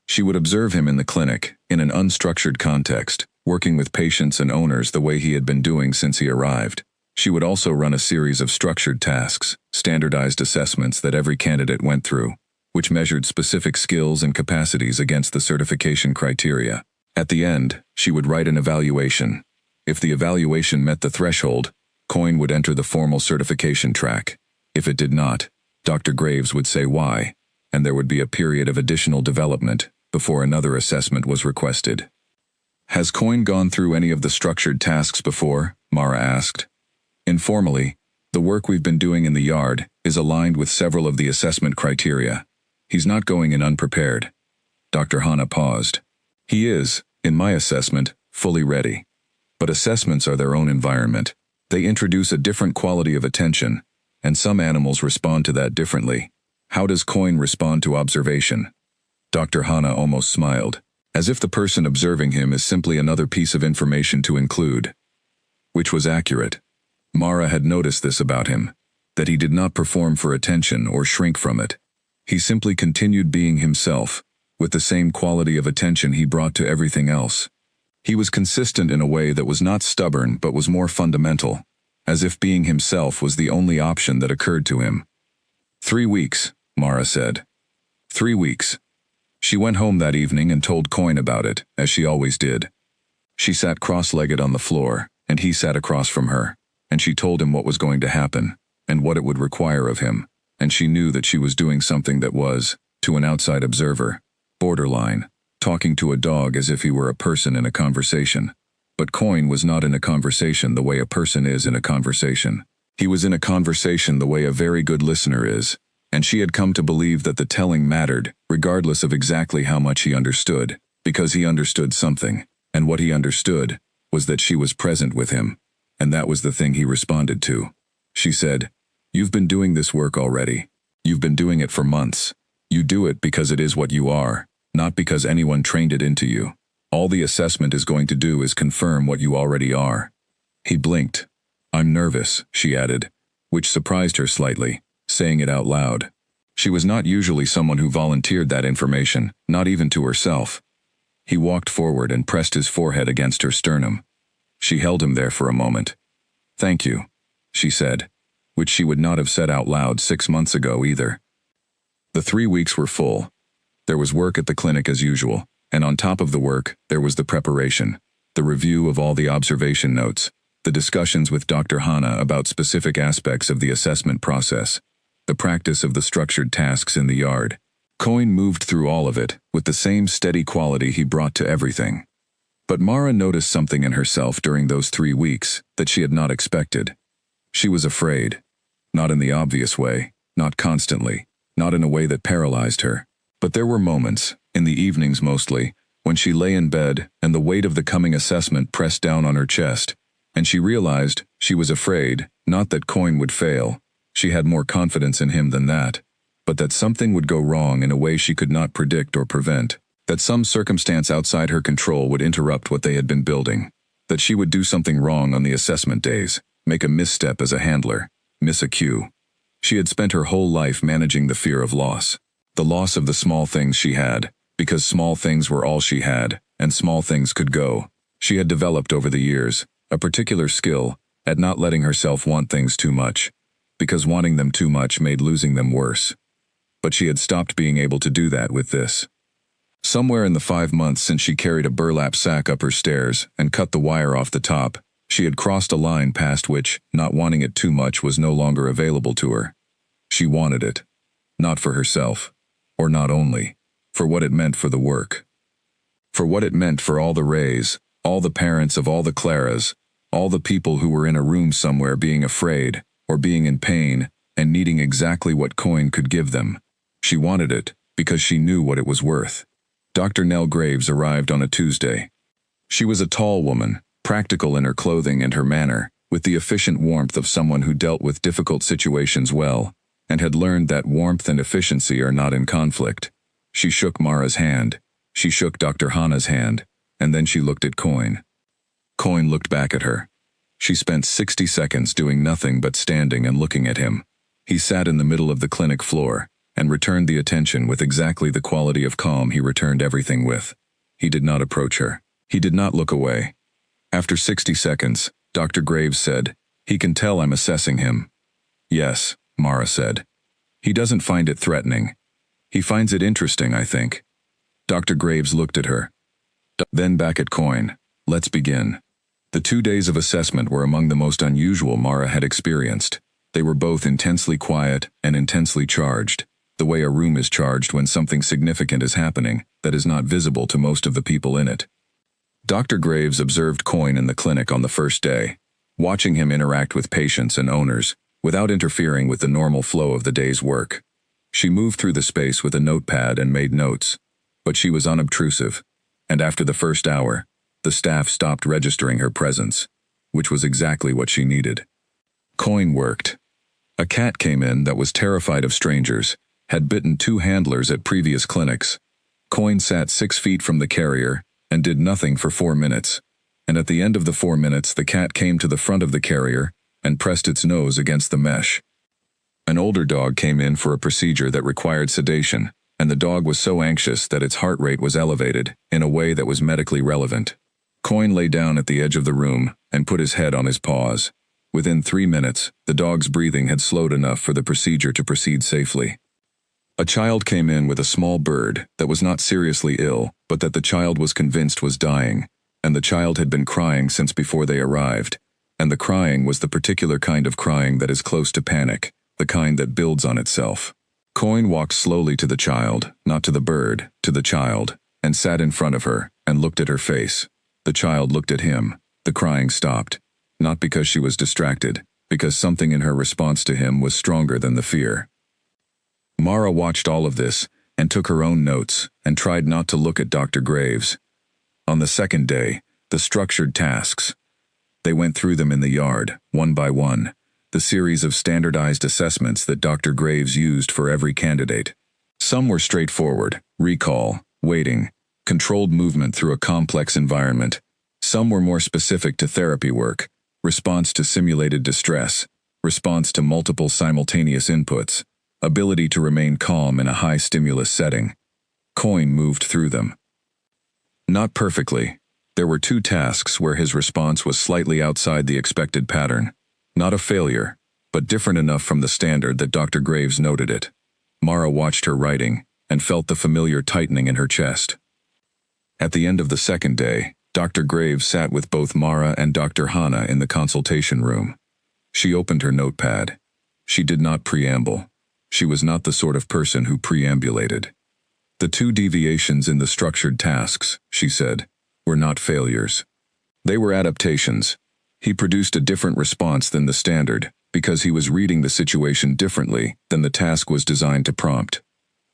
She would observe him in the clinic, in an unstructured context, working with patients and owners the way he had been doing since he arrived. She would also run a series of structured tasks, standardized assessments that every candidate went through, which measured specific skills and capacities against the certification criteria. At the end, she would write an evaluation. If the evaluation met the threshold, Coin would enter the formal certification track. If it did not, Dr. Graves would say why, and there would be a period of additional development before another assessment was requested. "Has Coin gone through any of the structured tasks before?" Mara asked. "Informally, the work we've been doing in the yard is aligned with several of the assessment criteria. He's not going in unprepared." Dr. Hana paused. "He is, in my assessment, fully ready. But assessments are their own environment. They introduce a different quality of attention, and some animals respond to that differently. How does Coin respond to observation?" Dr. Hana almost smiled, as if the person observing him is simply another piece of information to include. Which was accurate. Mara had noticed this about him, that he did not perform for attention or shrink from it. He simply continued being himself, with the same quality of attention he brought to everything else. He was consistent in a way that was not stubborn but was more fundamental, as if being himself was the only option that occurred to him, 3 weeks, Mara said. 3 weeks. She went home that evening and told Coyne about it, as she always did. She sat cross-legged on the floor, and he sat across from her, and she told him what was going to happen, and what it would require of him, and she knew that she was doing something that was, to an outside observer, borderline, talking to a dog as if he were a person in a conversation. But Coyne was not in a conversation the way a person is in a conversation. He was in a conversation the way a very good listener is, and she had come to believe that the telling mattered, regardless of exactly how much he understood, because he understood something, and what he understood was that she was present with him, and that was the thing he responded to. She said, "You've been doing this work already. You've been doing it for months. You do it because it is what you are, not because anyone trained it into you. All the assessment is going to do is confirm what you already are." He blinked. "I'm nervous," she added, which surprised her slightly, saying it out loud. She was not usually someone who volunteered that information, not even to herself. He walked forward and pressed his forehead against her sternum. She held him there for a moment. "Thank you," she said, which she would not have said out loud 6 months ago either. The 3 weeks were full. There was work at the clinic as usual, and on top of the work, there was the preparation, the review of all the observation notes, the discussions with Dr. Hanna about specific aspects of the assessment process, the practice of the structured tasks in the yard. Coyne moved through all of it with the same steady quality he brought to everything. But Mara noticed something in herself during those 3 weeks that she had not expected. She was afraid. Not in the obvious way, not constantly, not in a way that paralyzed her. But there were moments, in the evenings mostly, when she lay in bed and the weight of the coming assessment pressed down on her chest, and she realized she was afraid, not that Coyne would fail, she had more confidence in him than that, but that something would go wrong in a way she could not predict or prevent, that some circumstance outside her control would interrupt what they had been building, that she would do something wrong on the assessment days, make a misstep as a handler, miss a cue. She had spent her whole life managing the fear of loss, the loss of the small things she had, because small things were all she had, and small things could go. She had developed over the years a particular skill at not letting herself want things too much, because wanting them too much made losing them worse. But she had stopped being able to do that with this. Somewhere in the 5 months since she carried a burlap sack up her stairs and cut the wire off the top, she had crossed a line past which, not wanting it too much was no longer available to her. She wanted it. Not for herself, or not only, for what it meant for the work. For what it meant for all the Rays, all the parents of all the Claras, all the people who were in a room somewhere being afraid, or being in pain, and needing exactly what Coyne could give them. She wanted it, because she knew what it was worth. Dr. Nell Graves arrived on a Tuesday. She was a tall woman, practical in her clothing and her manner, with the efficient warmth of someone who dealt with difficult situations well, and had learned that warmth and efficiency are not in conflict. She shook Mara's hand. She shook Dr. Hanna's hand, and then she looked at Coyne. Coyne looked back at her. She spent 60 seconds doing nothing but standing and looking at him. He sat in the middle of the clinic floor, and returned the attention with exactly the quality of calm he returned everything with. He did not approach her. He did not look away. After 60 seconds, Dr. Graves said, "He can tell I'm assessing him." "Yes," Mara said. "He doesn't find it threatening. He finds it interesting, I think." Dr. Graves looked at her. Then back at Coyne. "Let's begin." The 2 days of assessment were among the most unusual Mara had experienced. They were both intensely quiet and intensely charged, the way a room is charged when something significant is happening that is not visible to most of the people in it. Dr. Graves observed Coyne in the clinic on the first day, watching him interact with patients and owners, without interfering with the normal flow of the day's work. She moved through the space with a notepad and made notes, but she was unobtrusive, and after the first hour, the staff stopped registering her presence, which was exactly what she needed. Coyne worked. A cat came in that was terrified of strangers, had bitten 2 handlers at previous clinics. Coyne sat 6 feet from the carrier and did nothing for 4 minutes, and at the end of the 4 minutes the cat came to the front of the carrier and pressed its nose against the mesh. An older dog came in for a procedure that required sedation, and the dog was so anxious that its heart rate was elevated in a way that was medically relevant. Coyne lay down at the edge of the room and put his head on his paws. Within 3 minutes, the dog's breathing had slowed enough for the procedure to proceed safely. A child came in with a small bird that was not seriously ill, but that the child was convinced was dying, and the child had been crying since before they arrived, and the crying was the particular kind of crying that is close to panic, the kind that builds on itself. Coin walked slowly to the child, not to the bird, to the child, and sat in front of her, and looked at her face. The child looked at him. The crying stopped. Not because she was distracted, because something in her response to him was stronger than the fear. Mara watched all of this, and took her own notes, and tried not to look at Dr. Graves. On the second day, the structured tasks. They went through them in the yard, one by one, the series of standardized assessments that Dr. Graves used for every candidate. Some were straightforward: recall, waiting, controlled movement through a complex environment. Some were more specific to therapy work: response to simulated distress, response to multiple simultaneous inputs, ability to remain calm in a high-stimulus setting. Coin moved through them. Not perfectly. There were 2 tasks where his response was slightly outside the expected pattern. Not a failure, but different enough from the standard that Dr. Graves noted it. Mara watched her writing, and felt the familiar tightening in her chest. At the end of the second day, Dr. Graves sat with both Mara and Dr. Hana in the consultation room. She opened her notepad. She did not preamble. She was not the sort of person who preambulated. The 2 deviations in the structured tasks, she said, were not failures. They were adaptations. He produced a different response than the standard, because he was reading the situation differently than the task was designed to prompt.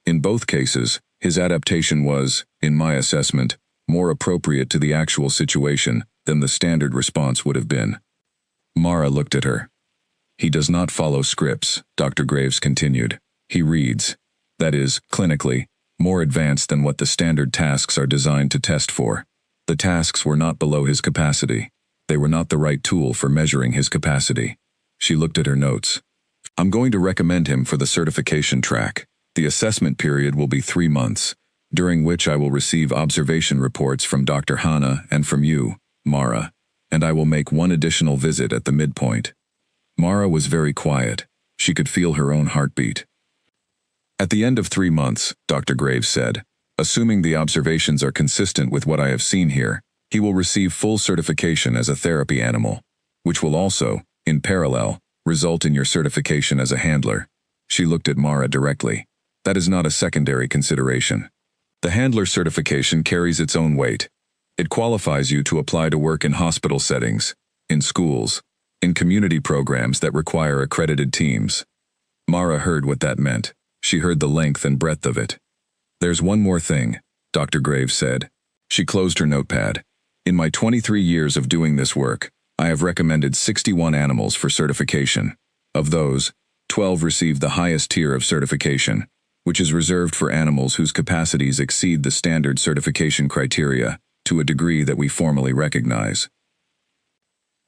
In both cases, his adaptation was, in my assessment, more appropriate to the actual situation than the standard response would have been. Mara looked at her. He does not follow scripts, Dr. Graves continued. He reads. That is, clinically, more advanced than what the standard tasks are designed to test for. The tasks were not below his capacity. They were not the right tool for measuring his capacity. She looked at her notes. I'm going to recommend him for the certification track. The assessment period will be 3 months, during which I will receive observation reports from Dr. Hana and from you, Mara, and I will make 1 additional visit at the midpoint. Mara was very quiet. She could feel her own heartbeat. At the end of 3 months, Dr. Graves said, assuming the observations are consistent with what I have seen here, he will receive full certification as a therapy animal, which will also, in parallel, result in your certification as a handler. She looked at Mara directly. That is not a secondary consideration. The handler certification carries its own weight. It qualifies you to apply to work in hospital settings, in schools, in community programs that require accredited teams. Mara heard what that meant. She heard the length and breadth of it. There's one more thing, Dr. Graves said. She closed her notepad. In my 23 years of doing this work, I have recommended 61 animals for certification. Of those, 12 received the highest tier of certification, which is reserved for animals whose capacities exceed the standard certification criteria to a degree that we formally recognize.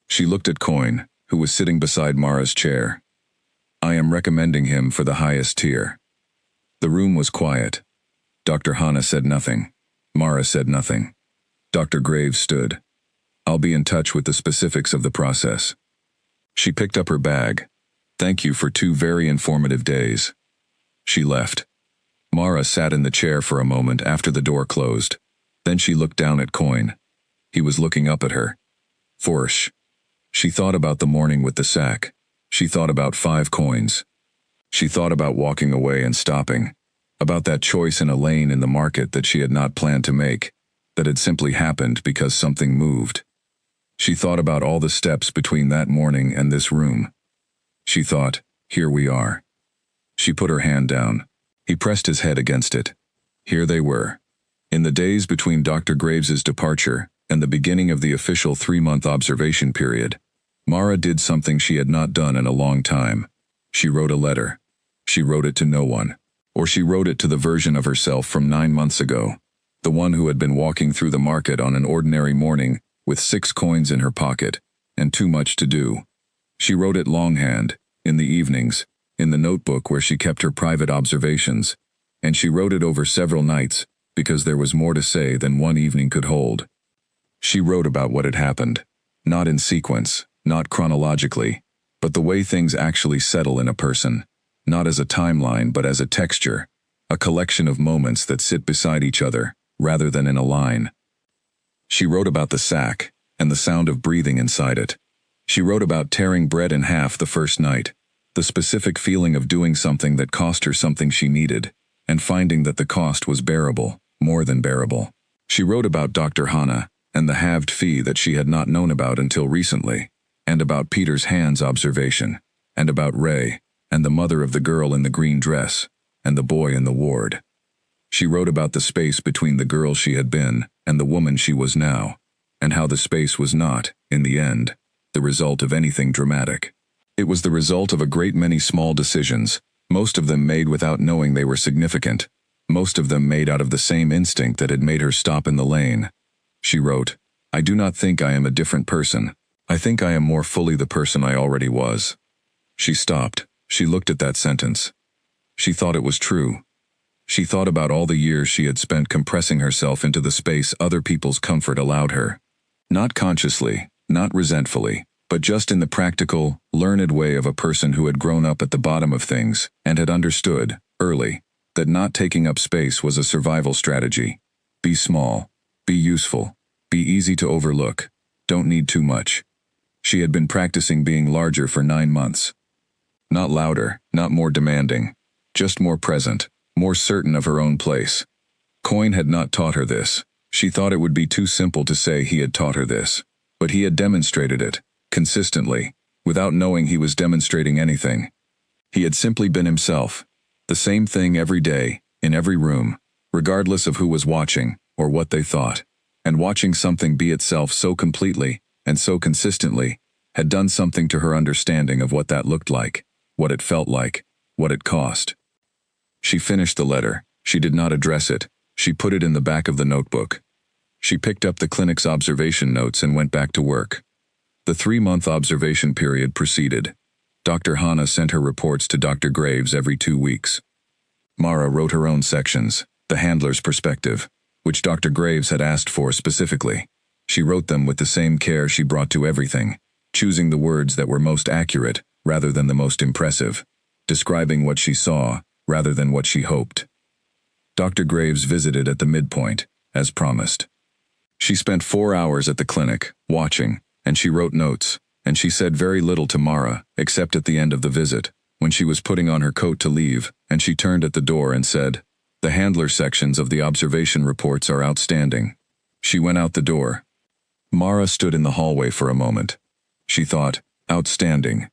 She looked at Coin, who was sitting beside Mara's chair. I am recommending him for the highest tier. The room was quiet. Dr. Hana said nothing. Mara said nothing. Dr. Graves stood. I'll be in touch with the specifics of the process. She picked up her bag. Thank you for 2 very informative days. She left. Mara sat in the chair for a moment after the door closed. Then she looked down at Coin. He was looking up at her. Forsh. She thought about the morning with the sack. She thought about 5 coins. She thought about walking away and stopping, about that choice in a lane in the market that she had not planned to make, that had simply happened because something moved. She thought about all the steps between that morning and this room. She thought, here we are. She put her hand down. He pressed his head against it. Here they were. In the days between Dr. Graves's departure and the beginning of the official 3-month observation period, Mara did something she had not done in a long time. She wrote a letter. She wrote it to no one. Or she wrote it to the version of herself from 9 months ago, the one who had been walking through the market on an ordinary morning with 6 coins in her pocket and too much to do. She wrote it longhand, in the evenings, in the notebook where she kept her private observations, and she wrote it over several nights because there was more to say than one evening could hold. She wrote about what had happened, not in sequence, not chronologically, but the way things actually settle in a person, not as a timeline but as a texture, a collection of moments that sit beside each other, rather than in a line. She wrote about the sack, and the sound of breathing inside it. She wrote about tearing bread in half the first night, the specific feeling of doing something that cost her something she needed, and finding that the cost was bearable, more than bearable. She wrote about Dr. Hana, and the halved fee that she had not known about until recently, and about Peter's hands observation, and about Ray, and the mother of the girl in the green dress, and the boy in the ward. She wrote about the space between the girl she had been and the woman she was now, and how the space was not, in the end, the result of anything dramatic. It was the result of a great many small decisions, most of them made without knowing they were significant, most of them made out of the same instinct that had made her stop in the lane. She wrote, "I do not think I am a different person. I think I am more fully the person I already was." She stopped. She looked at that sentence. She thought it was true. She thought about all the years she had spent compressing herself into the space other people's comfort allowed her. Not consciously, not resentfully, but just in the practical, learned way of a person who had grown up at the bottom of things and had understood, early, that not taking up space was a survival strategy. Be small. Be useful. Be easy to overlook. Don't need too much. She had been practicing being larger for 9 months. Not louder, not more demanding. Just more present, more certain of her own place. Coyne had not taught her this. She thought it would be too simple to say he had taught her this. But he had demonstrated it, consistently, without knowing he was demonstrating anything. He had simply been himself. The same thing every day, in every room, regardless of who was watching, or what they thought. And watching something be itself so completely, and so consistently, had done something to her understanding of what that looked like, what it felt like, what it cost. She finished the letter. She did not address it. She put it in the back of the notebook. She picked up the clinic's observation notes and went back to work. The 3-month observation period proceeded. Dr. Hana sent her reports to Dr. Graves every 2 weeks. Mara wrote her own sections, the handler's perspective, which Dr. Graves had asked for specifically. She wrote them with the same care she brought to everything, choosing the words that were most accurate rather than the most impressive, describing what she saw rather than what she hoped. Dr. Graves visited at the midpoint, as promised. She spent 4 hours at the clinic, watching, and she wrote notes, and she said very little to Mara, except at the end of the visit, when she was putting on her coat to leave, and she turned at the door and said, "The handler sections of the observation reports are outstanding." She went out the door. Mara stood in the hallway for a moment. She thought, outstanding.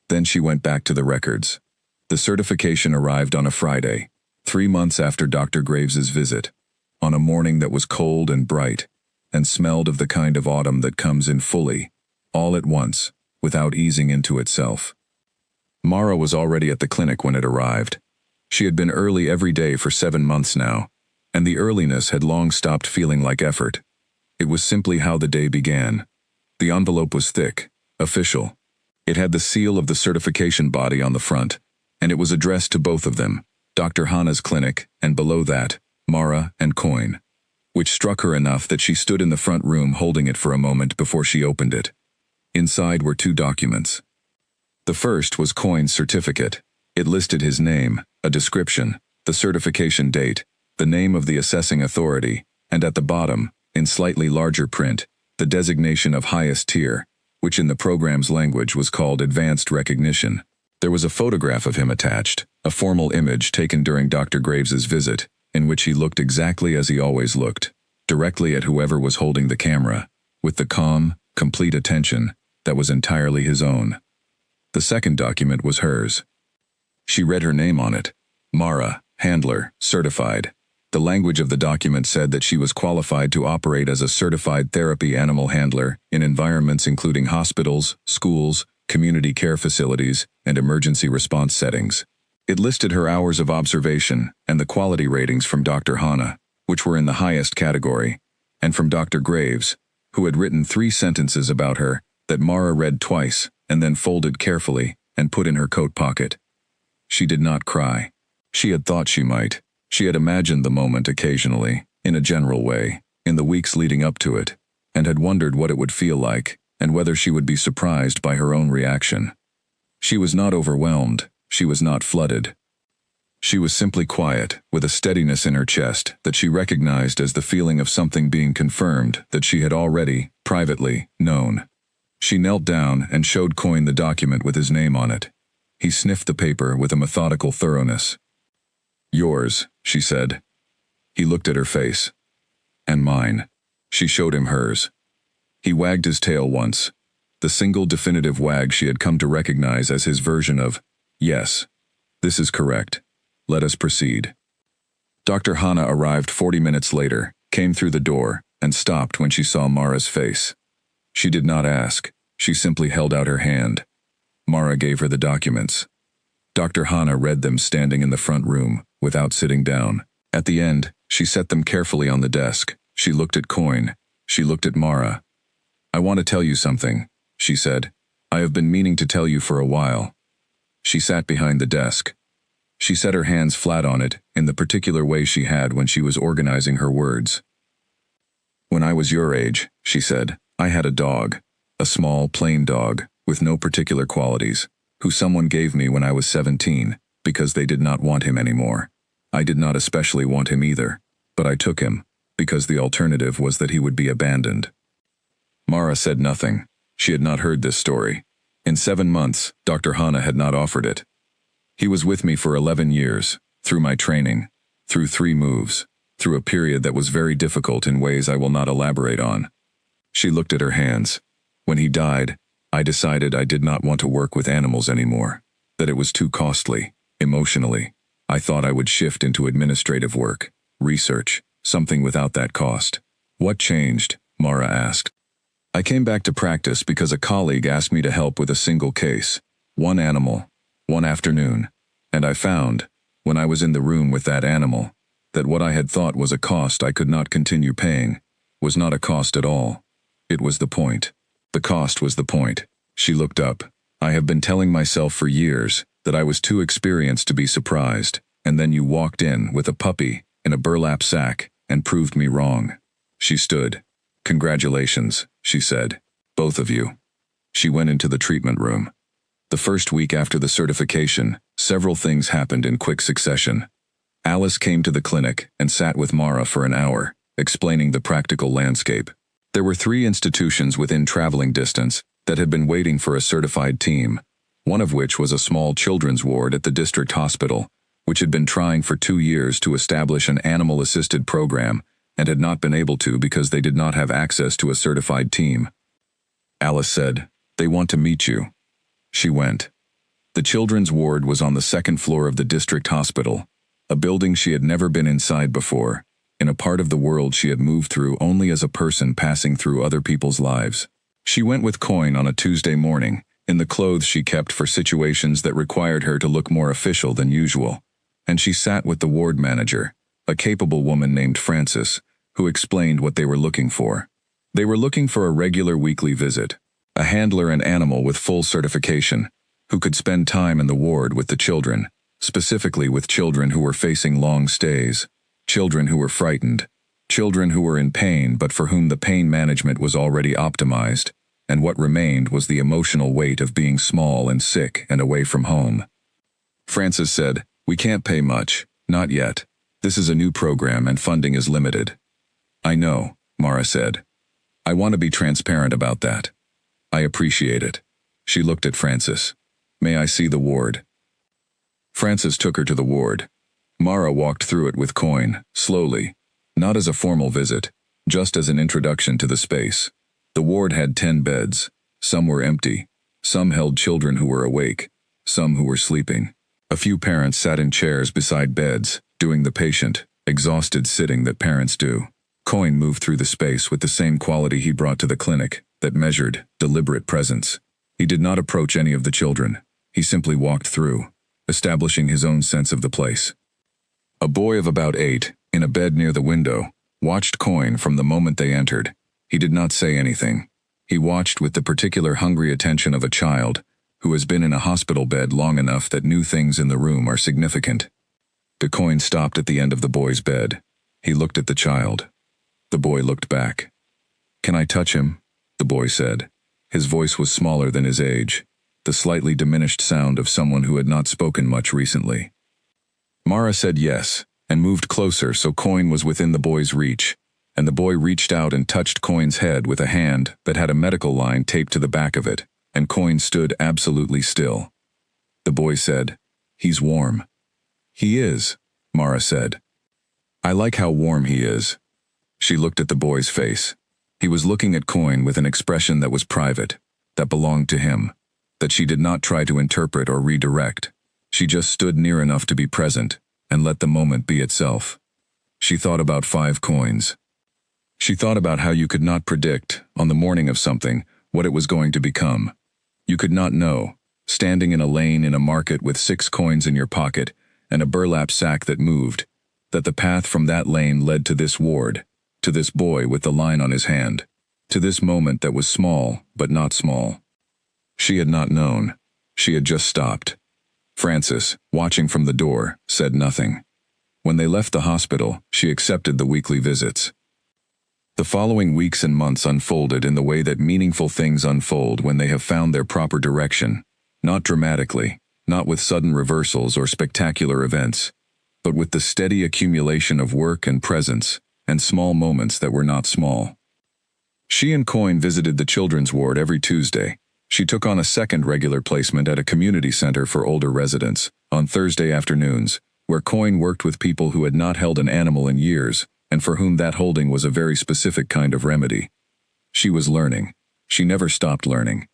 Then she went back to the records. The certification arrived on a Friday, 3 months after Dr. Graves's visit, on a morning that was cold and bright, and smelled of the kind of autumn that comes in fully, all at once, without easing into itself. Mara was already at the clinic when it arrived. She had been early every day for 7 months now, and the earliness had long stopped feeling like effort. It was simply how the day began. The envelope was thick, official. It had the seal of the certification body on the front, and it was addressed to both of them, Dr. Hana's clinic, and below that, Mara and Coyne, which struck her enough that she stood in the front room holding it for a moment before she opened it. Inside were 2 documents. The first was Coyne's certificate. It listed his name, a description, the certification date, the name of the assessing authority, and at the bottom, in slightly larger print, the designation of highest tier, which in the program's language was called advanced recognition. There was a photograph of him attached, a formal image taken during Dr. Graves's visit, in which he looked exactly as he always looked, directly at whoever was holding the camera, with the calm, complete attention that was entirely his own. The second document was hers. She read her name on it. Mara, handler, certified. The language of the document said that she was qualified to operate as a certified therapy animal handler in environments including hospitals, schools, community care facilities, and emergency response settings. It listed her hours of observation and the quality ratings from Dr. Hana, which were in the highest category, and from Dr. Graves, who had written 3 sentences about her that Mara read twice and then folded carefully and put in her coat pocket. She did not cry. She had thought she might. She had imagined the moment occasionally, in a general way, in the weeks leading up to it, and had wondered what it would feel like, and whether she would be surprised by her own reaction. She was not overwhelmed, she was not flooded. She was simply quiet, with a steadiness in her chest that she recognized as the feeling of something being confirmed that she had already, privately, known. She knelt down and showed Coyne the document with his name on it. He sniffed the paper with a methodical thoroughness. "Yours," she said. He looked at her face. "And mine." She showed him hers. He wagged his tail once, the single definitive wag she had come to recognize as his version of, "Yes, this is correct. Let us proceed." Dr. Hana arrived 40 minutes later, came through the door, and stopped when she saw Mara's face. She did not ask, she simply held out her hand. Mara gave her the documents. Dr. Hana read them standing in the front room, without sitting down. At the end, she set them carefully on the desk. She looked at Coyne. She looked at Mara. "I want to tell you something," she said. "I have been meaning to tell you for a while." She sat behind the desk. She set her hands flat on it, in the particular way she had when she was organizing her words. "When I was your age," she said, "I had a dog, a small, plain dog, with no particular qualities, who someone gave me when I was 17, because they did not want him anymore. I did not especially want him either, but I took him, because the alternative was that he would be abandoned." Mara said nothing. She had not heard this story. In 7 months, Dr. Hana had not offered it. "He was with me for 11 years, through my training, through 3 moves, through a period that was very difficult in ways I will not elaborate on." She looked at her hands. "When he died, I decided I did not want to work with animals anymore, that it was too costly, emotionally. I thought I would shift into administrative work, research, something without that cost." "What changed?" Mara asked. "I came back to practice because a colleague asked me to help with a single case, one animal, one afternoon, and I found, when I was in the room with that animal, that what I had thought was a cost I could not continue paying was not a cost at all. It was the point. The cost was the point." She looked up. "I have been telling myself for years that I was too experienced to be surprised, and then you walked in with a puppy in a burlap sack and proved me wrong." She stood. "Congratulations," she said. "Both of you." She went into the treatment room. The first week after the certification, several things happened in quick succession. Alice came to the clinic and sat with Mara for an hour, explaining the practical landscape. There were 3 institutions within traveling distance that had been waiting for a certified team, one of which was a small children's ward at the district hospital, which had been trying for 2 years to establish an animal-assisted program and had not been able to because they did not have access to a certified team. Alice said, "They want to meet you." She went. The children's ward was on the 2nd floor of the district hospital, a building she had never been inside before, in a part of the world she had moved through only as a person passing through other people's lives. She went with Coyne on a Tuesday morning, in the clothes she kept for situations that required her to look more official than usual, and she sat with the ward manager, a capable woman named Frances, who explained what they were looking for. They were looking for a regular weekly visit, a handler and animal with full certification, who could spend time in the ward with the children, specifically with children who were facing long stays, children who were frightened, children who were in pain but for whom the pain management was already optimized, and what remained was the emotional weight of being small and sick and away from home. Frances said, "We can't pay much, not yet. This is a new program and funding is limited." "I know," Mara said. "I want to be transparent about that. I appreciate it." She looked at Frances. "May I see the ward?" Frances took her to the ward. Mara walked through it with Coyne, slowly, not as a formal visit, just as an introduction to the space. The ward had 10 beds. Some were empty. Some held children who were awake. Some who were sleeping. A few parents sat in chairs beside beds, doing the patient, exhausted sitting that parents do. Coyne moved through the space with the same quality he brought to the clinic, that measured, deliberate presence. He did not approach any of the children. He simply walked through, establishing his own sense of the place. A boy of about 8, in a bed near the window, watched Coyne from the moment they entered. He did not say anything. He watched with the particular hungry attention of a child who has been in a hospital bed long enough that new things in the room are significant. Coyne stopped at the end of the boy's bed. He looked at the child. The boy looked back. "Can I touch him?" the boy said. His voice was smaller than his age, the slightly diminished sound of someone who had not spoken much recently. Mara said yes, and moved closer so Coin was within the boy's reach, and the boy reached out and touched Coin's head with a hand that had a medical line taped to the back of it, and Coin stood absolutely still. The boy said, "He's warm." "He is," Mara said. "I like how warm he is." She looked at the boy's face. He was looking at Coin with an expression that was private, that belonged to him, that she did not try to interpret or redirect. She just stood near enough to be present, and let the moment be itself. She thought about 5 coins. She thought about how you could not predict, on the morning of something, what it was going to become. You could not know, standing in a lane in a market with 6 coins in your pocket and a burlap sack that moved, that the path from that lane led to this ward, to this boy with the line on his hand, to this moment that was small but not small. She had not known. She had just stopped. Francis, watching from the door, said nothing. When they left the hospital, she accepted the weekly visits. The following weeks and months unfolded in the way that meaningful things unfold when they have found their proper direction, not dramatically, not with sudden reversals or spectacular events, but with the steady accumulation of work and presence, and small moments that were not small. She and Coin visited the children's ward every Tuesday. She took on a second regular placement at a community center for older residents, on Thursday afternoons, where Coin worked with people who had not held an animal in years, and for whom that holding was a very specific kind of remedy. She was learning. She never stopped learning.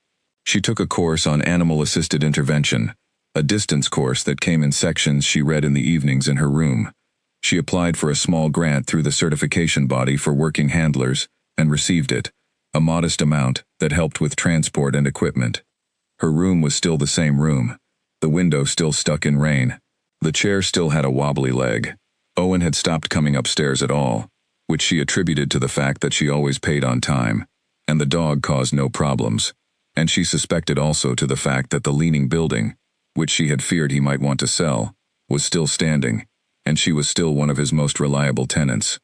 She took a course on animal-assisted intervention, a distance course that came in sections she read in the evenings in her room. She applied for a small grant through the certification body for working handlers, and received it, a modest amount that helped with transport and equipment. Her room was still the same room, the window still stuck in rain, the chair still had a wobbly leg. Owen had stopped coming upstairs at all, which she attributed to the fact that she always paid on time, and the dog caused no problems, and she suspected also to the fact that the leaning building, which she had feared he might want to sell, was still standing, and she was still one of his most reliable tenants.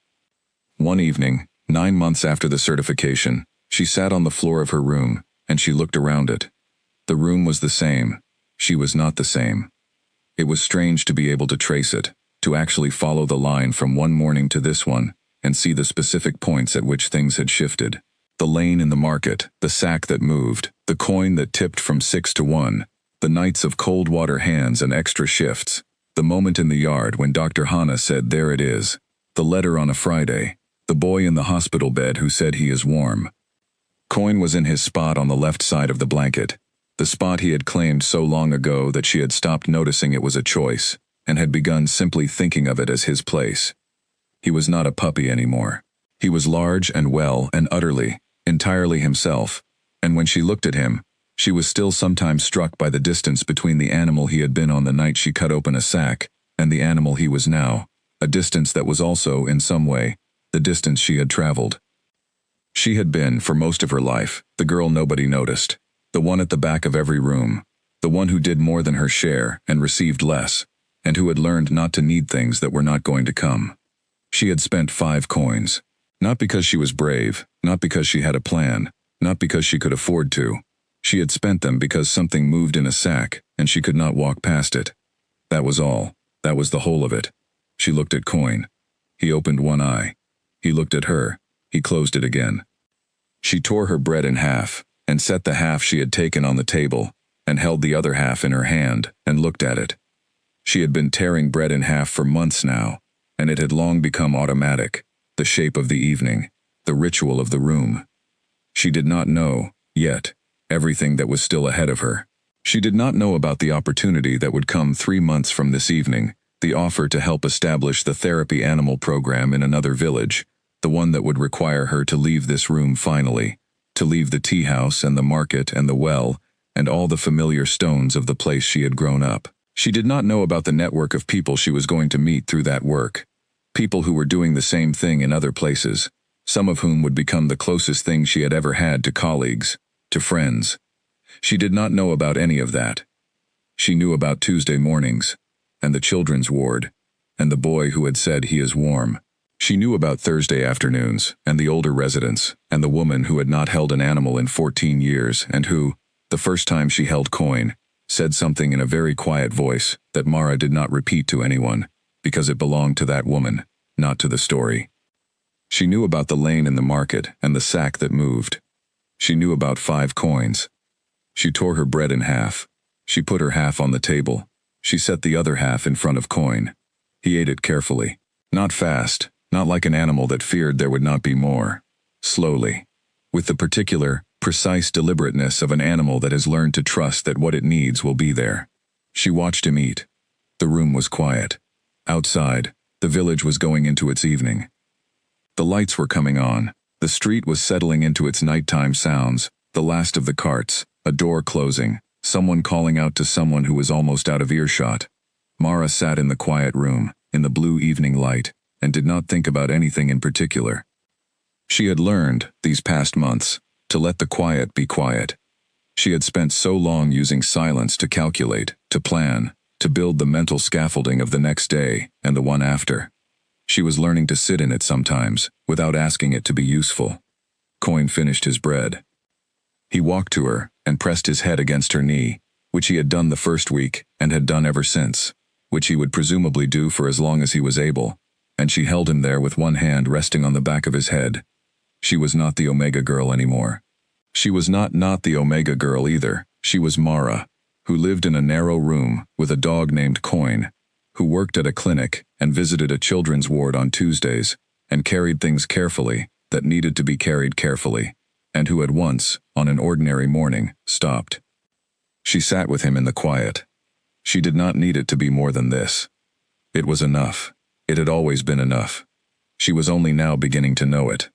One evening, 9 months after the certification, she sat on the floor of her room, and she looked around it. The room was the same. She was not the same. It was strange to be able to trace it, to actually follow the line from one morning to this one, and see the specific points at which things had shifted. The lane in the market, the sack that moved, the coin that tipped from 6 to 1, the nights of cold water hands and extra shifts, the moment in the yard when Dr. Hanna said, "There it is," the letter on a Friday, the boy in the hospital bed who said he is warm. Coin was in his spot on the left side of the blanket, the spot he had claimed so long ago that she had stopped noticing it was a choice, and had begun simply thinking of it as his place. He was not a puppy anymore. He was large and well and utterly, entirely himself, and when she looked at him, she was still sometimes struck by the distance between the animal he had been on the night she cut open a sack, and the animal he was now, a distance that was also, in some way, the distance she had traveled. She had been, for most of her life, the girl nobody noticed, the one at the back of every room, the one who did more than her share and received less, and who had learned not to need things that were not going to come. She had spent 5 coins, not because she was brave, not because she had a plan, not because she could afford to. She had spent them because something moved in a sack, and she could not walk past it. That was all. That was the whole of it. She looked at Coin. He opened one eye. He looked at her. He closed it again. She tore her bread in half, and set the half she had taken on the table, and held the other half in her hand, and looked at it. She had been tearing bread in half for months now, and it had long become automatic, the shape of the evening, the ritual of the room. She did not know, yet, everything that was still ahead of her. She did not know about the opportunity that would come 3 months from this evening, the offer to help establish the therapy animal program in another village, the one that would require her to leave this room finally, to leave the tea house and the market and the well, and all the familiar stones of the place she had grown up. She did not know about the network of people she was going to meet through that work, people who were doing the same thing in other places, some of whom would become the closest thing she had ever had to colleagues, to friends. She did not know about any of that. She knew about Tuesday mornings, and the children's ward, and the boy who had said he is warm. She knew about Thursday afternoons, and the older residents, and the woman who had not held an animal in 14 years and who, the first time she held coin, said something in a very quiet voice that Mara did not repeat to anyone, because it belonged to that woman, not to the story. She knew about the lane in the market and the sack that moved. She knew about 5 coins. She tore her bread in half. She put her half on the table. She set the other half in front of coin. He ate it carefully. Not fast, not like an animal that feared there would not be more. Slowly. With the particular, precise deliberateness of an animal that has learned to trust that what it needs will be there. She watched him eat. The room was quiet. Outside, the village was going into its evening. The lights were coming on. The street was settling into its nighttime sounds, the last of the carts, a door closing, someone calling out to someone who was almost out of earshot. Mara sat in the quiet room, in the blue evening light, and did not think about anything in particular. She had learned, these past months, to let the quiet be quiet. She had spent so long using silence to calculate, to plan, to build the mental scaffolding of the next day and the one after. She was learning to sit in it sometimes, without asking it to be useful. Coin finished his bread. He walked to her and pressed his head against her knee, which he had done the first week and had done ever since, which he would presumably do for as long as he was able, and she held him there with one hand resting on the back of his head. She was not the Omega girl anymore. She was not the Omega girl either. She was Mara, who lived in a narrow room with a dog named Coin, who worked at a clinic and visited a children's ward on Tuesdays, and carried things carefully that needed to be carried carefully, and who had once, on an ordinary morning, stopped. She sat with him in the quiet. She did not need it to be more than this. It was enough. It had always been enough. She was only now beginning to know it.